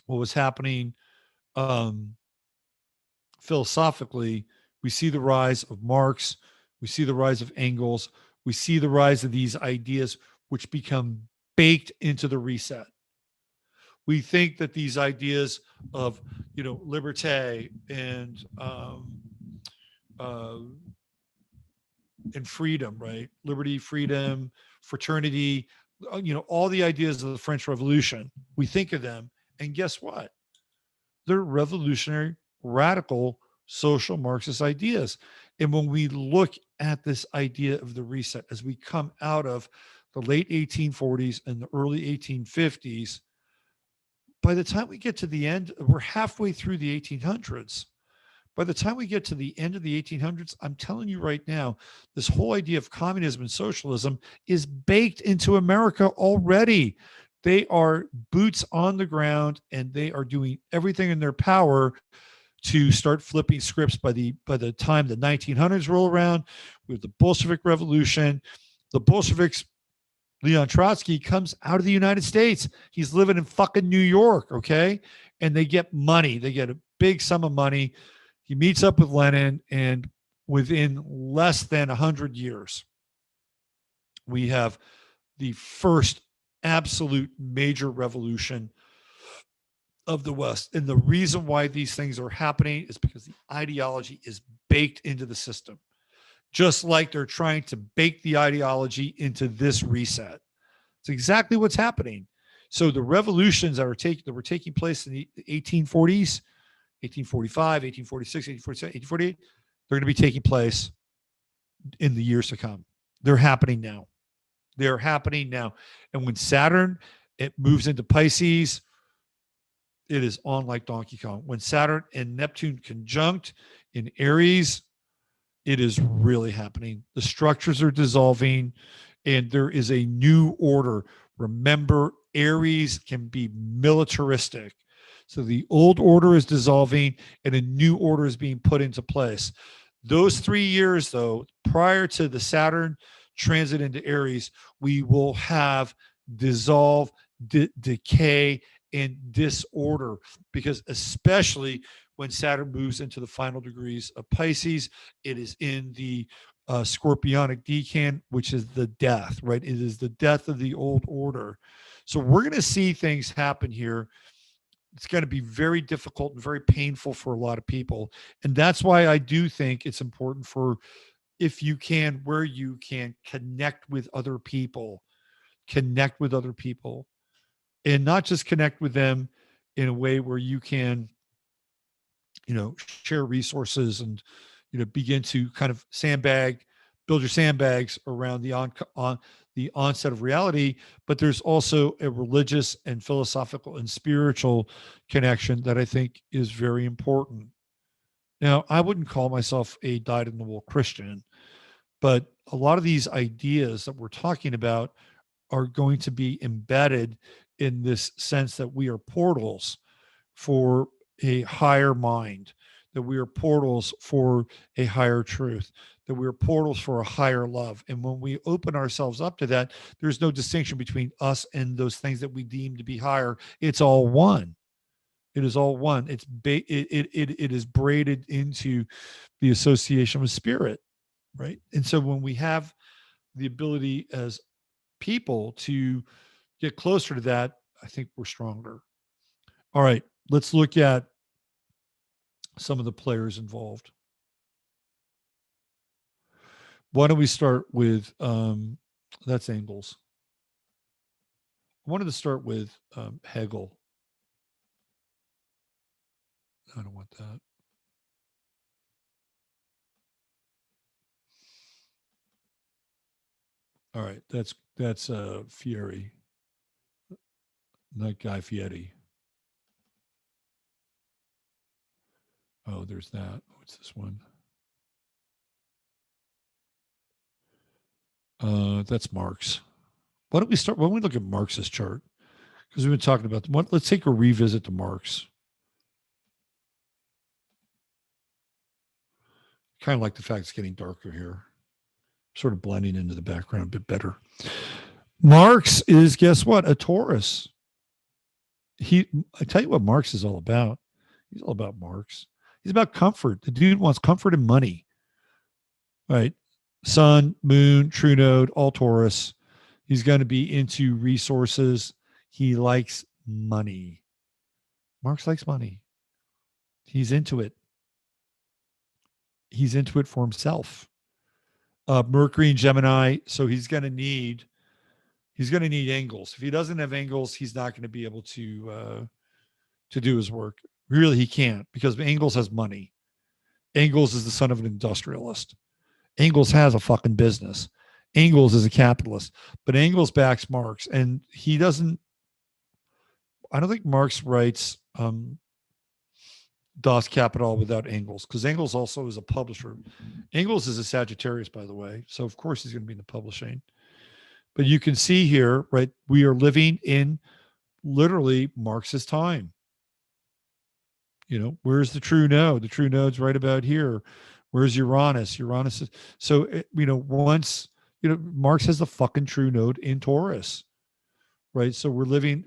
what was happening philosophically, we see the rise of Marx. We see the rise of Engels. We see the rise of these ideas which become baked into the reset. We think that these ideas of, liberté and freedom, right? Liberty, freedom, fraternity, all the ideas of the French Revolution. We think of them, and guess what? They're revolutionary, radical, social Marxist ideas. And when we look at this idea of the reset, as we come out of the late 1840s and the early 1850s, by the time we get to the end, we're halfway through the 1800s. By the time we get to the end of the 1800s, I'm telling you right now, this whole idea of communism and socialism is baked into America already. They are boots on the ground, and they are doing everything in their power to start flipping scripts. By the time the 1900s roll around, with the Bolshevik Revolution, the Bolsheviks, Leon Trotsky comes out of the United States. He's living in fucking New York, okay? And they get money. They get a big sum of money. He meets up with Lenin, and within less than 100 years, we have the first absolute major revolution of the West. And the reason why these things are happening is because the ideology is baked into the system. just like they're trying to bake the ideology into this reset. It's exactly what's happening. So the revolutions that were taking place in the 1840s, 1845, 1846, 1847, 1848, they're going to be taking place in the years to come. They're happening now. They're happening now. And when Saturn, it moves into Pisces, it is on like Donkey Kong. When Saturn and Neptune conjunct in Aries, it is really happening. The structures are dissolving and there is a new order. Remember, Aries can be militaristic. So the old order is dissolving and a new order is being put into place. Those 3 years, though, prior to the Saturn transit into Aries, we will have dissolve, decay, and disorder, because especially when Saturn moves into the final degrees of Pisces, it is in the scorpionic decan, which is the death, right? It is the death of the old order. So we're going to see things happen here. It's going to be very difficult and very painful for a lot of people. And that's why I do think it's important for, if you can, where you can, connect with other people, and not just connect with them in a way where you can, share resources and, begin to kind of build your sandbags around the onset of reality. But there's also a religious and philosophical and spiritual connection that I think is very important. Now, I wouldn't call myself a dyed-in-the-wool Christian, but a lot of these ideas that we're talking about are going to be embedded in this sense that we are portals for a higher mind, that we are portals for a higher truth, that we are portals for a higher love. And when we open ourselves up to that, there's no distinction between us and those things that we deem to be higher. It's all one. It is all one. It is braided into the association with spirit, right? And so when we have the ability as people to get closer to that, I think we're stronger. All right, let's look at some of the players involved. Why don't we start with that's Engels. I wanted to start with Hegel. I don't want that. All right, that's Fieri, not Guy Fieri. Oh, there's that. What's this one? That's Marx. Why don't we start? Why don't we look at Marx's chart? Because we've been talking about what. Let's take a revisit to Marx. Kind of like the fact it's getting darker here, sort of blending into the background a bit better. Marx is, guess what? A Taurus. I tell you what Marx is all about. He's all about Marx. He's about comfort. The dude wants comfort and money. Right? Sun, moon, true node, all Taurus. He's going to be into resources. He likes money. Marx likes money. He's into it. He's into it for himself. Mercury and Gemini. So he's going to need angles. If he doesn't have angles, he's not going to be able to do his work. Really, he can't, because Engels has money. Engels is the son of an industrialist. Engels has a fucking business. Engels is a capitalist, but Engels backs Marx, and he doesn't. I don't think Marx writes Das Kapital without Engels, because Engels also is a publisher. Engels is a Sagittarius, by the way, so of course he's going to be in the publishing. But you can see here, right? We are living in literally Marx's time. Where's the true node? The true node's right about here. Where's Uranus? Uranus is, so, once, Marx has the fucking true node in Taurus, right? So we're living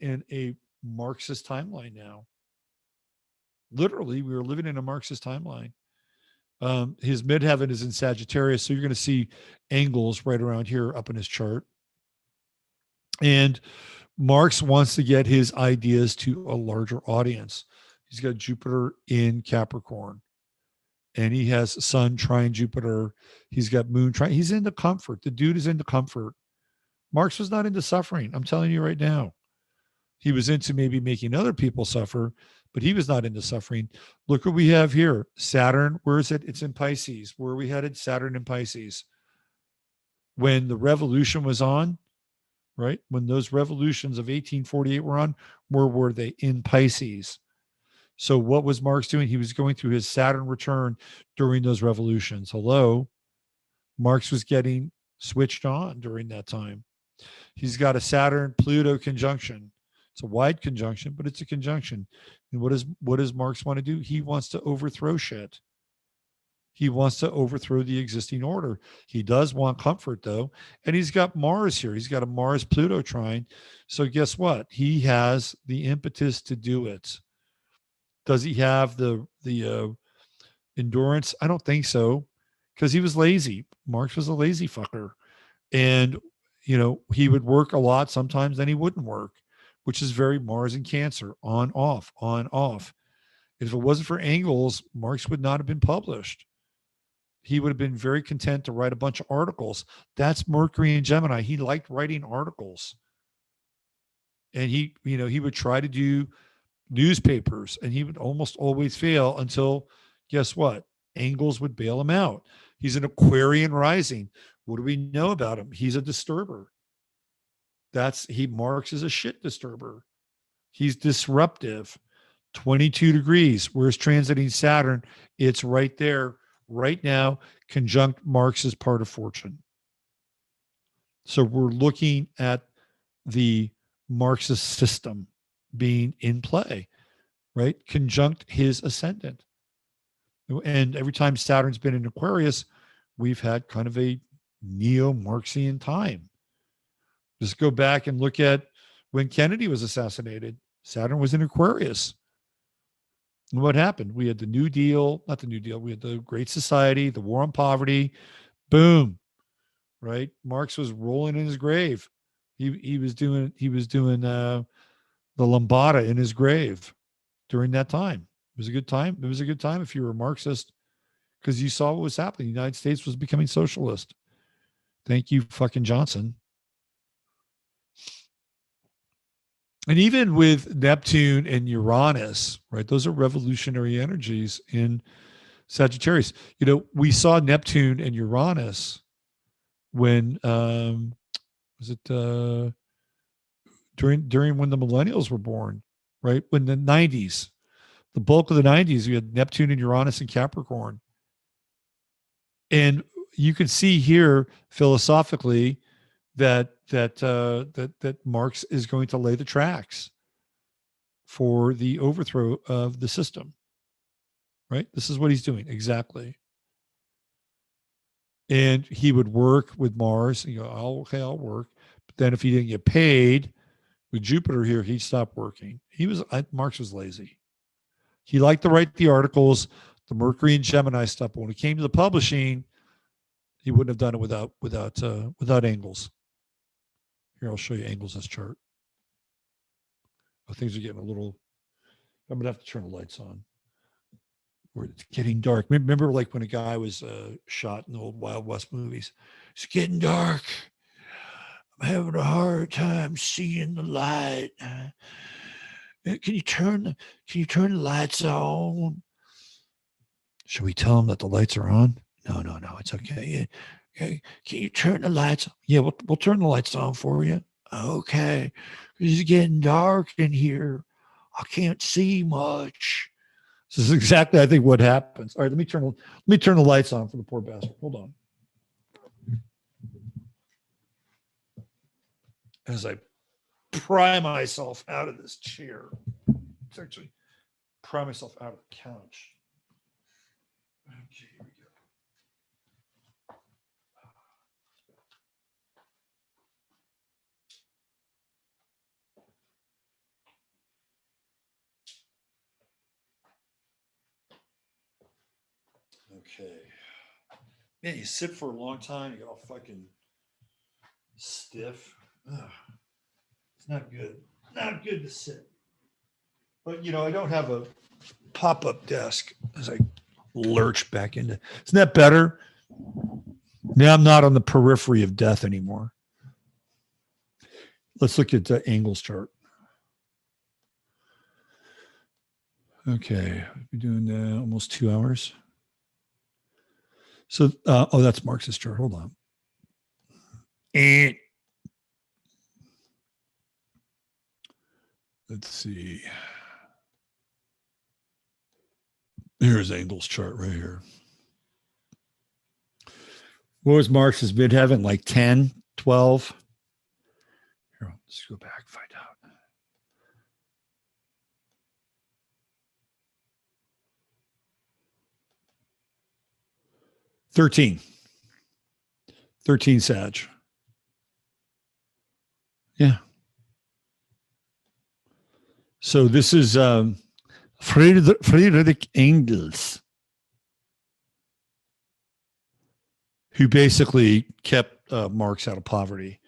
in a Marxist timeline now. Literally, we are living in a Marxist timeline. His midheaven is in Sagittarius, so you're going to see angles right around here up in his chart. And Marx wants to get his ideas to a larger audience. He's got Jupiter in Capricorn. and he has Sun trine Jupiter. He's got Moon trine. He's into comfort. The dude is into comfort. Marx was not into suffering. I'm telling you right now. He was into maybe making other people suffer, but he was not into suffering. Look what we have here. Saturn, where is it? It's in Pisces. Where are we headed? Saturn in Pisces. When the revolution was on, right? When those revolutions of 1848 were on, where were they? In Pisces. So what was Marx doing? He was going through his Saturn return during those revolutions. Hello. Marx was getting switched on during that time. He's got a Saturn-Pluto conjunction. It's a wide conjunction, but it's a conjunction. And what does Marx want to do? He wants to overthrow shit. He wants to overthrow the existing order. He does want comfort, though. And he's got Mars here. He's got a Mars-Pluto trine. So guess what? He has the impetus to do it. Does he have the endurance? I don't think so, because he was lazy. Marx was a lazy fucker. And, he would work a lot sometimes, then he wouldn't work, which is very Mars and Cancer, on, off, on, off. If it wasn't for angles, Marx would not have been published. He would have been very content to write a bunch of articles. That's Mercury and Gemini. He liked writing articles. And he would try to do newspapers, and he would almost always fail until, guess what? Angles would bail him out. He's an Aquarian rising. What do we know about him? He's a disturber. Marx is a shit disturber. He's disruptive. 22 degrees. Where's transiting Saturn? It's right there, right now, conjunct Marx's part of fortune. So we're looking at the Marxist system being in play, right? Conjunct his ascendant. And every time Saturn's been in Aquarius, we've had kind of a neo-Marxian time. Just go back and look at when Kennedy was assassinated. Saturn was in Aquarius. And what happened? We had the New Deal, not the New Deal. We had the Great Society, the War on Poverty. Boom, right? Marx was rolling in his grave. He was doing the lambada in his grave during that time. It was a good time. It was a good time if you were a Marxist, because you saw what was happening. The United States was becoming socialist. Thank you, fucking Johnson. And even with Neptune and Uranus, right? Those are revolutionary energies in Sagittarius. We saw Neptune and Uranus when was it during when the millennials were born, right? When the 90s, the bulk of the 90s, we had Neptune and Uranus and Capricorn. And you can see here philosophically that Marx is going to lay the tracks for the overthrow of the system. Right? This is what he's doing exactly. And he would work with Mars. And I'll work. But then if he didn't get paid with Jupiter here, he'd stop working. Marx was lazy. He liked to write the articles, the Mercury and Gemini stuff. But when it came to the publishing, he wouldn't have done it without angles. Here, I'll show you Angles' chart. Oh, things are getting a little. I'm gonna have to turn the lights on. Where it's getting dark. Remember, like when a guy was shot in the old Wild West movies. It's getting dark. I'm having a hard time seeing the light. Can you turn the lights on? Should we tell him that the lights are on? No, it's okay. Okay. Can you turn the lights on? Yeah, we'll turn the lights on for you. Okay. It's getting dark in here. I can't see much. This is exactly, I think, what happens. All right, let me turn the lights on for the poor bastard. Hold on. As I pry myself out of this chair. It's actually pry myself out of the couch. Okay, here we go. Okay. Man, you sit for a long time, you get all fucking stiff. Ugh. It's not good. Not good to sit. But I don't have a pop-up desk, as I lurch back into. Isn't that better? Now I'm not on the periphery of death anymore. Let's look at the Angles chart. Okay, we're doing almost 2 hours. So, oh, that's Marx's chart. Hold on. And let's see. Here's Angles chart right here. What was Marx's midheaven? Like 10, 12? Here, let's go back and find out. 13. 13 Sag. Yeah. So this is Friedrich Engels, who basically kept Marx out of poverty.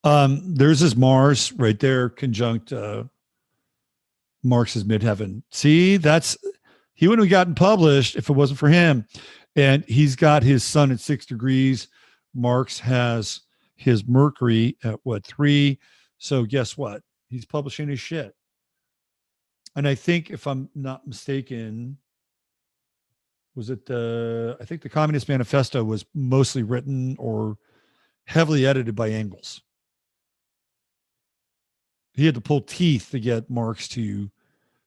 There's his Mars right there, conjunct Marx's midheaven. See, he wouldn't have gotten published if it wasn't for him. And he's got his sun at 6 degrees. Marx has his Mercury at 3. So guess what? He's publishing his shit. And I think, if I'm not mistaken, I think the Communist Manifesto was mostly written or heavily edited by Engels. He had to pull teeth to get Marx to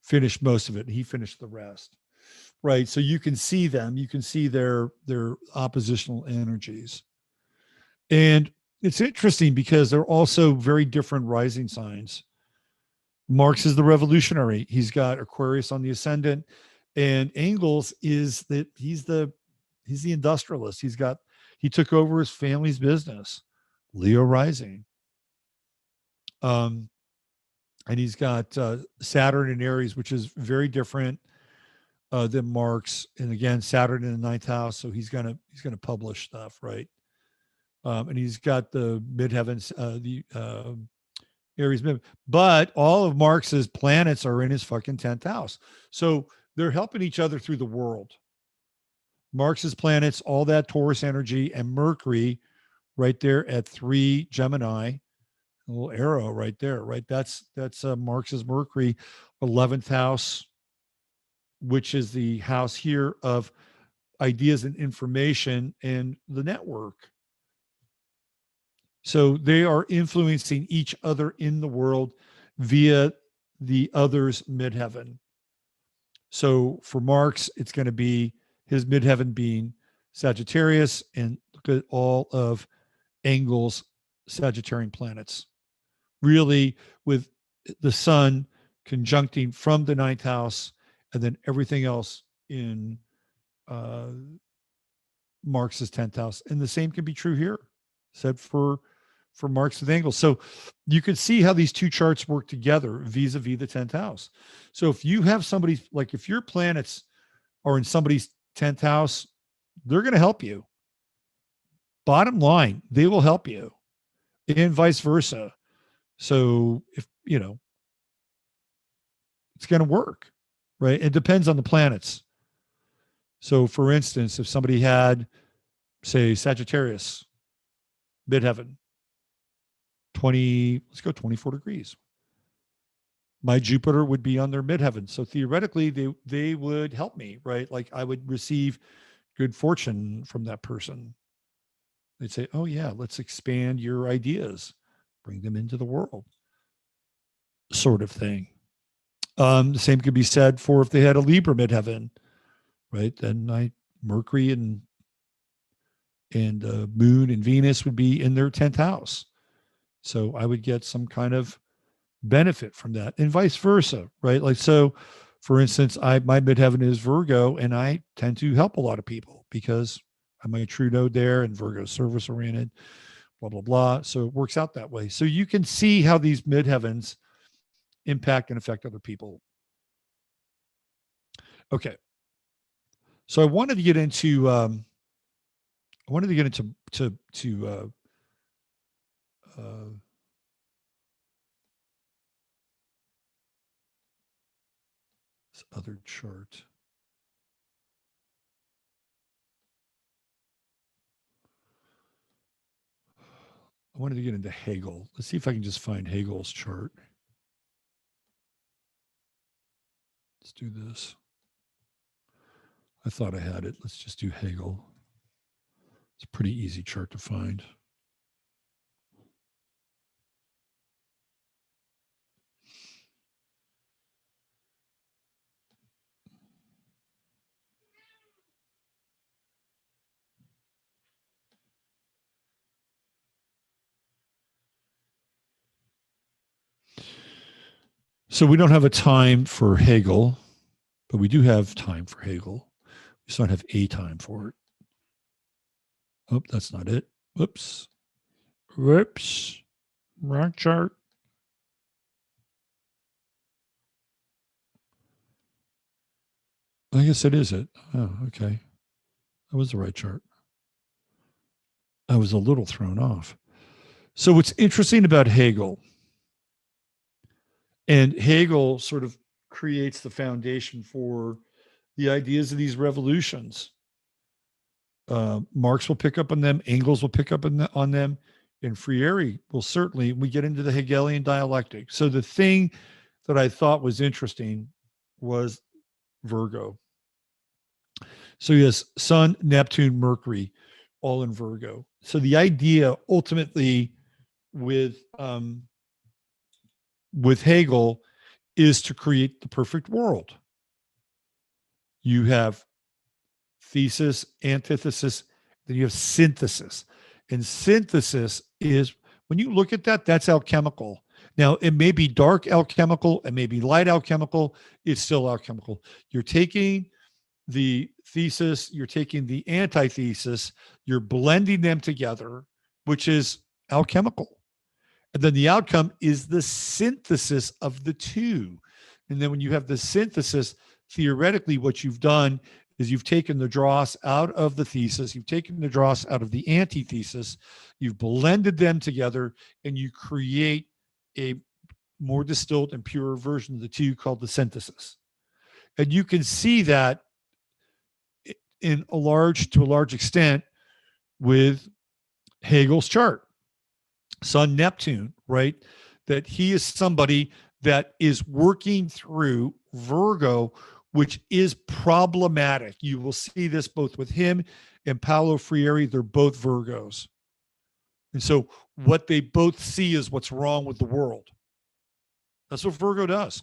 finish most of it. He finished the rest. Right. So you can see them. You can see their oppositional energies. And it's interesting because they're also very different rising signs. Marx is the revolutionary. He's got Aquarius on the ascendant, and Engels is he's the industrialist. He took over his family's business, Leo rising. And he's got Saturn in Aries, which is very different than Marx. And again, Saturn in the 9th house, so he's gonna publish stuff, right? And he's got the midheavens, the Aries mid, but all of Marx's planets are in his fucking 10th house. So they're helping each other through the world. Marx's planets, all that Taurus energy, and Mercury right there at 3 Gemini, a little arrow right there, right? That's Marx's Mercury, 11th house, which is the house here of ideas and information and the network. So they are influencing each other in the world via the other's midheaven. So for Marx, it's going to be his midheaven being Sagittarius, and look at all of Engels' Sagittarian planets. Really, with the sun conjuncting from the 9th house, and then everything else in Marx's 10th house. And the same can be true here, said for Marx with Engels. So you can see how these two charts work together vis-a-vis the 10th house. So if you have somebody, like if your planets are in somebody's 10th house, they're going to help you. Bottom line, they will help you, and vice versa. So if, it's going to work, right? It depends on the planets. So for instance, if somebody had, say, Sagittarius, midheaven, 24 degrees. My Jupiter would be on their midheaven. So theoretically, they would help me, right? Like I would receive good fortune from that person. They'd say, oh yeah, let's expand your ideas, bring them into the world, sort of thing. The same could be said for if they had a Libra midheaven, right? Then Mercury and Moon and Venus would be in their 10th house. So I would get some kind of benefit from that, and vice versa, right? Like, so for instance, my midheaven is Virgo, and I tend to help a lot of people because I'm a true node there, and Virgo service oriented, blah, blah, blah. So it works out that way. So you can see how these midheavens impact and affect other people. Okay. So I wanted to get into, this other chart. wanted to get into Hegel. Let's see if I can just find Hegel's chart. Let's do this. I thought I had it. Let's just do Hegel. It's a pretty easy chart to find. So we don't have a time for Hegel, but we do have time for Hegel. We just don't have a time for it. Oh, that's not it. Whoops. Whoops. Wrong chart. I guess it is it. Oh, okay. That was the right chart. I was a little thrown off. So what's interesting about Hegel, and Hegel sort of creates the foundation for the ideas of these revolutions. Marx will pick up on them. Engels will pick up on them. And Freire will certainly, we get into the Hegelian dialectic. So the thing that I thought was interesting was Virgo. So he has Sun, Neptune, Mercury, all in Virgo. So the idea ultimately with Hegel is to create the perfect world. You have thesis, antithesis, then you have synthesis. And synthesis is, when you look at that, that's alchemical. Now, it may be dark alchemical, it may be light alchemical, it's still alchemical. You're taking the thesis, you're taking the antithesis, you're blending them together, which is alchemical. And then the outcome is the synthesis of the two. And then when you have the synthesis, theoretically, what you've done is you've taken the dross out of the thesis, you've taken the dross out of the antithesis, you've blended them together, and you create a more distilled and pure version of the two called the synthesis. And you can see that to a large extent with Hegel's chart. Sun Neptune, right? That he is somebody that is working through Virgo, which is problematic. You will see this both with him and Paulo Freire. They're both Virgos. And so what they both see is what's wrong with the world. That's what Virgo does.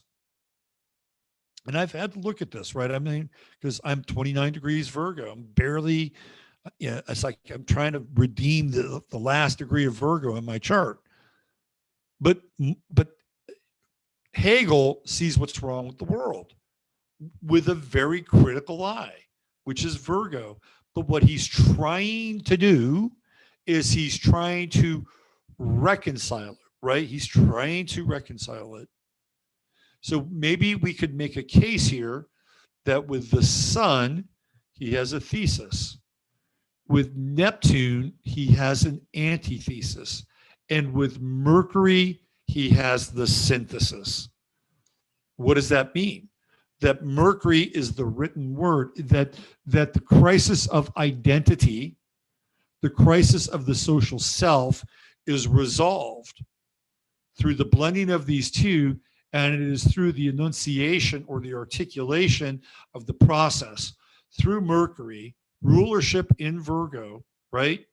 And I've had to look at this, right? I mean, because I'm 29 degrees Virgo. I'm barely, it's like I'm trying to redeem the last degree of Virgo in my chart. But Hegel sees what's wrong with the world with a very critical eye, which is Virgo. But what he's trying to do is he's trying to reconcile it, right? He's trying to reconcile it. So maybe we could make a case here that with the Sun, he has a thesis. With Neptune, he has an antithesis. And with Mercury, he has the synthesis. What does that mean? That Mercury is the written word, that the crisis of identity, the crisis of the social self is resolved through the blending of these two, and it is through the enunciation or the articulation of the process through Mercury, rulership in Virgo, right?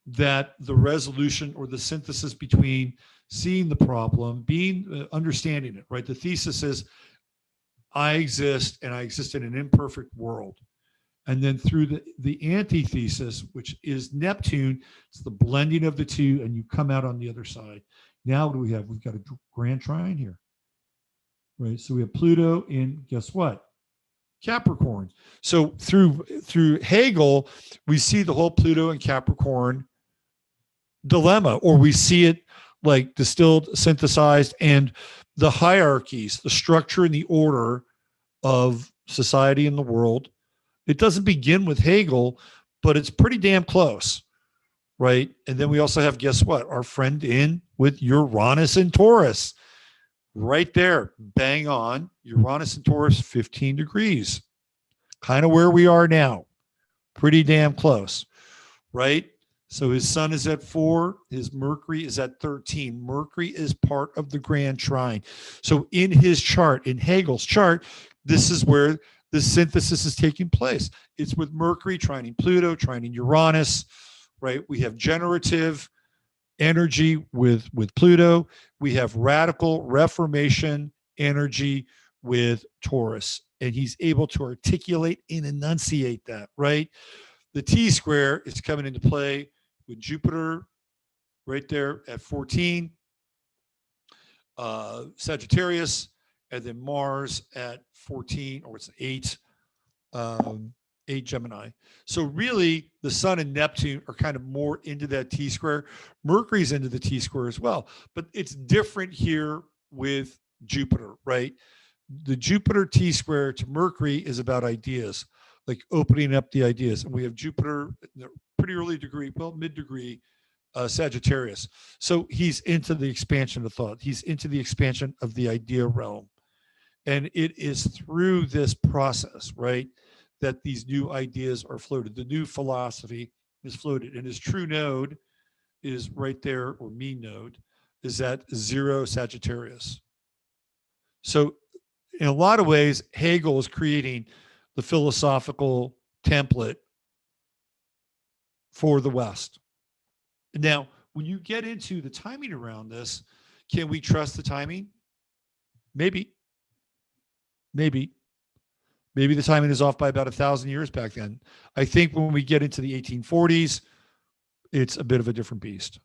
That the resolution or the synthesis between seeing the problem, being understanding it, right? The thesis is, I exist and I exist in an imperfect world. And then through the antithesis, which is Neptune, it's the blending of the two, and you come out on the other side. Now what do we have? We've got a grand trine here, right? So we have Pluto in, guess what? Capricorn. So through Hegel, we see the whole Pluto and Capricorn dilemma, or we see it like distilled, synthesized, and the hierarchies, the structure and the order of society in the world. It doesn't begin with Hegel, but it's pretty damn close, right? And then we also have, guess what? Our friend in with Uranus and Taurus. Right there, bang on, Uranus and Taurus, 15 degrees. Kind of where we are now. Pretty damn close, right? So his sun is at 4, his Mercury is at 13. Mercury is part of the grand trine. So in his chart, in Hegel's chart, this is where the synthesis is taking place. It's with Mercury trining Pluto, trining Uranus, right? We have generative energy with Pluto. We have radical reformation energy with Taurus. And he's able to articulate and enunciate that, right? The T square is coming into play with Jupiter right there at 14, Sagittarius, and then Mars at 14, or it's 8, 8 Gemini. So really, the Sun and Neptune are kind of more into that T square. Mercury's into the T square as well, but it's different here with Jupiter, right? The Jupiter T square to Mercury is about ideas, like opening up the ideas. And we have Jupiter, pretty early degree, well, mid degree, Sagittarius. So he's into the expansion of thought. He's into the expansion of the idea realm. And it is through this process, right, that these new ideas are floated. The new philosophy is floated. And his true node is right there, or mean node, is at 0 Sagittarius. So in a lot of ways, Hegel is creating the philosophical template for the West. Now, when you get into the timing around this, can we trust the timing? Maybe. Maybe the timing is off by about 1,000 years back then. I think when we get into the 1840s, it's a bit of a different beast.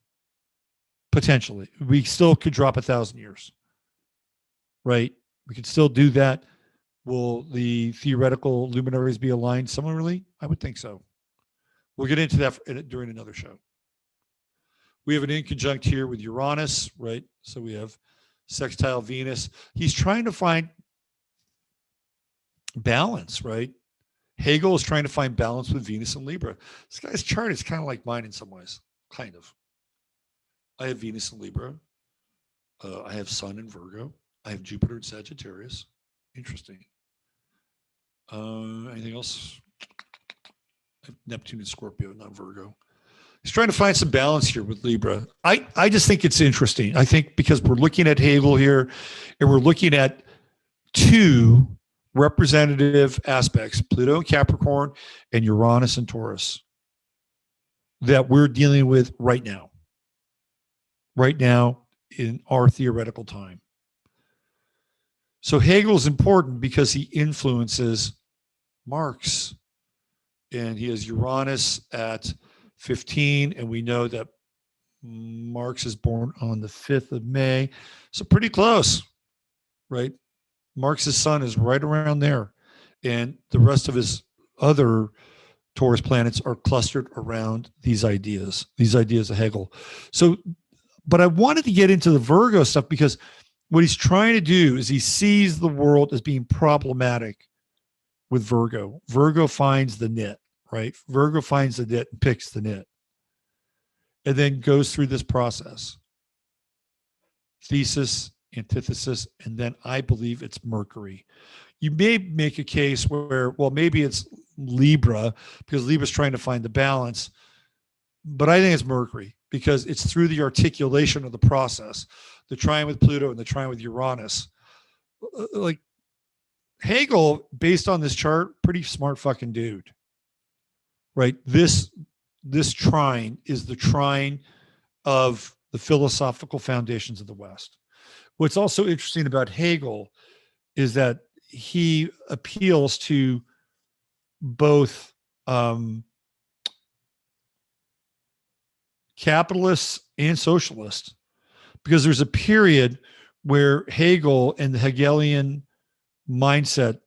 Potentially. We still could drop 1,000 years, right? We could still do that. Will the theoretical luminaries be aligned similarly? I would think so. We'll get into that during another show. We have an inconjunct here with Uranus, right? So we have sextile Venus. He's trying to find balance, right? Hegel is trying to find balance with Venus and Libra. This guy's chart is kind of like mine in some ways, kind of. I have Venus and Libra. I have Sun in Virgo. I have Jupiter in Sagittarius. Interesting. Anything else? I have Neptune in Scorpio, not Virgo. He's trying to find some balance here with Libra. I just think it's interesting. I think because we're looking at Hegel here, and we're looking at two representative aspects, Pluto and Capricorn and Uranus and Taurus, that we're dealing with right now in our theoretical time. So Hegel is important because he influences Marx, and he has Uranus at 15, and we know that Marx is born on the 5th of May, so pretty close, right? Marx's sun is right around there, and the rest of his other Taurus planets are clustered around these ideas of Hegel. So, but I wanted to get into the Virgo stuff because what he's trying to do is he sees the world as being problematic with Virgo. Virgo finds the nit, right? Virgo finds the nit and picks the nit, and then goes through this process. Thesis, antithesis, and then I believe it's Mercury. You may make a case where, well, maybe it's Libra because Libra's trying to find the balance, but I think it's Mercury because it's through the articulation of the process, the trine with Pluto and the trine with Uranus. Like Hegel, based on this chart, pretty smart fucking dude, right? This trine is the trine of the philosophical foundations of the West. What's also interesting about Hegel is that he appeals to both capitalists and socialists, because there's a period where Hegel and the Hegelian mindset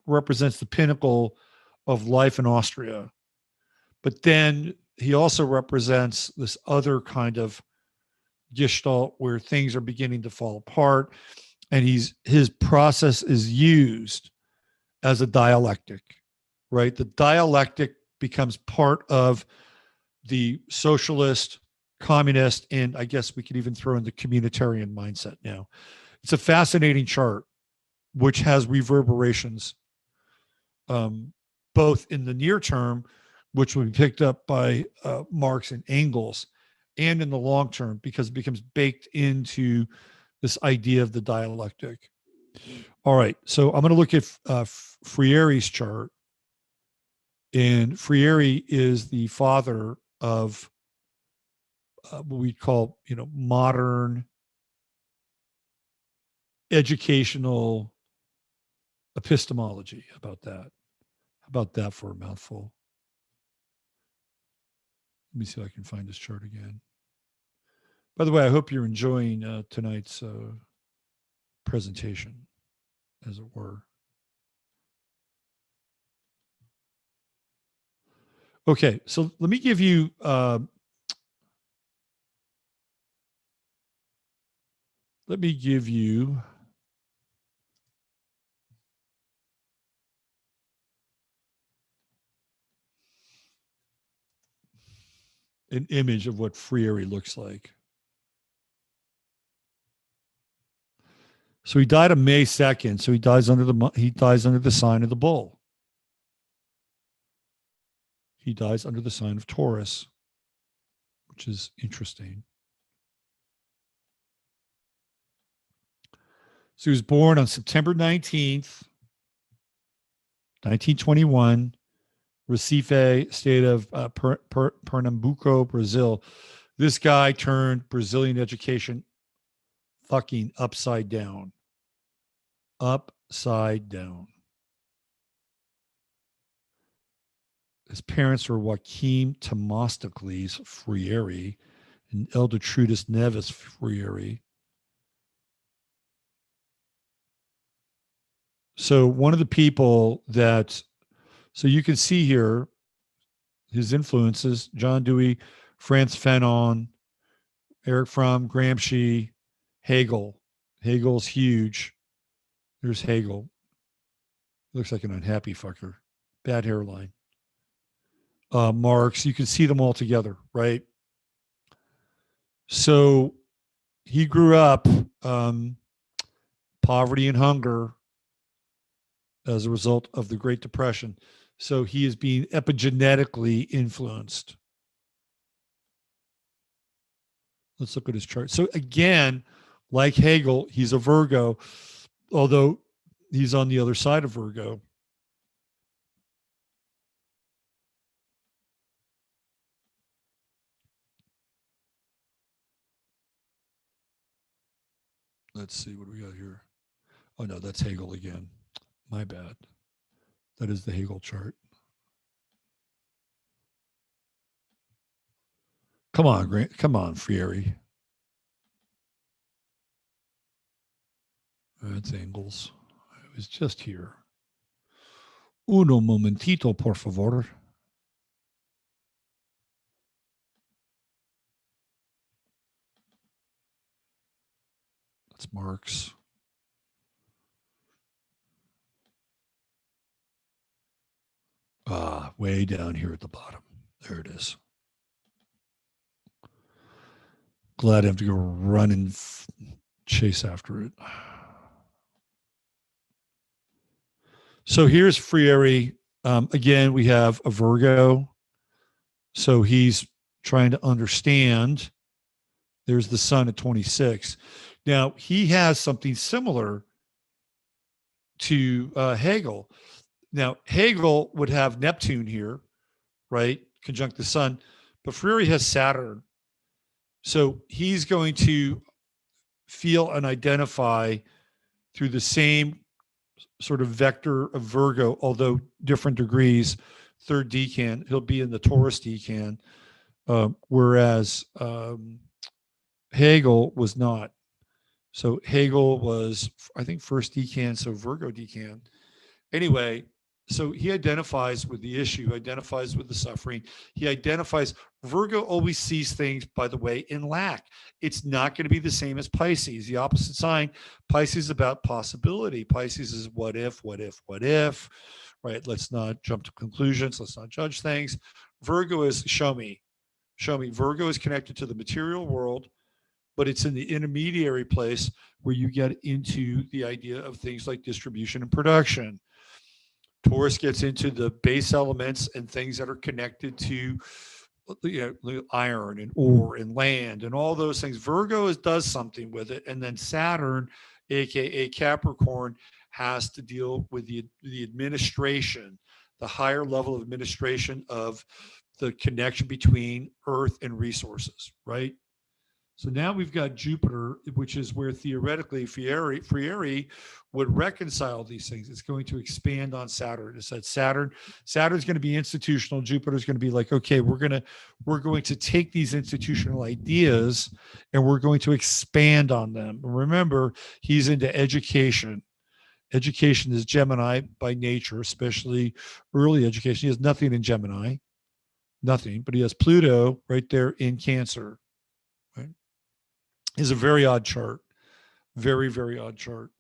represents the pinnacle of life in Austria. But then he also represents this other kind of gestalt where things are beginning to fall apart, and his process is used as a dialectic, right? The dialectic becomes part of the socialist, communist, and I guess we could even throw in the communitarian mindset now. It's a fascinating chart, which has reverberations both in the near term which will be picked up by Marx and Engels, and in the long term, because it becomes baked into this idea of the dialectic. All right, so I'm going to look at Freiere's chart, and Freire is the father of what we call, modern educational epistemology. How about that for a mouthful? Let me see if I can find this chart again. By the way, I hope you're enjoying tonight's presentation, as it were. Okay, so let me give you an image of what Freire looks like. So he died on May 2nd. So he dies under the sign of the bull. He dies under the sign of Taurus, which is interesting. So he was born on September 19th, 1921, Recife, state of Pernambuco, Brazil. This guy turned Brazilian education fucking upside down. Upside down. His parents were Joaquim Temistocles Freire and Eldertrudis Neves Freire. So one of the people so you can see here his influences: John Dewey, Frantz Fanon, Eric Fromm, Gramsci, Hegel. Hegel's huge. There's Hegel. Looks like an unhappy fucker. Bad hairline. Marx, you can see them all together, right? So he grew up poverty and hunger as a result of the Great Depression. So he is being epigenetically influenced. Let's look at his chart. So again, like Hegel, he's a Virgo, although he's on the other side of Virgo. Let's see what we got here. Oh no, that's Hegel again. My bad. That is the Hegel chart. Come on, Grant. Come on, Freire. That's Engels. I was just here. Uno momentito, por favor. That's Marx. Way down here at the bottom. There it is. Glad I have to go run and chase after it. So here's Freire. Again, we have a Virgo. So he's trying to understand. There's the sun at 26. Now, he has something similar to Hegel. Now, Hegel would have Neptune here, right? Conjunct the sun. But Freire has Saturn. So he's going to feel and identify through the same sort of vector of Virgo, although different degrees. Third decan, he'll be in the Taurus decan, whereas Hegel was not. So Hegel was, I think, first decan, so Virgo decan. Anyway, so he identifies with the issue, identifies with the suffering. He identifies, Virgo always sees things, by the way, in lack. It's not going to be the same as Pisces, the opposite sign. Pisces is about possibility. Pisces is what if, right? Let's not jump to conclusions. Let's not judge things. Virgo is show me. Virgo is connected to the material world, but it's in the intermediary place where you get into the idea of things like distribution and production. Taurus gets into the base elements and things that are connected to, iron and ore and land and all those things. Virgo does something with it, and then Saturn, aka Capricorn, has to deal with the administration, the higher level of administration of the connection between Earth and resources, right? So now we've got Jupiter, which is where theoretically Frieri would reconcile these things. It's going to expand on Saturn. It said Saturn's going to be institutional. Jupiter's going to be like, okay, we're going to take these institutional ideas and we're going to expand on them. Remember, he's into education. Education is Gemini by nature, especially early education. He has nothing in Gemini, nothing, but he has Pluto right there in Cancer. Is a very odd chart, very, very odd chart.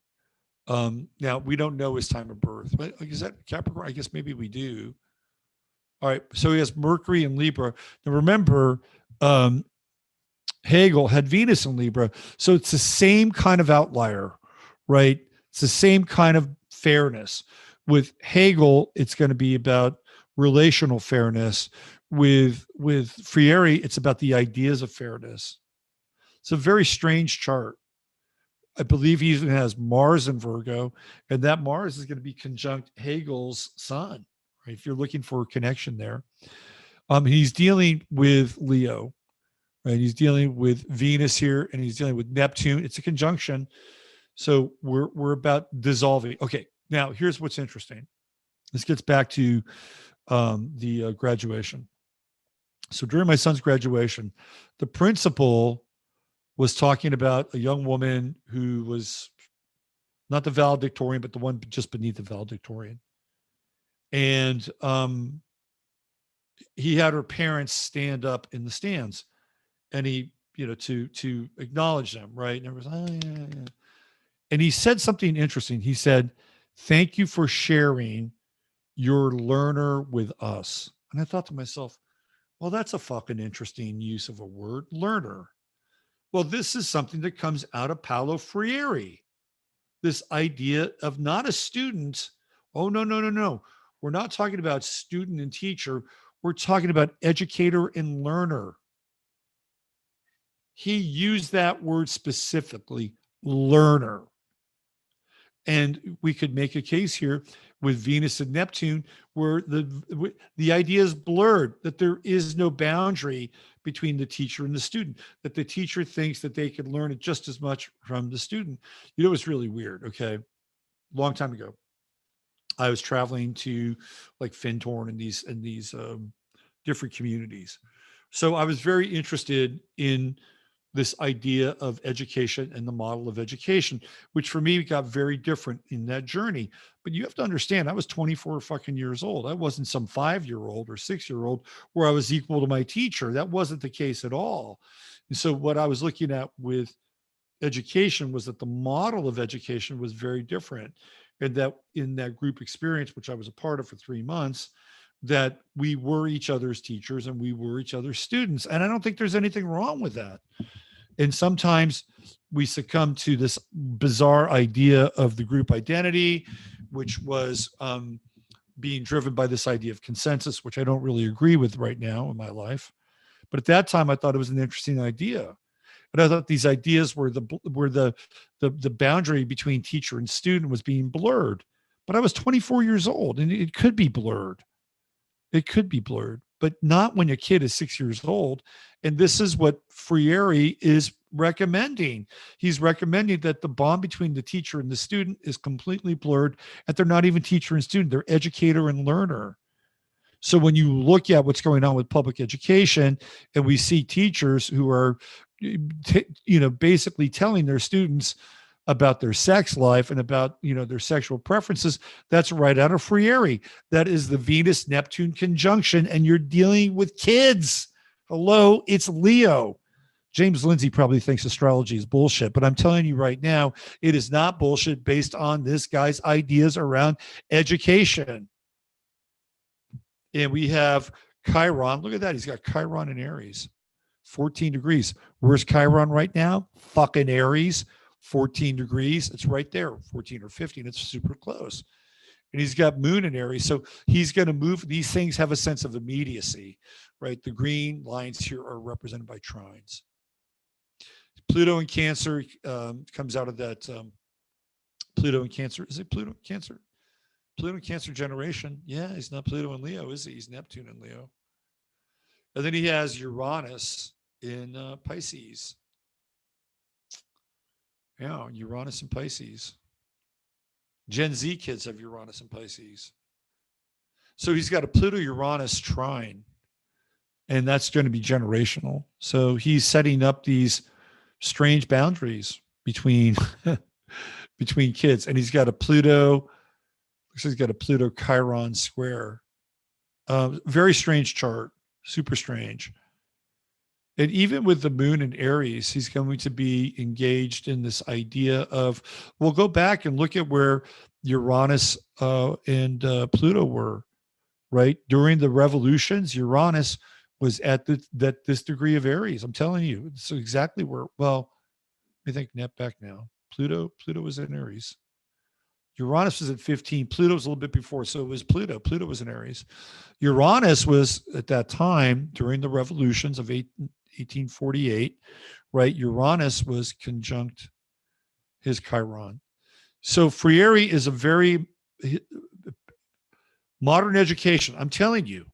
Now, we don't know his time of birth. But is that Capricorn? I guess maybe we do. All right, so he has Mercury in Libra. Now, remember, Hegel had Venus in Libra, so it's the same kind of outlier, right? It's the same kind of fairness. With Hegel, it's going to be about relational fairness. With Frieri, it's about the ideas of fairness. It's a very strange chart. I believe he even has Mars in Virgo, and that Mars is going to be conjunct Hegel's sun, right? If you're looking for a connection there. He's dealing with Leo, right? He's dealing with Venus here, and he's dealing with Neptune. It's a conjunction. So we're about dissolving. Okay, now here's what's interesting. This gets back to the graduation. So during my son's graduation, the principal was talking about a young woman who was not the valedictorian, but the one just beneath the valedictorian. And he had her parents stand up in the stands, and he, to acknowledge them, right? And it was, yeah. And he said something interesting. He said, "Thank you for sharing your learner with us." And I thought to myself, well, that's a fucking interesting use of a word, learner. Well, this is something that comes out of Paulo Freire. This idea of not a student. Oh, no. We're not talking about student and teacher. We're talking about educator and learner. He used that word specifically, learner. And we could make a case here with Venus and Neptune where the idea is blurred, that there is no boundary between the teacher and the student, that the teacher thinks that they can learn it just as much from the student. It was really weird, okay? Long time ago, I was traveling to like Findhorn and these different communities. So I was very interested in this idea of education and the model of education, which for me got very different in that journey. But you have to understand, I was 24 fucking years old. I wasn't some 5-year-old or 6-year-old where I was equal to my teacher. That wasn't the case at all. And so what I was looking at with education was that the model of education was very different. And that in that group experience, which I was a part of for 3 months, that we were each other's teachers and we were each other's students. And I don't think there's anything wrong with that. And sometimes we succumb to this bizarre idea of the group identity, which was being driven by this idea of consensus, which I don't really agree with right now in my life. But at that time, I thought it was an interesting idea. And I thought these ideas were the boundary between teacher and student was being blurred. But I was 24 years old, and it could be blurred. It could be blurred, but not when your kid is 6 years old. And this is what Freire is recommending. He's recommending that the bond between the teacher and the student is completely blurred, that they're not even teacher and student, they're educator and learner. So when you look at what's going on with public education, and we see teachers who are, basically telling their students about their sex life and about, their sexual preferences, that's right out of Freire. That is the Venus-Neptune conjunction, and you're dealing with kids. Hello, it's Leo. James Lindsay probably thinks astrology is bullshit, but I'm telling you right now, it is not bullshit based on this guy's ideas around education. And we have Chiron. Look at that. He's got Chiron in Aries, 14 degrees. Where's Chiron right now? Fucking Aries. 14 degrees. It's right there, 14 or 15. It's super close. and he's got Moon in Aries. So he's going to move. These things have a sense of immediacy, right? The green lines here are represented by trines. Pluto in Cancer comes out of that. Pluto in Cancer. Is it Pluto in Cancer? Pluto in Cancer generation. Yeah, he's not Pluto in Leo, is he? He's Neptune in Leo. And then he has Uranus in Pisces. Yeah, Uranus in Pisces. Gen Z kids have Uranus and Pisces. So he's got a Pluto-Uranus trine, and that's going to be generational. So he's setting up these strange boundaries between between kids. And he's got a Pluto, looks like he's got a Pluto Chiron square. Very strange chart, super strange. And even with the Moon in Aries, he's going to be engaged in this idea of, we'll go back and look at where Uranus and Pluto were, right? During the revolutions, Uranus was at this degree of Aries. I'm telling you, it's exactly where, well, let me think back now. Pluto was in Aries. Uranus was at 15. Pluto was a little bit before, so it was Pluto. Pluto was in Aries. Uranus was at that time during the revolutions of 1848, right? Uranus was conjunct his Chiron. So Frieri is a very modern education. I'm telling you,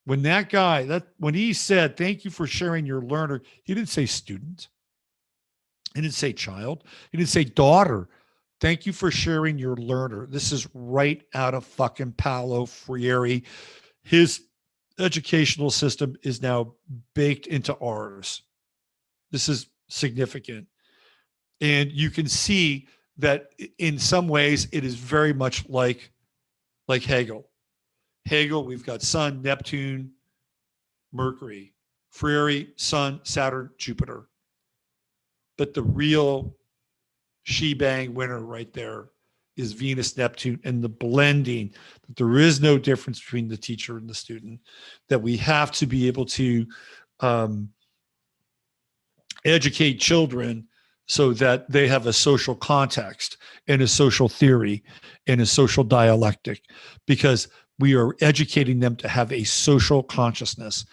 when that guy, when he said, thank you for sharing your learner, he didn't say student. He didn't say child. He didn't say daughter. Thank you for sharing your learner. This is right out of fucking Paulo Freire. His educational system is now baked into ours. This is significant. And you can see that in some ways it is very much like Hegel. Hegel, we've got Sun, Neptune, Mercury. Freire, Sun, Saturn, Jupiter. But the real shebang winner right there is Venus, Neptune, and the blending, that there is no difference between the teacher and the student, that we have to be able to educate children so that they have a social context and a social theory and a social dialectic, because we are educating them to have a social consciousness.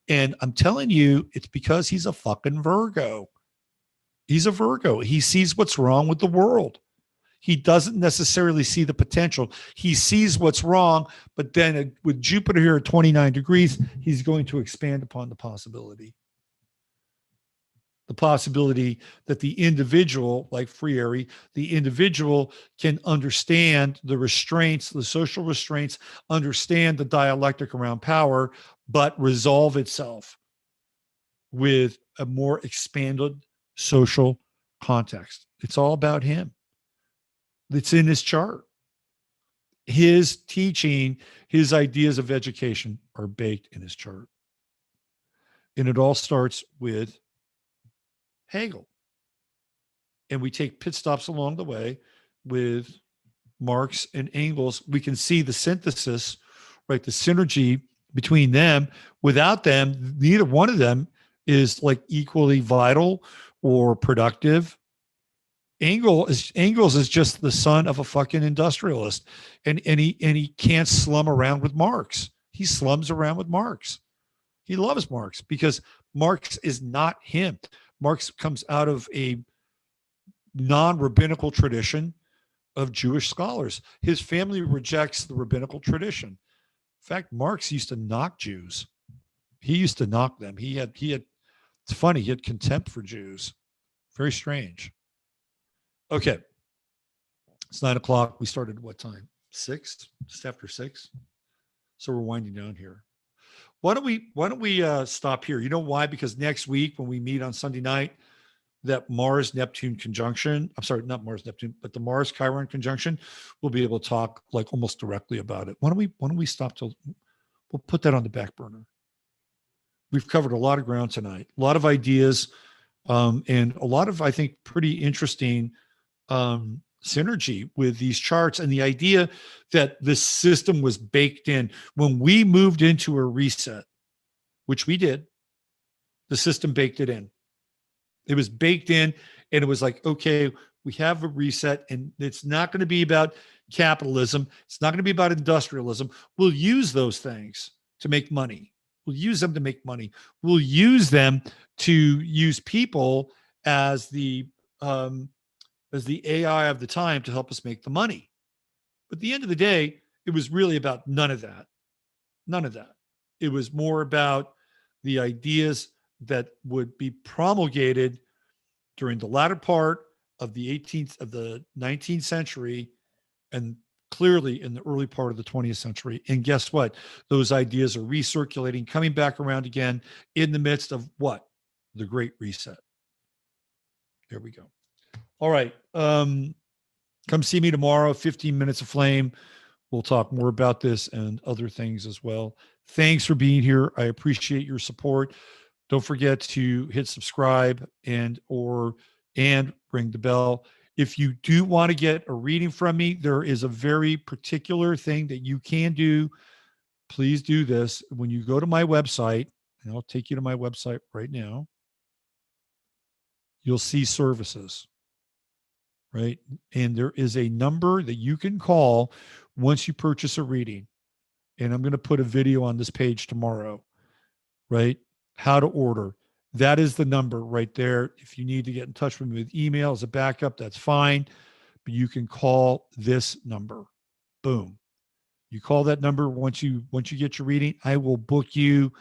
And I'm telling you, it's because he's a fucking Virgo. He's a Virgo. He sees what's wrong with the world. He doesn't necessarily see the potential. He sees what's wrong, but then with Jupiter here at 29 degrees, he's going to expand upon the possibility. The possibility that the individual, like Freire, the individual can understand the restraints, the social restraints, understand the dialectic around power, but resolve itself with a more expanded social context. It's all about him. It's in his chart. His teaching, his ideas of education are baked in his chart. And it all starts with Hegel. And we take pit stops along the way with Marx and Engels. We can see the synthesis, right? The synergy between them. Without them, neither one of them is like equally vital or productive. Engels is just the son of a fucking industrialist, and he can't slum around with Marx. He slums around with Marx. He loves Marx because Marx is not him. Marx comes out of a non-rabbinical tradition of Jewish scholars. His family rejects the rabbinical tradition. In fact, Marx used to knock Jews. He used to knock them. He had. It's funny. He had contempt for Jews. Very strange. Okay. It's 9:00. We started at what time? 6, just after 6. So we're winding down here. Why don't we stop here? You know why? Because next week when we meet on Sunday night, that Mars-Neptune conjunction, I'm sorry, not Mars-Neptune, but the Mars-Chiron conjunction, we'll be able to talk like almost directly about it. Why don't we stop till, we'll put that on the back burner. We've covered a lot of ground tonight, a lot of ideas, and a lot of, I think, pretty interesting synergy with these charts, and the idea that this system was baked in. When we moved into a reset, which we did, the system baked it in. It was baked in, and it was like, okay, we have a reset, and it's not going to be about capitalism. It's not going to be about industrialism. We'll use those things to make money. We'll use them to make money. We'll use them to use people as the AI of the time to help us make the money. But at the end of the day, it was really about none of that. None of that. It was more about the ideas that would be promulgated during the latter part of the 19th century, and clearly in the early part of the 20th century. And guess what? Those ideas are recirculating, coming back around again in the midst of what? The Great Reset. There we go. All right. Come see me tomorrow, 15 Minutes of Flame. We'll talk more about this and other things as well. Thanks for being here. I appreciate your support. Don't forget to hit subscribe and ring the bell. If you do want to get a reading from me, there is a very particular thing that you can do. Please do this. When you go to my website, and I'll take you to my website right now, you'll see services, right? And there is a number that you can call once you purchase a reading. And I'm going to put a video on this page tomorrow, right? How to order. That is the number right there. If you need to get in touch with me with email as a backup, that's fine. But you can call this number. Boom. You call that number once you get your reading. I will book you.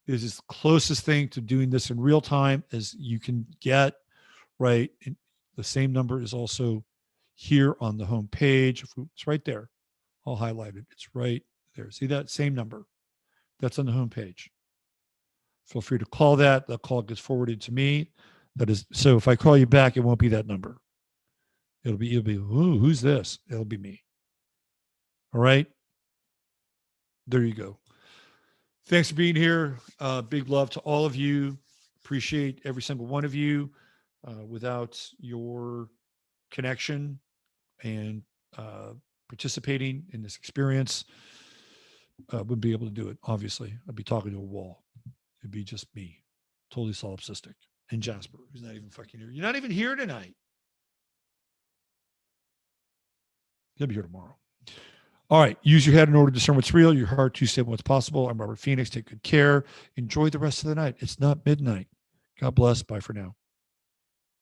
This is the closest thing to doing this in real time as you can get, right? And the same number is also here on the home page. It's right there. I'll highlight it. It's right there. See that same number? That's on the home page. Feel free to call that. The call gets forwarded to me. That is, so if I call you back, it won't be that number. It'll be, who's this? It'll be me. All right. There you go. Thanks for being here. Big love to all of you. Appreciate every single one of you. Without your connection and participating in this experience, wouldn't be able to do it. Obviously, I'd be talking to a wall. It'd be just me, totally solipsistic. And Jasper, who's not even fucking here. You're not even here tonight. He'll be here tomorrow. All right. Use your head in order to discern what's real, your heart to say what's possible. I'm Robert Phoenix. Take good care. Enjoy the rest of the night. It's not midnight. God bless. Bye for now.